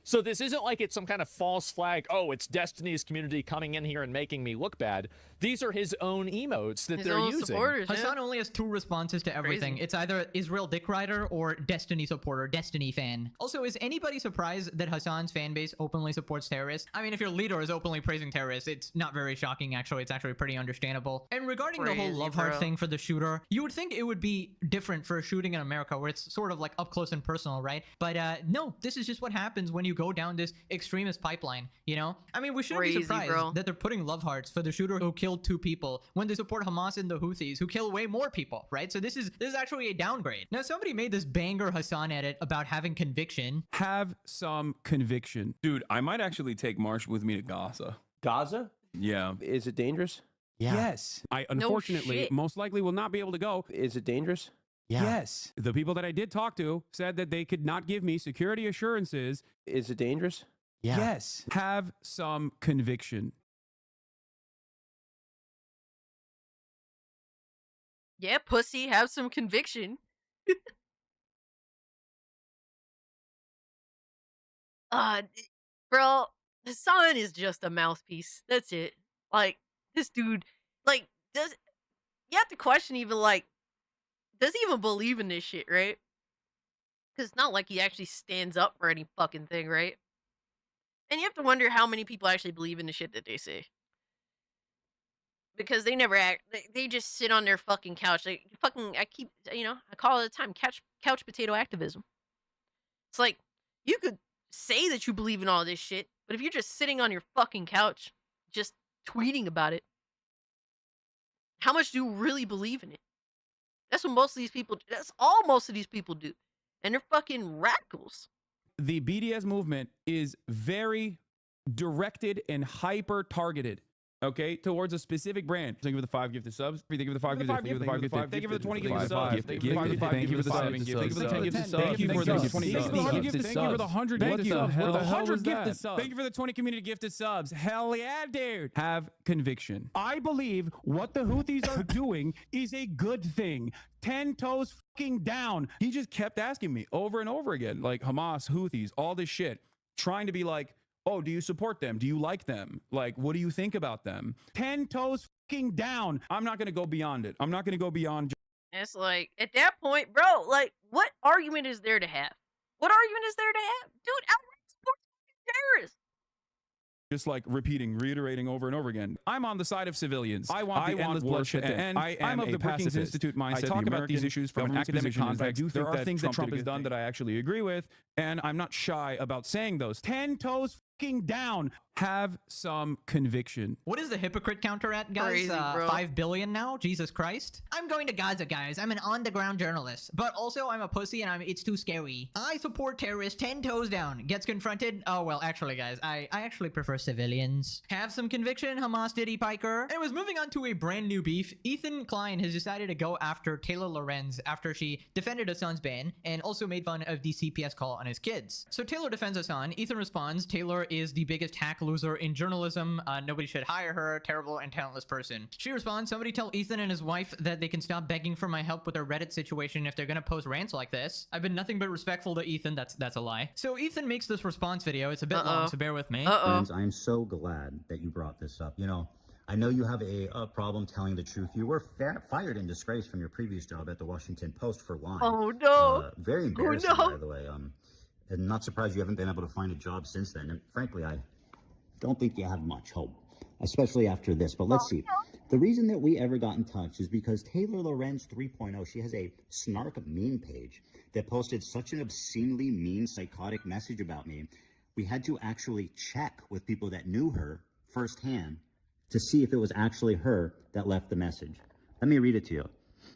So this isn't like it's some kind of false flag, oh, it's Destiny's community coming in here and making me look bad. These are his own emotes that they're using. Supporters, Hasan only has 2 responses to everything. It's either Israel Dick Rider or Destiny supporter, Destiny fan. Also, is anybody surprised that Hasan's fan base openly supports terrorists? I mean, if your leader is openly praising terrorists, it's not very shocking, actually. It's actually pretty understandable. And regarding the whole love heart thing for the shooter, you would think it would be different for a shooting in America where it's sort of like up close and personal, right? But no, this is just what happens when you go down this extremist pipeline, you know? I mean, we shouldn't be surprised that they're putting love hearts for the shooter who killed 2 people when they support Hamas and the Houthis who kill way more people, right? So this is actually a downgrade. Now, somebody made this banger Hasan edit about having conviction. Have some conviction. Dude, I might actually take Marsh with me to Gaza. Gaza? Yeah. Is it dangerous? Yeah. Yes. I unfortunately most likely will not be able to go. Is it dangerous? Yeah. Yes. The people that I did talk to said that they could not give me security assurances. Is it dangerous? Yeah. Yes. Have some conviction. Yeah, pussy, have some conviction. Bro, Hasan is just a mouthpiece. That's it. Like, this dude, like, you have to question even, like, does he even believe in this shit, right? Because it's not like he actually stands up for any fucking thing, right? And you have to wonder how many people actually believe in the shit that they say. Because they never act, they just sit on their fucking couch. Like, I call it the time couch potato activism. It's like, you could say that you believe in all this shit, but if you're just sitting on your fucking couch, just tweeting about it, how much do you really believe in it? That's what most of these people. That's all most of these people do, and they're fucking radicals. The BDS movement is very directed and hyper targeted, okay, towards a specific brand. Thank you for the 5 gifted subs. Thank you for the 5 gifted. Thank you for the 5 gifted. Thank you for the 20 gifted subs. Thank you for the 5 gifted subs. Thank you for the 10 gifted subs. Thank you for the 20 gifted subs. Thank you for the 100 gifted subs. For the 100 gifted subs. Thank you for the 20 community gifted subs. Hell yeah, dude. Have conviction. I believe what the Houthis are doing is a good thing. 10 toes fucking down. He just kept asking me over and over again, like Hamas, Houthis, all this shit, trying to be like, oh, do you support them? Do you like them? Like, what do you think about them? 10 toes fucking down. I'm not going to go beyond it. I'm not going to go beyond. It's like, at that point, bro, like, what argument is there to have? What argument is there to have? Dude, outright support terrorists. Just like reiterating over and over again. I'm on the side of civilians. I want the endless bloodshed to end. I'm of the Brookings Institute mindset. I talk about these issues from an academic context. There are things that Trump has done that I actually agree with, and I'm not shy about saying those. 10 toes fucking down. Have some conviction. What is the hypocrite counter at, guys? Crazy, bro. 5 billion now? Jesus Christ. I'm going to Gaza, guys. I'm an on-the-ground journalist. But also, I'm a pussy and it's too scary. I support terrorists 10 toes down. Gets confronted. Oh, well, actually, guys, I actually prefer civilians. Have some conviction, Hamas Diddy Piker. Anyways, moving on to a brand new beef. Ethan Klein has decided to go after Taylor Lorenz after she defended Hasan's ban and also made fun of the CPS call on his kids. So Taylor defends Hasan. Ethan responds, Taylor is the biggest hack loser in journalism. Nobody should hire her. Terrible and talentless person. She responds, somebody tell Ethan and his wife that they can stop begging for my help with their Reddit situation if they're gonna post rants like this. I've been nothing but respectful to Ethan. That's a lie. So Ethan makes this response video. It's a bit long, so bear with me. Friends, I'm so glad that you brought this up. You know, I know you have a problem telling the truth. You were fired in disgrace from your previous job at the Washington Post for lying. Oh no. Very embarrassing, by the way. And not surprised you haven't been able to find a job since then. And frankly, I don't think you have much hope, especially after this. But let's see. The reason that we ever got in touch is because Taylor Lorenz 3.0, she has a snark meme page that posted such an obscenely mean, psychotic message about me. We had to actually check with people that knew her firsthand to see if it was actually her that left the message. Let me read it to you.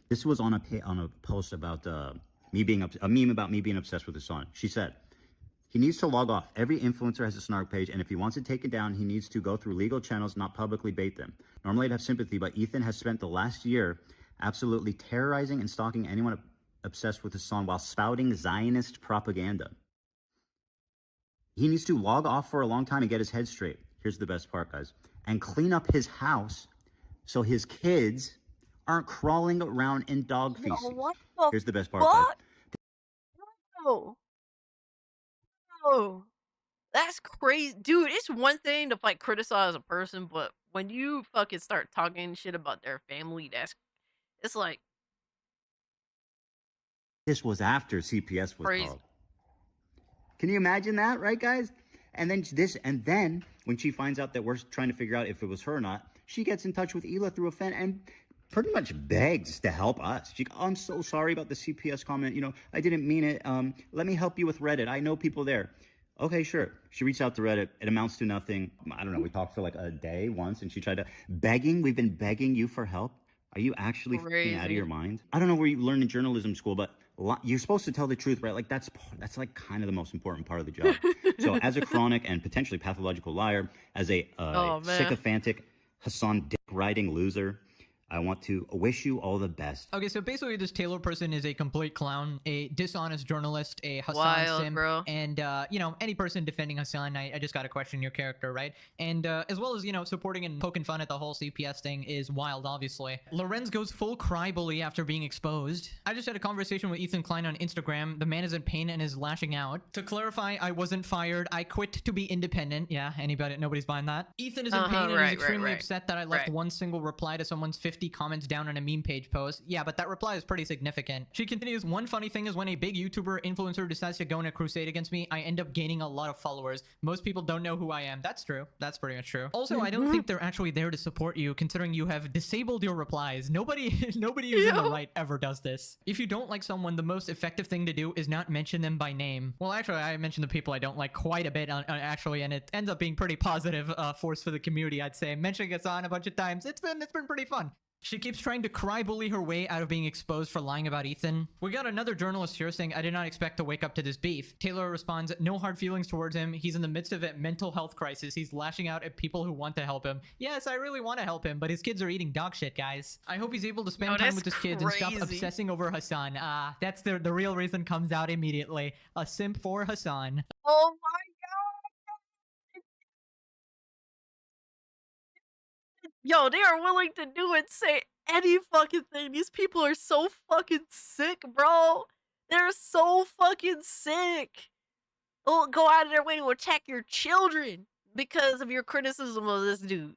This was on a post about a meme about me being obsessed with his son. She said, he needs to log off. Every influencer has a snark page, and if he wants it taken down, he needs to go through legal channels, not publicly bait them. Normally I'd have sympathy, but Ethan has spent the last year absolutely terrorizing and stalking anyone obsessed with his son while spouting Zionist propaganda. He needs to log off for a long time and get his head straight. Here's the best part, guys. And clean up his house so his kids aren't crawling around in dog feces. Here's the best part, guys. Oh, that's crazy, dude. It's one thing to like criticize a person, but when you fucking start talking shit about their family, it's like this was after CPS was crazy. Called. Can you imagine that, right, guys? And then when she finds out that we're trying to figure out if it was her or not, she gets in touch with Hila through a fan and pretty much begs to help us. She goes, oh, I'm so sorry about the CPS comment. You know, I didn't mean it. Let me help you with Reddit. I know people there. Okay, sure. She reached out to Reddit. It amounts to nothing. I don't know. We talked for like a day once, and she tried to begging. We've been begging you for help. Are you actually out of your mind? I don't know where you learned in journalism school, but you're supposed to tell the truth, right? Like that's like kind of the most important part of the job. So as a chronic and potentially pathological liar, as a sycophantic Hasan dick riding loser, I want to wish you all the best. Okay, so basically this Taylor person is a complete clown, a dishonest journalist, a Hasan sim, bro. And, you know, any person defending Hasan, I just gotta question your character, right? And as well as, you know, supporting and poking fun at the whole CPS thing is wild, obviously. Lorenz goes full cry bully after being exposed. I just had a conversation with Ethan Klein on Instagram. The man is in pain and is lashing out. To clarify, I wasn't fired. I quit to be independent. Yeah, nobody's buying that. Ethan is in pain and is extremely upset that I left one single reply to someone's 50 comments down on a meme page post. Yeah, but that reply is pretty significant. She continues, one funny thing is when a big YouTuber influencer decides to go on a crusade against me, I end up gaining a lot of followers. Most people don't know who I am. That's true. That's pretty much true. Also, I don't think they're actually there to support you, considering you have disabled your replies. Nobody who's in the right ever does this. If you don't like someone, the most effective thing to do is not mention them by name. Well, actually, I mentioned the people I don't like quite a bit, actually, and it ends up being pretty positive force for the community, I'd say. Mentioning us on a bunch of times, it's been pretty fun. She keeps trying to cry bully her way out of being exposed for lying about Ethan. We got another journalist here saying, I did not expect to wake up to this beef. Taylor responds, no hard feelings towards him. He's in the midst of a mental health crisis. He's lashing out at people who want to help him. Yes, I really want to help him, but his kids are eating dog shit, guys. I hope he's able to spend time with his kids and stop obsessing over Hasan. That's the real reason comes out immediately. A simp for Hasan. Oh my god! Yo, they are willing to do and say any fucking thing. These people are so fucking sick, bro. They're so fucking sick. They'll go out of their way to attack your children because of your criticism of this dude.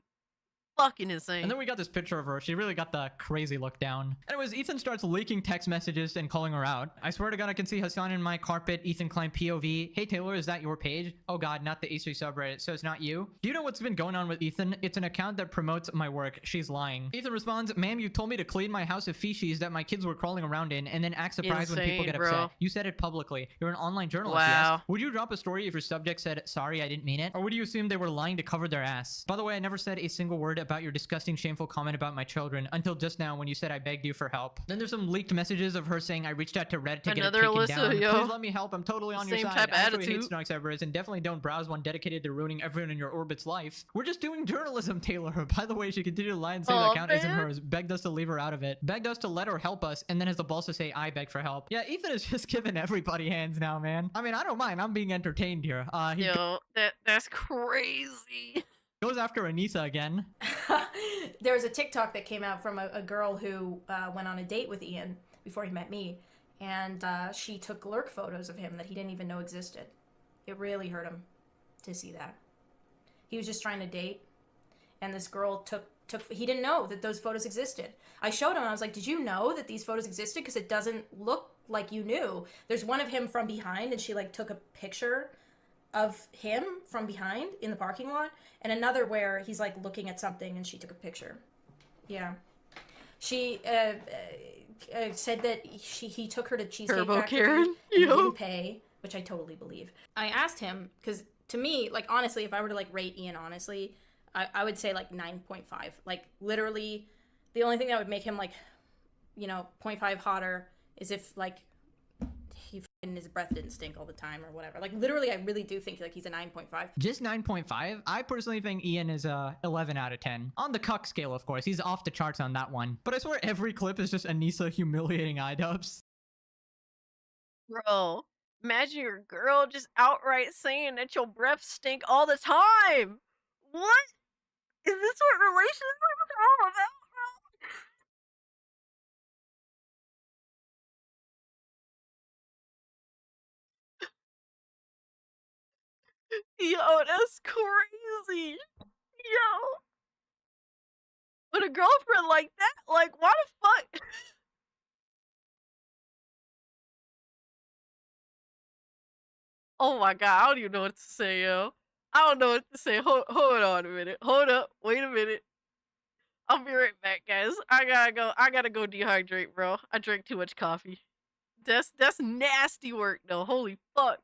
Fucking insane. And then we got this picture of her. She really got the crazy look down. Anyways, Ethan starts leaking text messages and calling her out. I swear to God, I can see Hasan in my carpet. Ethan Klein POV. Hey, Taylor, is that your page? Oh God, not the E3 subreddit. So it's not you? Do you know what's been going on with Ethan? It's an account that promotes my work. She's lying. Ethan responds, ma'am, you told me to clean my house of feces that my kids were crawling around in and then act surprised when people get upset. You said it publicly. You're an online journalist, yes? Would you drop a story if your subject said, sorry, I didn't mean it? Or would you assume they were lying to cover their ass? By the way, I never said a single word about your disgusting, shameful comment about my children until just now when you said I begged you for help. Then there's some leaked messages of her saying I reached out to Reddit to get it taken Alyssa, down. yo. Please let me help. I'm totally on your Same side. type of I actually hate attitude. Snark servers and definitely don't browse one dedicated to ruining everyone in your orbit's life. We're just doing journalism, Taylor. By the way, she continued to lie and say the account isn't hers. Begged us to leave her out of it. Begged us to let her help us and then has the balls to say I beg for help. Yeah, Ethan is just giving everybody hands now, man. I mean, I don't mind. I'm being entertained here. Yo, that's crazy. Goes after Anissa again. There was a TikTok that came out from a girl who went on a date with Ian before he met me, and she took lurk photos of him that he didn't even know existed. It really hurt him to see that. He was just trying to date, and this girl he didn't know that those photos existed. I showed him, and I was like, did you know that these photos existed? Because it doesn't look like you knew. There's one of him from behind, and she like took a picture of him from behind in the parking lot, and another where he's like looking at something and she took a picture. Yeah. She said that he took her to Cheesecake Turbo Factory Karen? and he didn't pay, which I totally believe. I asked him, because to me, like honestly, if I were to like rate Ian honestly, I would say like 9.5. Like literally the only thing that would make him like, 0.5 hotter is if like his breath didn't stink all the time or whatever. Like literally, I really do think like he's a 9.5. Just 9.5? I personally think Ian is a 11 out of 10. On the cuck scale, of course. He's off the charts on that one. But I swear every clip is just Anissa humiliating iDubbbz. Bro, imagine your girl just outright saying that your breath stink all the time. What? Is this what relationships are all about, bro? Yo, that's crazy. Yo. With a girlfriend like that, like, why the fuck? Oh my god, I don't even know what to say, yo. I don't know what to say. Hold on a minute. Hold up. Wait a minute. I'll be right back, guys. I gotta go dehydrate, bro. I drank too much coffee. That's nasty work, though. Holy fuck.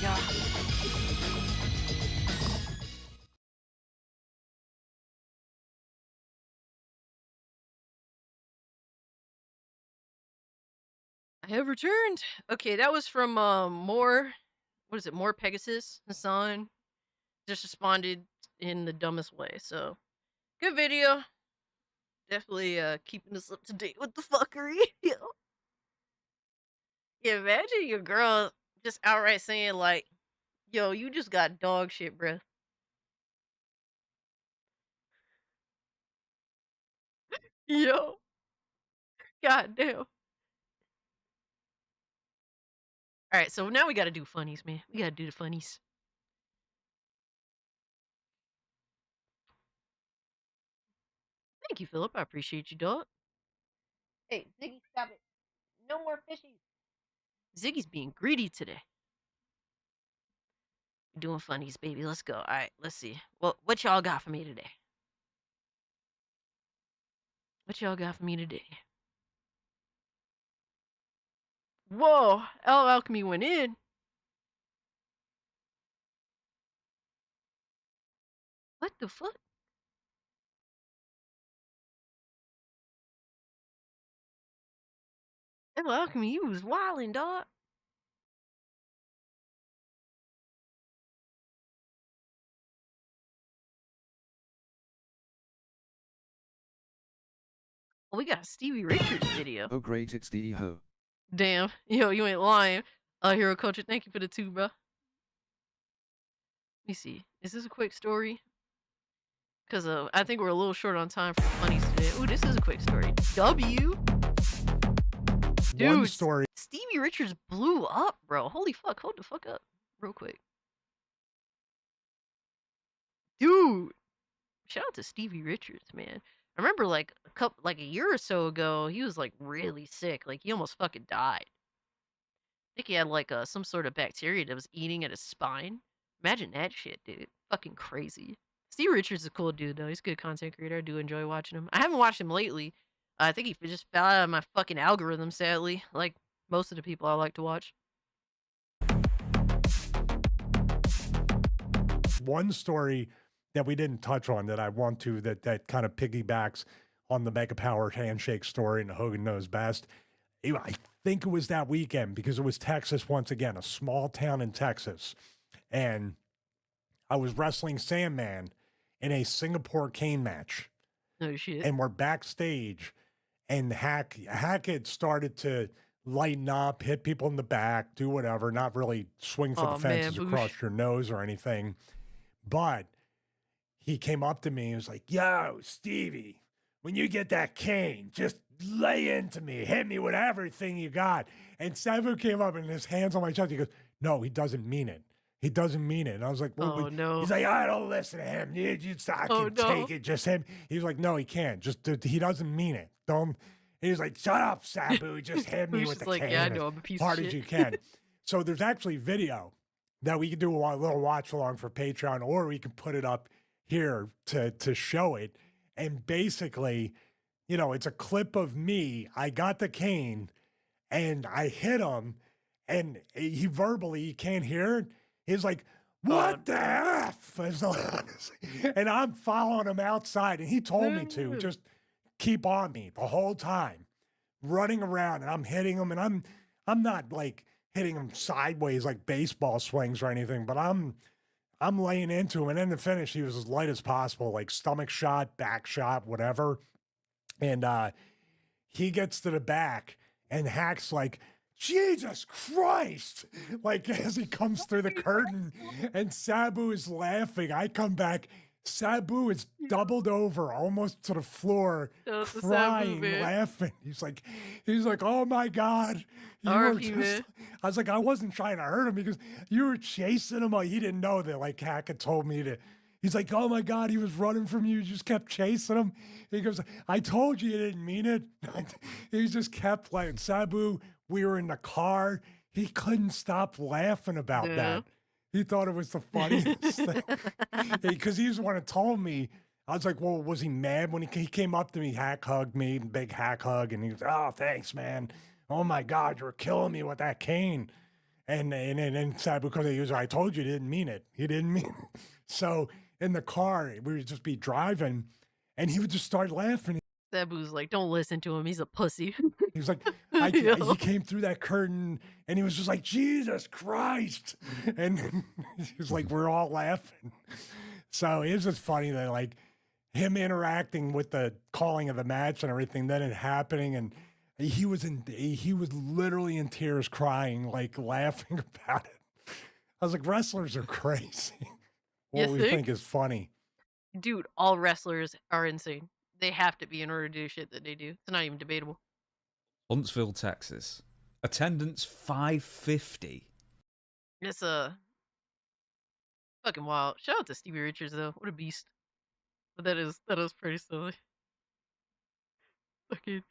god. I have returned. Okay, that was from more. What is it? More Pegasus. Hasan just responded in the dumbest way. So good video. Definitely keeping us up to date with the fuckery. Yo. Yeah, imagine your girl just outright saying like, "Yo, you just got dog shit, bruh." Yo, goddamn. All right, so now we got to do funnies, man. We got to do the funnies. Thank you, Philip. I appreciate you, dog. Hey, Ziggy, stop it. No more fishies. Ziggy's being greedy today. Doing funnies, baby. Let's go. All right, let's see. Well, what y'all got for me today? What y'all got for me today? Whoa, El Alchemy went in. What the fuck? El Alchemy, you was wildin', dog. Well, we got a Stevie Richards video. Oh great, it's the ho. Damn. Yo, you ain't lying. Hero Culture, thank you for the 2, bro. Let me see. Is this a quick story? Because I think we're a little short on time for funnies today. Ooh, this is a quick story. W. Dude, One story. Stevie Richards blew up, bro. Holy fuck. Hold the fuck up. Real quick. Dude. Shout out to Stevie Richards, man. I remember like a year or so ago, he was like really sick. Like he almost fucking died. I think he had like some sort of bacteria that was eating at his spine. Imagine that shit, dude. Fucking crazy. Steve Richards is a cool dude though. He's a good content creator. I do enjoy watching him. I haven't watched him lately. I think he just fell out of my fucking algorithm, sadly. Like most of the people I like to watch. One story that we didn't touch on that I want to, that kind of piggybacks on the Mega Power handshake story and Hogan Knows Best. I think it was that weekend because it was Texas once again, a small town in Texas. And I was wrestling Sandman in a Singapore cane match. Oh shit. And we're backstage and Hackett started to lighten up, hit people in the back, do whatever, not really swing for the fences across your nose or anything. But he came up to me and was like, "Yo, Stevie, when you get that cane, just lay into me, hit me with everything you got." And Sabu came up and his hands on my chest. He goes, "No, he doesn't mean it. He doesn't mean it." And I was like, "Well," oh no. He's like, "I don't listen to him. I can take it. Just him." He was like, "No, he can't. Just he doesn't mean it. Don't." He was like, "Shut up, Sabu. Just hit me with the cane yeah, I know, I'm a piece hard of as shit. you can." So there's actually video that we can do a little watch along for Patreon, or we can put it up here to show it. And basically, it's a clip of me. I got the cane and I hit him, and he verbally, he can't hear it. He's like, "What the F?" And I'm following him outside, and he told me to just keep on me the whole time, running around, and I'm hitting him, and I'm not like hitting him sideways like baseball swings or anything, but I'm laying into him. And in the finish, he was as light as possible, like stomach shot, back shot, whatever. And he gets to the back, and Hack's like, "Jesus Christ!" Like as he comes through the curtain, and Sabu is laughing. I come back. Sabu is doubled over, almost to the floor, crying, laughing. He's like, "Oh my God." I was like, "I wasn't trying to hurt him because you were chasing him." He didn't know that like Hackett told me to. He's like, "Oh my God, he was running from you. You just kept chasing him." He goes, "I told you didn't mean it." He just kept like, Sabu, we were in the car. He couldn't stop laughing about that. He thought it was the funniest thing. Because he's the one that told me. I was like, "Well, was he mad when he came up to me, hack hugged me, big hack hug, and he was, 'Oh, thanks, man. Oh my God, you were killing me with that cane.'" And Sabu because he was, I told you, he didn't mean it. He didn't mean it. So in the car, we would just be driving, and he would just start laughing. Sabu's like, don't listen to him. He's a pussy. He was like, he came through that curtain, and he was just like, Jesus Christ. And he was like, we're all laughing. So it was just funny that, like, him interacting with the calling of the match and everything, then it happening, and he was literally in tears, crying, like laughing about it. I was like, wrestlers are crazy. What we think is funny. Dude, all wrestlers are insane. They have to be in order to do shit that they do. It's not even debatable. Huntsville, Texas. Attendance 550. It's fucking wild. Shout out to Stevie Richards though. What a beast. But that is pretty silly. Fucking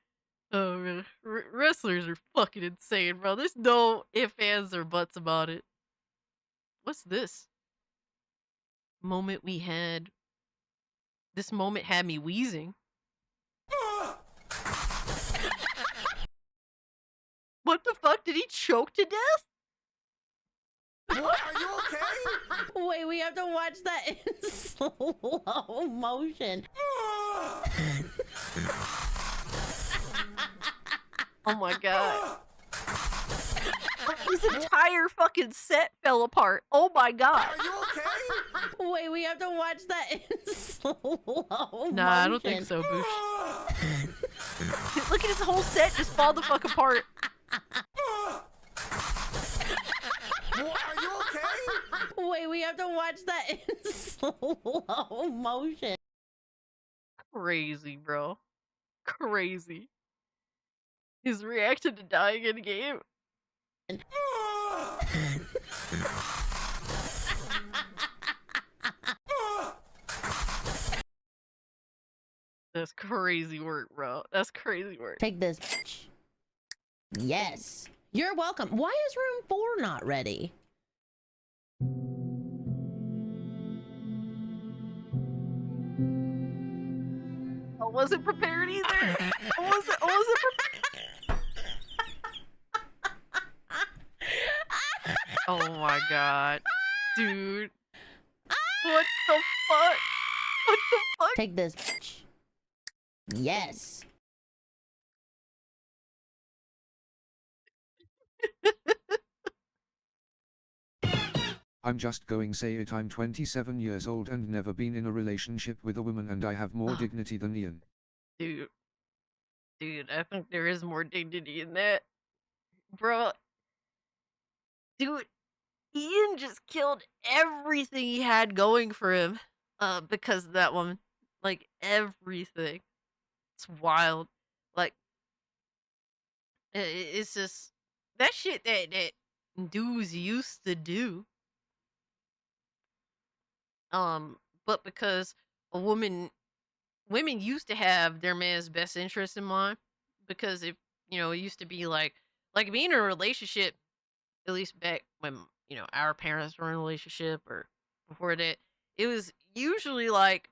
oh man, wrestlers are fucking insane, bro. There's no ifs, ands, or buts about it. What's this? Moment we had. This moment had me wheezing. What the fuck? Did he choke to death? What? Are you okay? Wait, we have to watch that in slow motion. Oh my god. His entire fucking set fell apart. Oh my god. Are you okay? Wait, we have to watch that in slow motion. Nah, I don't think so, Boosh. Look at his whole set just fall the fuck apart. What? Are you okay? Wait, we have to watch that in slow motion. Crazy, bro. Crazy. His reaction to dying in game. That's crazy work, bro. That's crazy work. Take this. Yes. You're welcome. Why is room 4 not ready? I wasn't prepared either. I wasn't prepared. Oh my god. Dude. What the fuck? What the fuck? Take this. Yes. I'm just going say it. I'm 27 years old and never been in a relationship with a woman, and I have more dignity than Ian. Dude, I think there is more dignity in that. Bro. Dude, Ian just killed everything he had going for him because of that woman. Like, everything. It's wild. Like, it's just that shit that dudes used to do. But because women used to have their man's best interest in mind, because if it used to be like being in a relationship, at least back when our parents were in a relationship or before that, it was usually like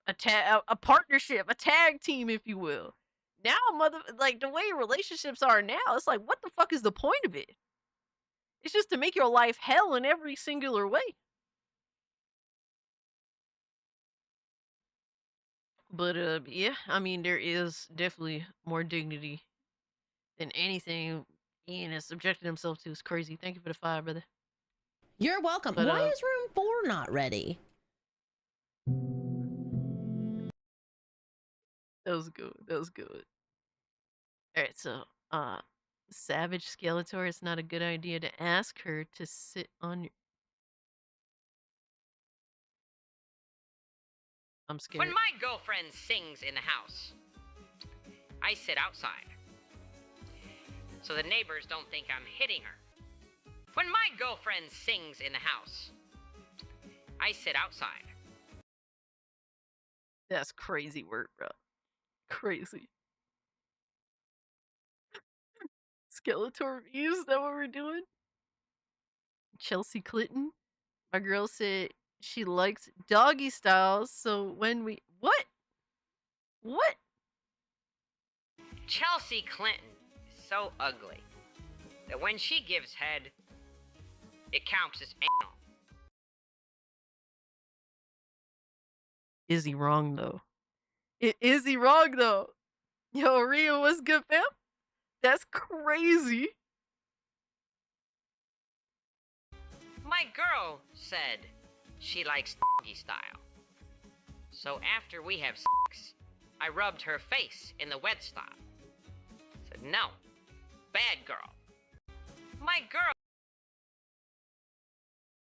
a partnership, a tag team, if you will. Now, like the way relationships are now, it's like, what the fuck is the point of it? It's just to make your life hell in every singular way. But yeah, I mean, there is definitely more dignity than anything Ian has subjected himself to. Is crazy. Thank you for the 5, brother. You're welcome. But, why is room 4 not ready? That was good. That was good. All right, so Savage Skeletor, it's not a good idea to ask her to sit on your. I'm scared. When my girlfriend sings in the house, I sit outside, so the neighbors don't think I'm hitting her. When my girlfriend sings in the house, I sit outside. That's crazy work, bro. Crazy. Skeletor reviews, is that what we're doing? Chelsea Clinton. My girl said she likes doggy styles, so when we... What? Chelsea Clinton is so ugly. that when she gives head, it counts as anal. Is he wrong though? Is he wrong though? Yo, Rio, what's good, fam? That's crazy. My girl said she likes doggy style. So after we have sex, I rubbed her face in the wet style. Said, no, bad girl. My girl.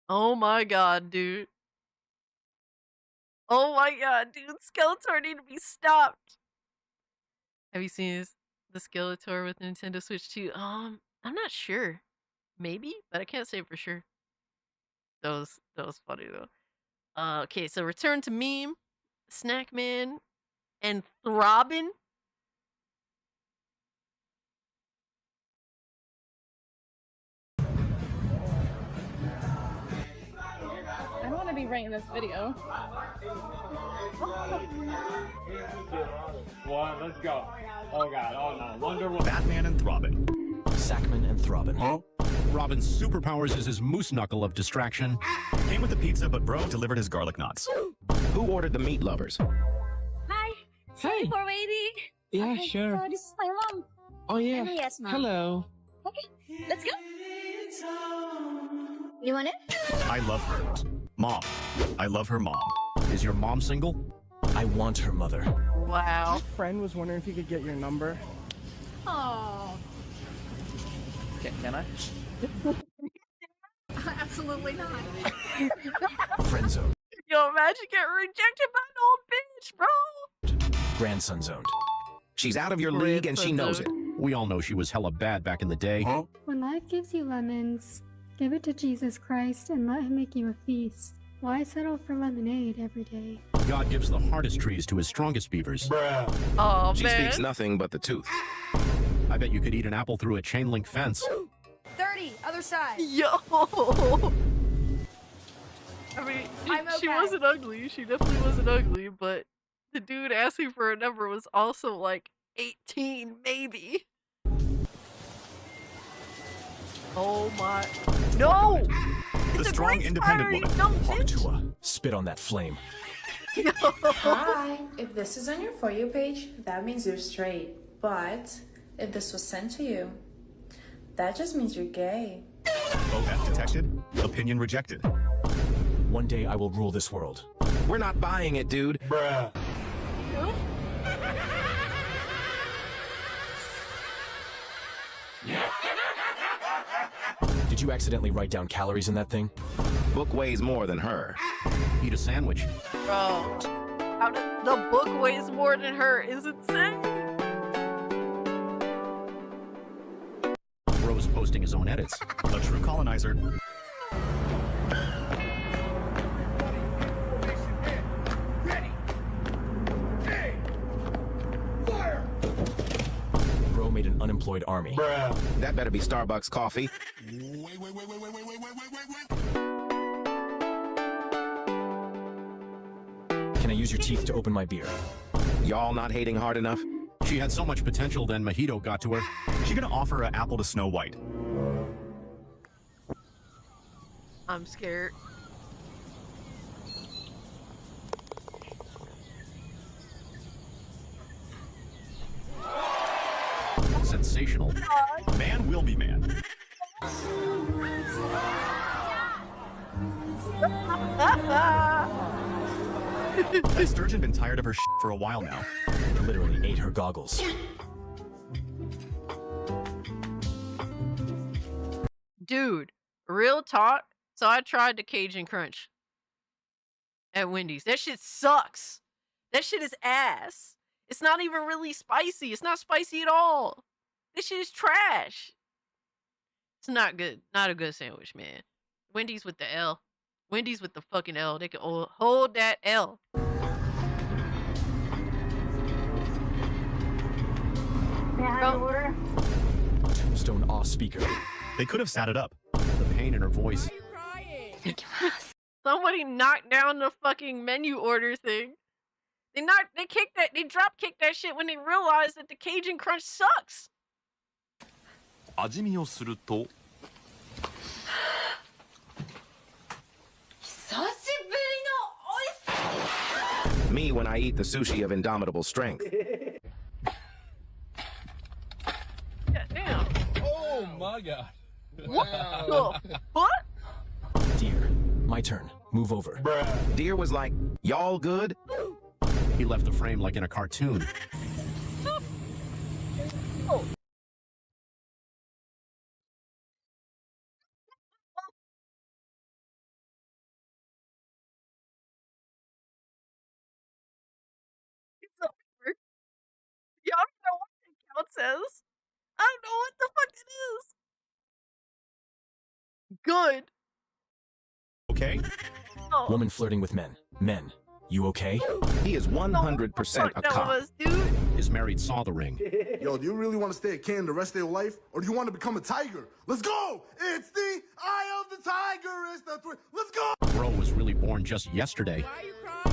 Oh my god, dude. Oh my god, dude. Skeletor need to be stopped. Have you seen the Skeletor with Nintendo Switch 2? I'm not sure. Maybe, but I can't say for sure. That was funny though. Okay, so return to meme, Snackman, and Throbbing. I don't want to be right in this video. One, let's go. Oh god, oh no. Wonder Woman. Batman and Throbbing. Sackman and Throbbing. Huh? Robin's superpowers is his moose knuckle of distraction. Came with the pizza, but bro delivered his garlic knots. Who ordered the meat lovers? Hi. Sorry for waiting. Yeah, Okay, sure. So this is my mom. Oh yeah. Yes, mom. Hello. Okay, let's go. You want it? I love her. Mom. I love her mom. Is your mom single? I want her mother. Wow. My friend was wondering if he could get your number. Oh. Can I? Absolutely not. Friend zone. Yo, imagine getting rejected by an old bitch, bro. Grandson zoned. She's out of your league and she knows it. We all know she was hella bad back in the day. Huh? When life gives you lemons, give it to Jesus Christ and let him make you a feast. Why settle for lemonade every day? God gives the hardest trees to his strongest beavers. Oh, She man. speaks nothing but the tooth. I bet you could eat an apple through a chain link fence. 30, other side. Yo. I mean, she wasn't ugly. She definitely wasn't ugly, but the dude asking for a number was also like 18, maybe. Oh my. No! The It's a strong, grease independent fire, woman. you dumb Hakatua. Spit on that flame. Hi, if this is on your For You page, that means you're straight. But if this was sent to you, that just means you're gay. OF detected. Opinion rejected. One day I will rule this world. We're not buying it, dude. Bruh. Did you accidentally write down calories in that thing? Book weighs more than her. Eat a sandwich. Bro. The book weighs more than her is insane. Bro's posting his own edits. A true colonizer. Bro made an unemployed army. Bruh. That better be Starbucks coffee. Can I use your teeth to open my beer? Y'all not hating hard enough? She had so much potential, then Mojito got to her. She gonna offer an apple to Snow White. I'm scared. Sensational. Man will be man. That sturgeon been tired of her shit for a while now. Literally ate her goggles. Dude, real talk. So I tried the Cajun Crunch at Wendy's. That shit sucks. That shit is ass. It's not even really spicy. It's not spicy at all. This shit is trash. It's not good. Not a good sandwich, man. Wendy's with the L. Wendy's with the fucking L. They can hold that L. Tombstone awe speaker. They could have sat it up. The pain in her voice. Somebody knocked down the fucking menu order thing. They drop kicked that shit when they realized that the Cajun Crunch sucks. 味見をすると Me when I eat the sushi of indomitable strength. Damn. Oh my god. What the fuck? Deer, my turn. Move over. Deer was like, y'all good? He left the frame like in a cartoon. Oh. Y'all don't know what the count says. I don't know what the fuck it is. Good. Okay. Oh. Woman flirting with men. Men, you okay? He is 100% a cop. His married saw the ring. Yo, do you really want to stay a king the rest of your life? Or do you want to become a tiger? Let's go! It's the eye of the tiger! It's the let's go! Bro was really born just yesterday.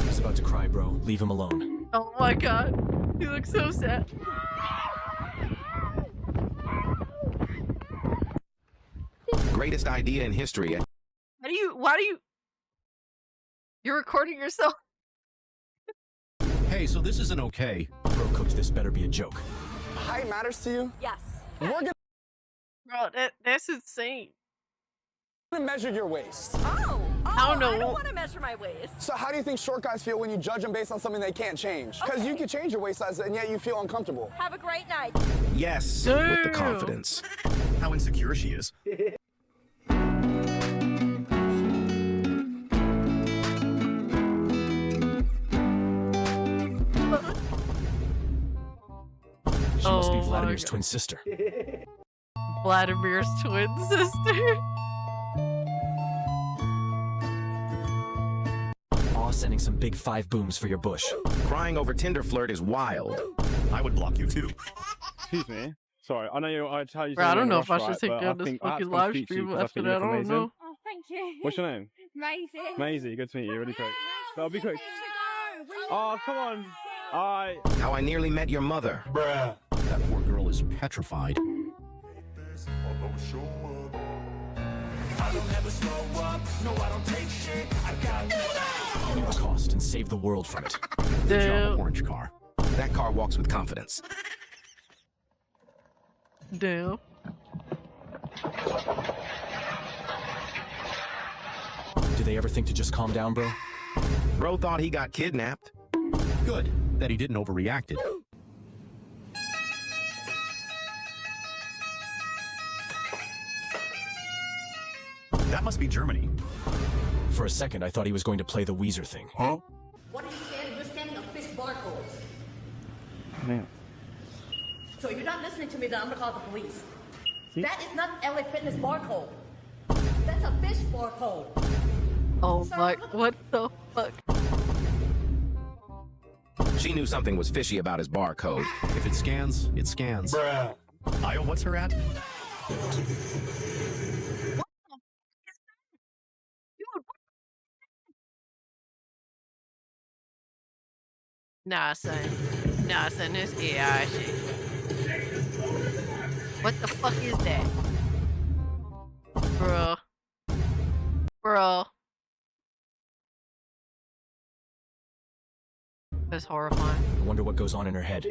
He's about to cry, bro. Leave him alone. Oh my god. He looks so sad. Greatest idea in history. Why do you... You're recording yourself? Hey, so this isn't okay. Bro cooked this better be a joke. Height matters to you? Yes. We're gonna Bro, that's insane. measure your waist. I don't know. I don't want to measure my waist. So how do you think short guys feel when you judge them based on something they can't change? Because you can change your waist size and yet you feel uncomfortable. Have a great night. Yes, with the confidence. How insecure she is. She must be Vladimir's twin sister. Vladimir's twin sister. Aw, sending some big 5 booms for your bush. Crying over Tinder flirt is wild. I would block you too. Excuse me. Sorry, I know I tell you. Bro, I don't know if I should right, take but down this think I had to fucking come live speak to you stream 'cause I after think you that. I look don't amazing. know. Oh, thank you. What's your name? Maisie. Maisie, good to meet you. Really quick. That'll be quick. Oh, come on. Alright. How I nearly met your mother. Bruh. That poor girl is petrified. You cost and save the world from it. Good job, orange car. That car walks with confidence. Damn. Do they ever think to just calm down, bro? Bro thought he got kidnapped. Good that he didn't overreact it. That must be Germany. For a second, I thought he was going to play the Weezer thing. Huh? What are you standing? You're standing a fish barcode. Man. So if you're not listening to me, then I'm gonna call the police. See? That is not LA Fitness barcode. That's a fish barcode. Oh my, what the fuck? She knew something was fishy about his barcode. If it scans, it scans. Bruh. Io, what's her at? Nah, son. Nah, son, this AI shit. What the fuck is that? Bruh. Bruh. That's horrifying. I wonder what goes on in her head.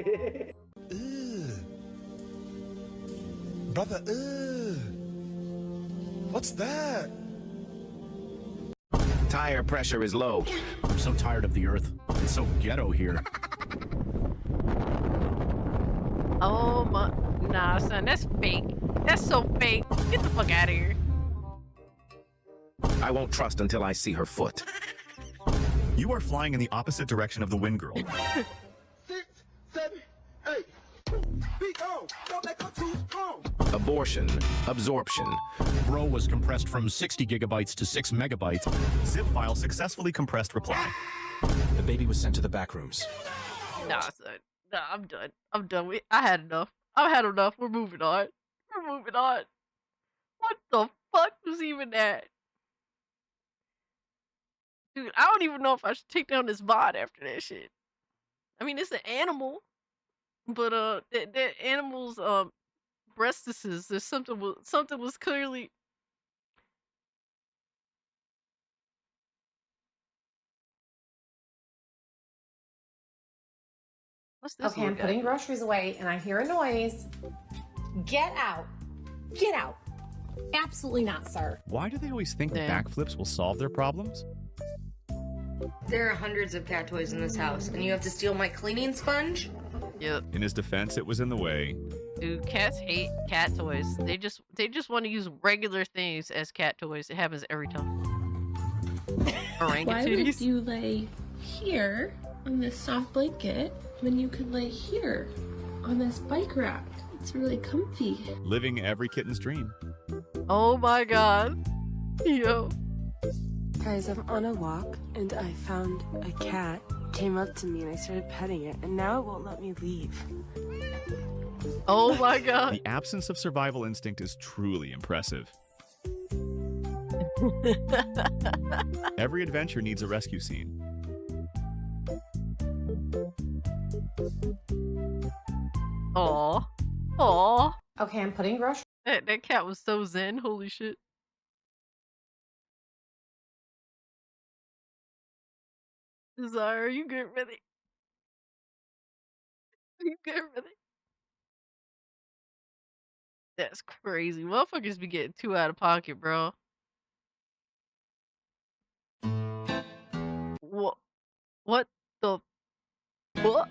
Brother, what's that? Tire pressure is low. I'm so tired of the earth. It's so ghetto here. Oh my. Nah, son, that's fake. That's so fake. Get the fuck out of here. I won't trust until I see her foot. You are flying in the opposite direction of the wind girl. 6, 7, 8. Be gone. Don't let go too strong. Abortion. Absorption. Bro was compressed from 60 gigabytes to 6 megabytes. Zip file successfully compressed reply. The baby was sent to the back rooms. Nah, son. Nah, I'm done. I'm done. I had enough. I've had enough. We're moving on. We're moving on. What the fuck was even that? Dude, I don't even know if I should take down this VOD after that shit. I mean, it's an animal. But, the animals, breastises. There's something was clearly. What's this? Okay, I'm putting groceries away and I hear a noise. Get out. Get out. Absolutely not, sir. Why do they always think backflips will solve their problems? There are hundreds of cat toys in this house, and you have to steal my cleaning sponge? Yep. In his defense, it was in the way. Dude, cats hate cat toys. They just want to use regular things as cat toys. It happens every time. Why Orangutans. would you lay here on this soft blanket when you could lay here on this bike rack? It's really comfy. Living every kitten's dream. Oh my god. Yo. Guys, I'm on a walk and I found a cat. It came up to me and I started petting it, and now it won't let me leave. Oh my god. The absence of survival instinct is truly impressive. Every adventure needs a rescue scene. Aw. Aw. Okay, I'm putting groceries. That cat was so zen. Holy shit. Desire, are you good, really? Are you good, really? That's crazy. Motherfuckers be getting too out of pocket, bro. What? What the? What?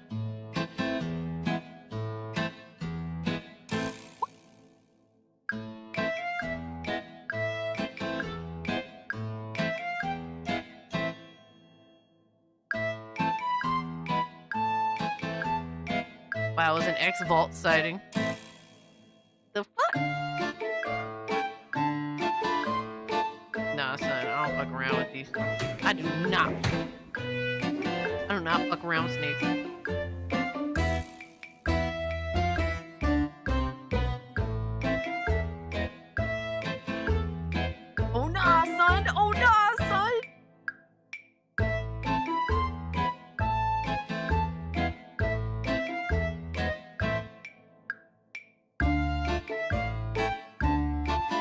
Wow, it was an X-Vault sighting. The fuck? Nah, son, I don't fuck around with these. I do not. I do not fuck around with snakes. Oh nah, son! Oh nah, son!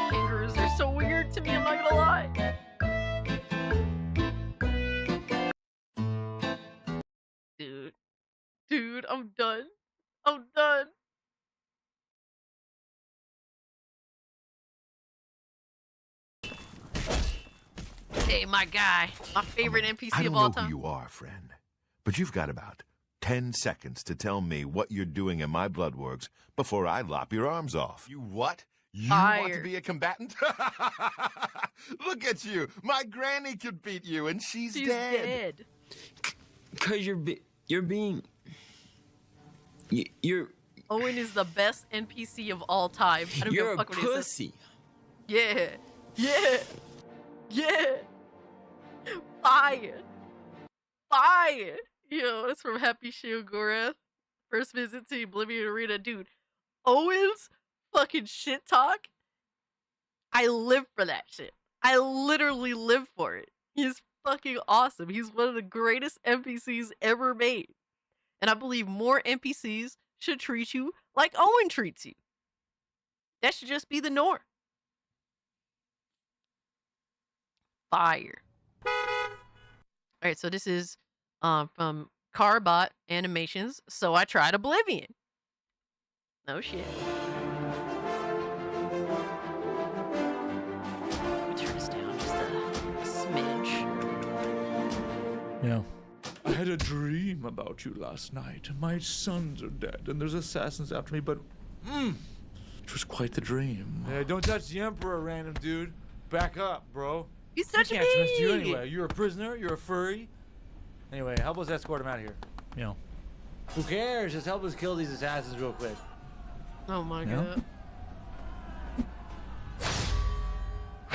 Kangaroos are so weird to me, I'm not gonna lie. Dude, I'm done. I'm done. Hey, my guy. My favorite NPC I don't of all know time. who you are, friend, but you've got about 10 seconds to tell me what you're doing in my bloodworks before I lop your arms off. You what? You want to be a combatant? Look at you. My granny could beat you, and she's dead. Cause you're being. You're. Owen is the best NPC of all time. I don't You're give a fuck a what he says. pussy. Yeah. Yeah. Yeah. Fire. Fire. Yo, that's from Happy Shield Gorath. First visit to Oblivion Arena. Dude, Owen's fucking shit talk. I live for that shit. I literally live for it. He's fucking awesome. He's one of the greatest NPCs ever made. And I believe more NPCs should treat you like Owen treats you. That should just be the norm. Fire. Alright, so this is from Carbot Animations. So I tried Oblivion. No shit. Let me turn this down just a smidge. Yeah. I had a dream about you last night. My sons are dead, and there's assassins after me, but it was quite the dream. Yeah, don't touch the Emperor, random dude. Back up, bro. He's touching me! I can't trust you me! anyway. You're a prisoner, you're a furry. Anyway, help us escort him out of here. Yeah. Who cares? Just help us kill these assassins real quick. Oh my Yeah. god.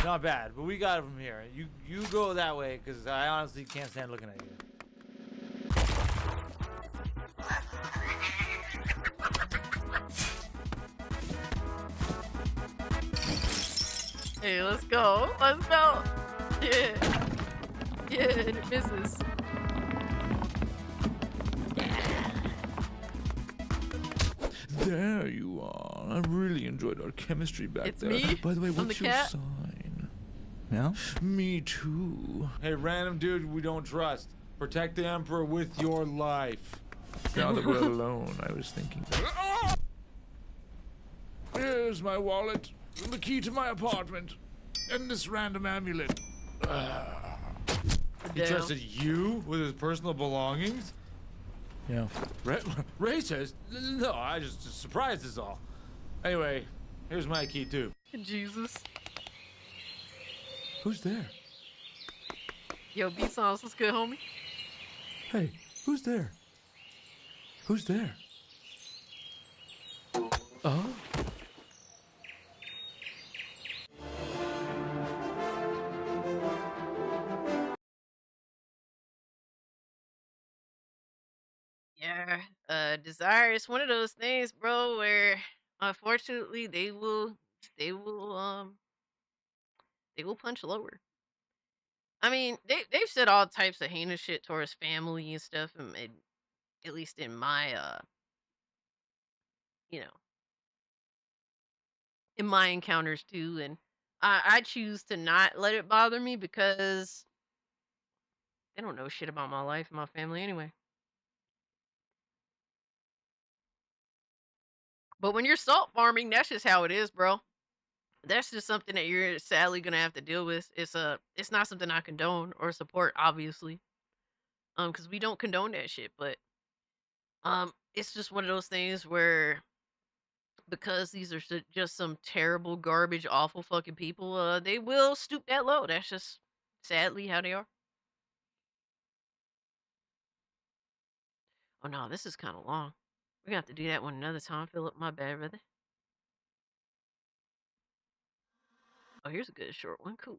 Not bad, but we got him from here. You go that way, because I honestly can't stand looking at you. Hey, let's go. Let's go. Yeah. Yeah, it misses. There you are. I really enjoyed our chemistry back It's there. me? By the way, I'm what's the your cat? sign? Yeah? Me too. Hey, random dude we don't trust. Protect the Emperor with your life. Now that we're alone, I was thinking. Here's my wallet, the key to my apartment, and this random amulet. He Damn. trusted you with his personal belongings? Yeah. Racist? No, I just surprised us all. Anyway, here's my key too. Jesus. Who's there? Yo, B-Songs, what's good, homie? Hey, who's there? Who's there? Oh? Yeah, desire is one of those things, bro, where unfortunately they will they will punch lower. I mean, they've said all types of heinous shit towards family and stuff, and at least in my you know, in my encounters too, and I choose to not let it bother me because they don't know shit about my life and my family anyway. But when you're salt farming, that's just how it is, bro. That's just something that you're sadly gonna have to deal with. It's not something I condone or support, obviously. Because we don't condone that shit, but it's just one of those things where because these are just some terrible, garbage, awful fucking people, they will stoop that low. That's just sadly how they are. Oh no, this is kind of long. We're gonna have to do that one another time. Philip, my bad, brother. Oh, here's a good short one. Cool.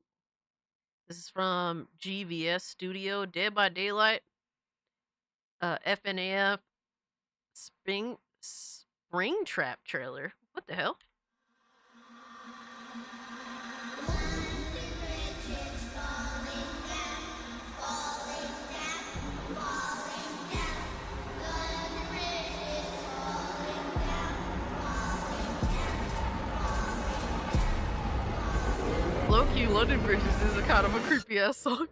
This is from GVS Studio, Dead by Daylight, FNAF Springtrap trailer. What the hell? Low-key London Bridges is a kind of a creepy ass song.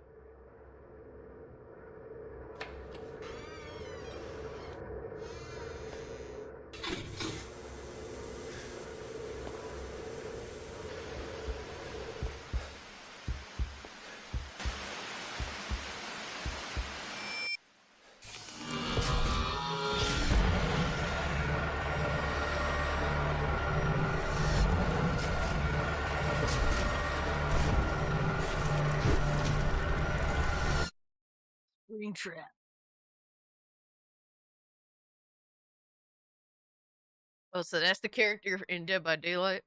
Springtrap. Oh, so that's the character in Dead by Daylight?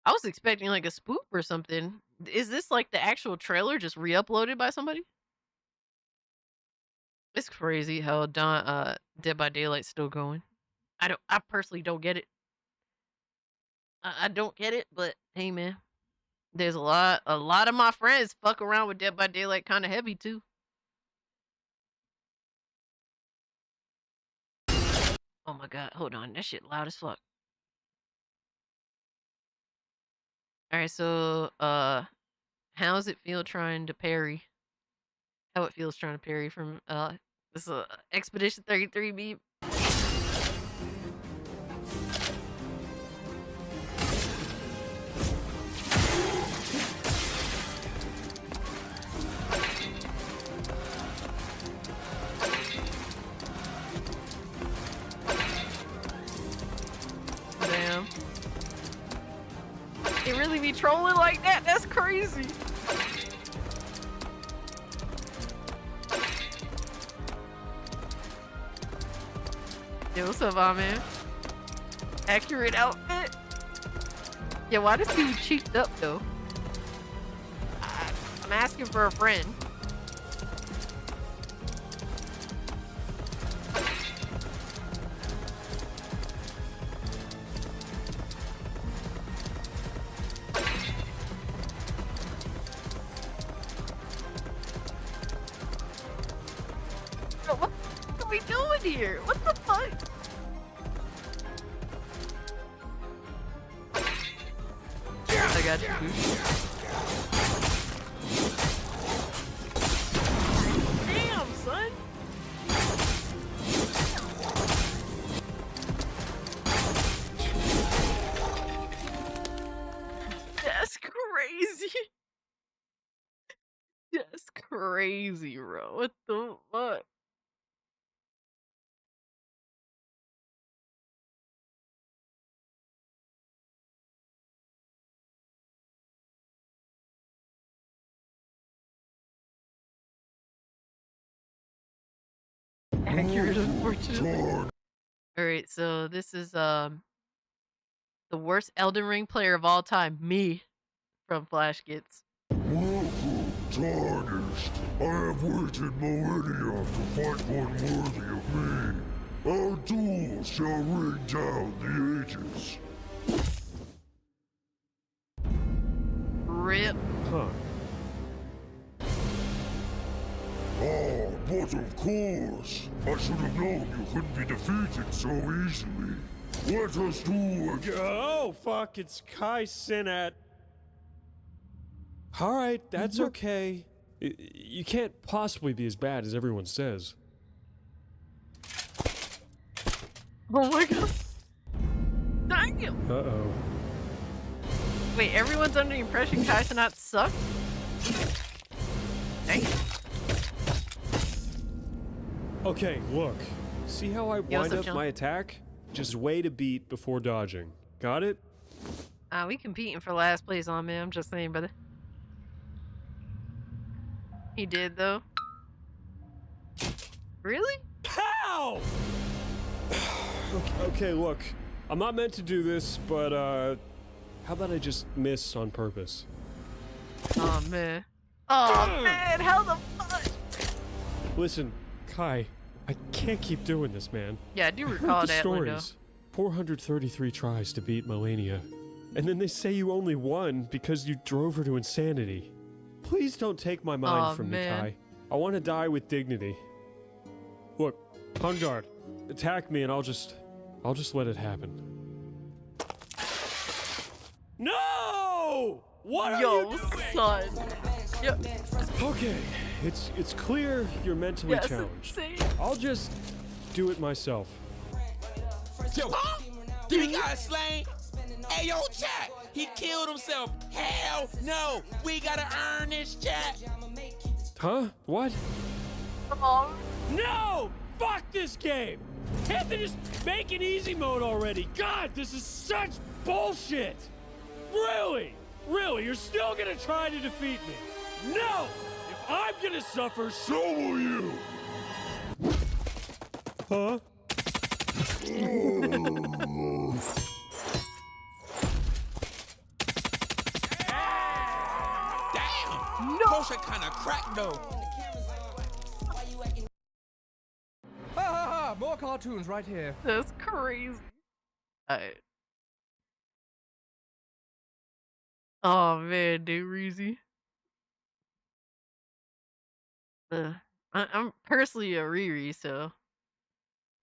I was expecting like a spoof or something. Is this like the actual trailer just re-uploaded by somebody? It's crazy how Dead by Daylight's still going. I personally don't get it. I don't get it, but hey man. There's a lot of my friends fuck around with Dead by Daylight kind of heavy too. Oh my god, hold on, that shit loud as fuck. Alright, so how's it feel trying to parry? How it feels trying to parry from this Expedition 33 beep. Damn. It really be trolling like that? That's crazy. Yo, what's up, man? Accurate outfit? Yeah, why this dude cheeked up though? I'm asking for a friend. Bro, what are we doing here? What the fuck? got you, boo. Damn, son. That's crazy. That's crazy, bro. What the fuck? Accurate, unfortunately. Alright, so this is the worst Elden Ring player of all time, me, from Flash Gets. Welcome, Tarnished. I have waited millennia to fight one worthy of me. Our duel shall ring down the ages. RIP. Huh. Oh, but of course. I should have known you couldn't be defeated so easily. Let us duel again. Oh, fuck, it's Kai Cenat. Alright, that's okay. You can't possibly be as bad as everyone says. Oh my god. Dang it. Uh-oh. Wait, everyone's under the impression Kai Cenat sucks? Dang it. Okay, look. See how I Yo, wind what's up, up John? my attack? Just wait a beat before dodging. Got it? We competing for last place on me, I'm just saying, brother. He did, though. Really? Pow! Okay, look. I'm not meant to do this, but, how about I just miss on purpose? Oh, man. Oh, man, how the fuck? Listen, Kai, I can't keep doing this, man. Yeah, I do I recall heard the that stories. window. 433 tries to beat Melania. And then they say you only won because you drove her to insanity. Please don't take my mind from me, Kai. I want to die with dignity. Look, Hungard, attack me and I'll just let it happen. No! What are you doing? Son. Yo. Okay, it's clear you're mentally Yes, challenged. insane. I'll just do it myself. Yo, he got slain. Hey, yo, chat, he killed himself. Hell no, we gotta earn this, chat. Huh? What? Oh. No! Fuck this game! Can't they just make an easy mode already? God, this is such bullshit! Really? Really? You're still gonna try to defeat me? No! If I'm gonna suffer, so will you! Huh? Damn! No! Potion kinda cracked though. Ha ha ha! More cartoons right here. That's crazy. Alright. Oh man, dude, Reezy. I'm personally a Riri, so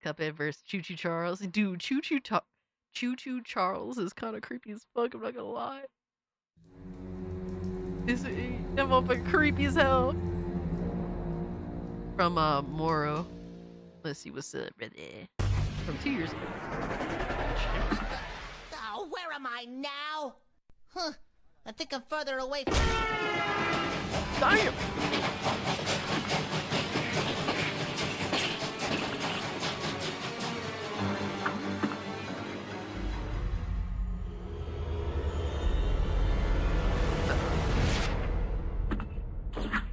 Cuphead versus Choo Choo Charles. Dude, Choo Choo Charles is kind of creepy as fuck. I'm not gonna lie. That motherfucker creepy as hell. From Moro. Let's see what's up, brother. From 2 years ago. Oh, where am I now? Huh. I think I'm further away from... Damn!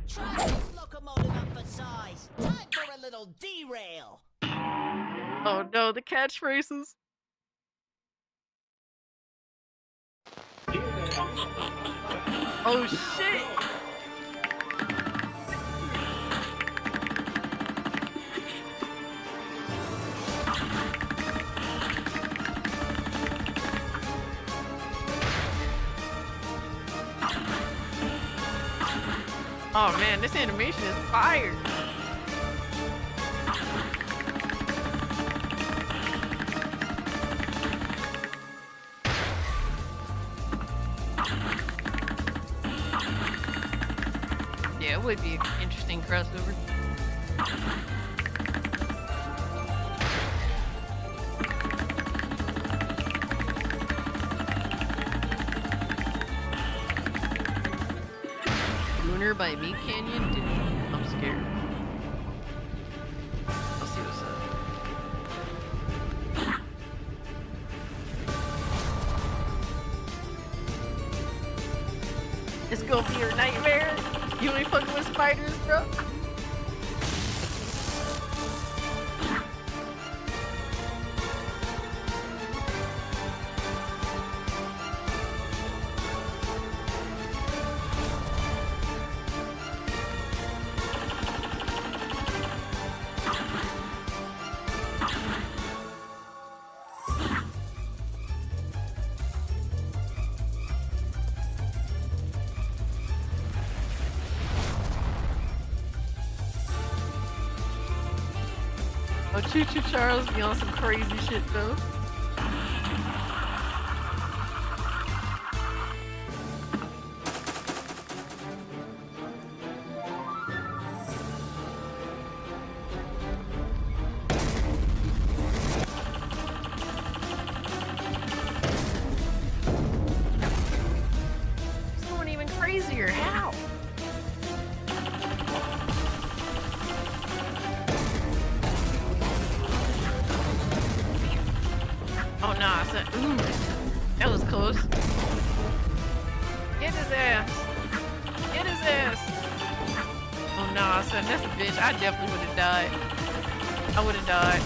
Try this locomotive up for size. Time for a little derail. Oh no, the catchphrases. Oh shit! Oh man, this animation is fire. Yeah, it would be an interesting crossover. Gooner by Meat Canyon? Dude, I'm scared. Let's see what's up. It's gonna be your nightmare. You ain't fucking with spiders, bro. Oh, Choo Choo Charles be on some crazy shit though. He's going even crazier. How? Oh no, I said, ooh, that was close. Get his ass. Get his ass. Oh no, I said, that's a bitch. I definitely would have died. I would have died.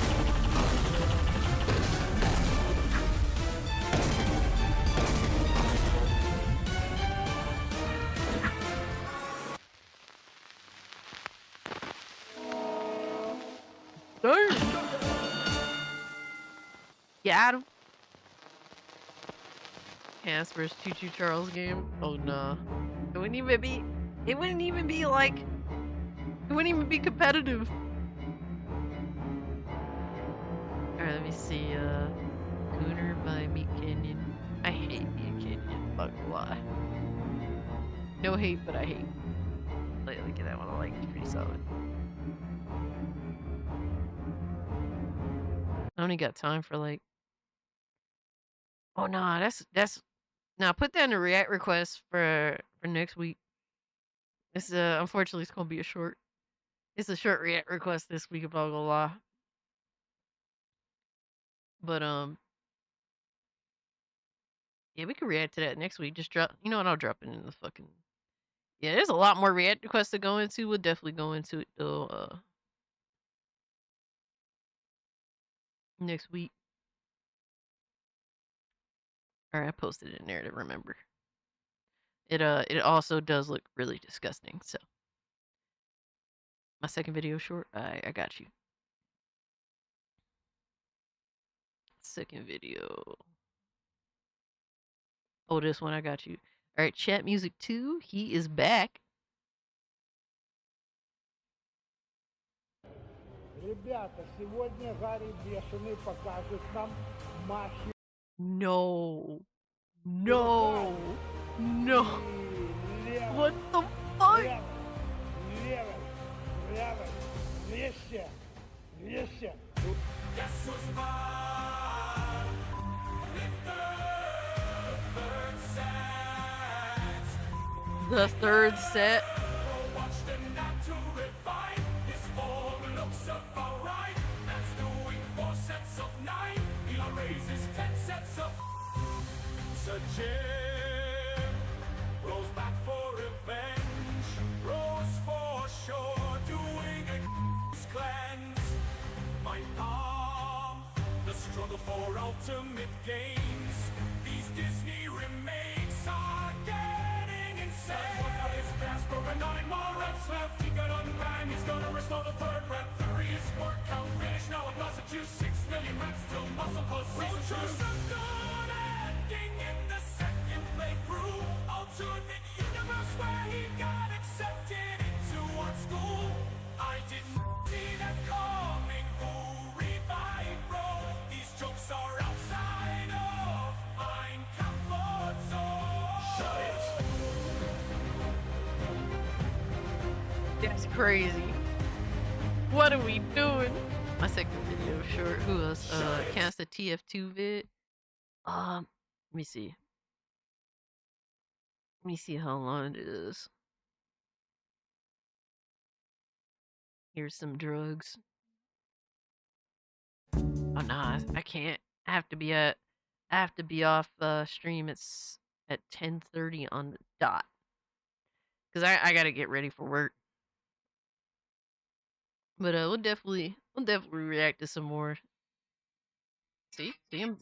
Got him. Cass vs. Choo Choo Charles game. Oh no. It wouldn't even be like, it wouldn't even be competitive. Alright, let me see, Gooner by Meat Canyon. I hate Meat Canyon, fuck lie. No hate, but I hate. Look at that one, I like it, it's pretty solid. I only got time for like, oh no, that's now put that in a react request for next week. It's unfortunately it's gonna be a short react request this week, if I'm gonna lie. But yeah, we can react to that next week. Just drop, you know what? I'll drop it in the fucking. Yeah, there's a lot more react requests to go into. We'll definitely go into it though. Next week. Alright, I posted it in there to remember. It also does look really disgusting, so. My second video short? I got you. Second video. Oh, this one, I got you. Alright, Chat Music 2, he is back. Ребята, сегодня Гарри Бешеный покажет нам махи. No. No. No. What the fuck? Левый, левый, 200, 200. Guess who's back? The third set. Watch them not to revive. His form looks about right. That's doing 4 sets of 9. He'll raise his 10 sets of. So Jim rolls back for revenge. Rose for sure, doing a cleanse. My palm, the struggle for ultimate gains. These Disney remakes are getting insane. Look out his grasp over 9 more reps left. He got unbanned, he's gonna restore the third rep. 3 is workout finish, now it lost at you 6 million reps till muscle pulse. Roaches are good ending in the second playthrough. Alternate universe where he got accepted into art school. I didn't see that coming. Who revived, bro? These jokes are outside of my comfort zone. Shut it. That's crazy. What are we doing? My second video short. Who else? Cast a TF2 vid. Let me see. Let me see how long it is. Here's some drugs. Oh nah, I can't. I have to be off stream. It's at 10:30 on the dot. Cause I gotta get ready for work. But we'll definitely react to some more. See him.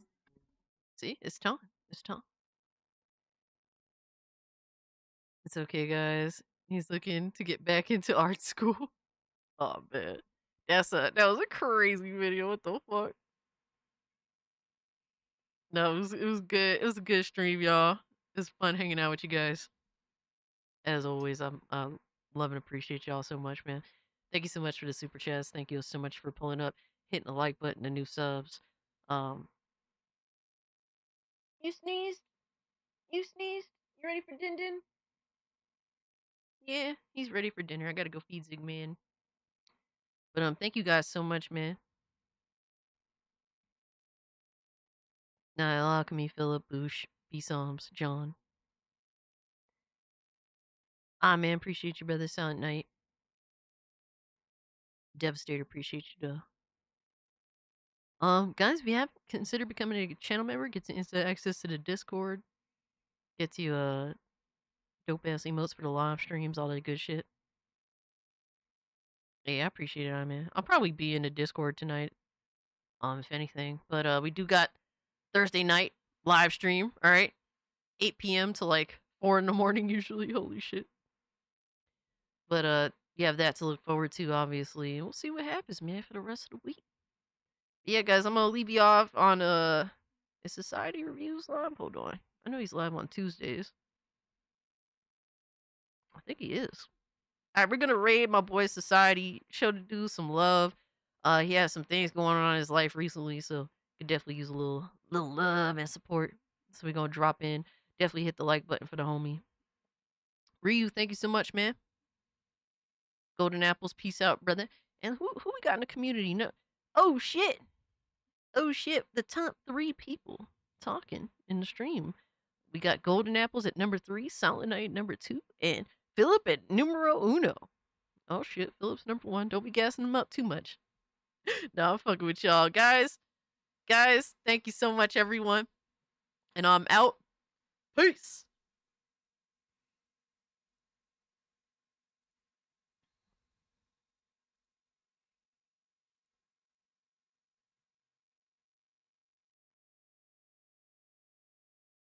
See, it's time. It's time. It's okay, guys. He's looking to get back into art school. Oh man, that was a crazy video. What the fuck? No, it was good. It was a good stream, y'all. It was fun hanging out with you guys. As always, I'm love and appreciate y'all so much, man. Thank you so much for the super chats. Thank you so much for pulling up, hitting the like button, the new subs. You sneezed? You sneezed? You ready for din din? Yeah, he's ready for dinner. I gotta go feed Zigman. But thank you guys so much, man. Nah, Alchemy, Philip, Boosh, B Psalms, John. Man, appreciate you, brother. Silent Night. Devastator, appreciate you, though. Guys, if you have considered becoming a channel member, get to instant access to the Discord. Get you dope ass emotes for the live streams, all that good shit. Yeah, I appreciate it, man. I'll probably be in the Discord tonight, if anything. But we do got Thursday night live stream, all right, 8 p.m. to like 4 in the morning usually. Holy shit! But you have that to look forward to, obviously. And we'll see what happens, man, for the rest of the week. Yeah, guys, I'm gonna leave you off on is Society Reviews live? Hold on, I know he's live on Tuesdays. I think he is. All right, we're gonna raid my boy Society. Show the dude some love. He has some things going on in his life recently, so could definitely use a little love and support. So we're gonna drop in. Definitely hit the like button for the homie. Ryu, thank you so much, man. Golden Apples, peace out, brother. And who we got in the community? No, oh shit, the top 3 people talking in the stream. We got Golden Apples at number 3, Silent Night at number 2, and Philip at numero uno. Oh shit, Philip's number 1. Don't be gassing him up too much. No, I'm fucking with y'all. Guys, thank you so much, everyone. And I'm out. Peace.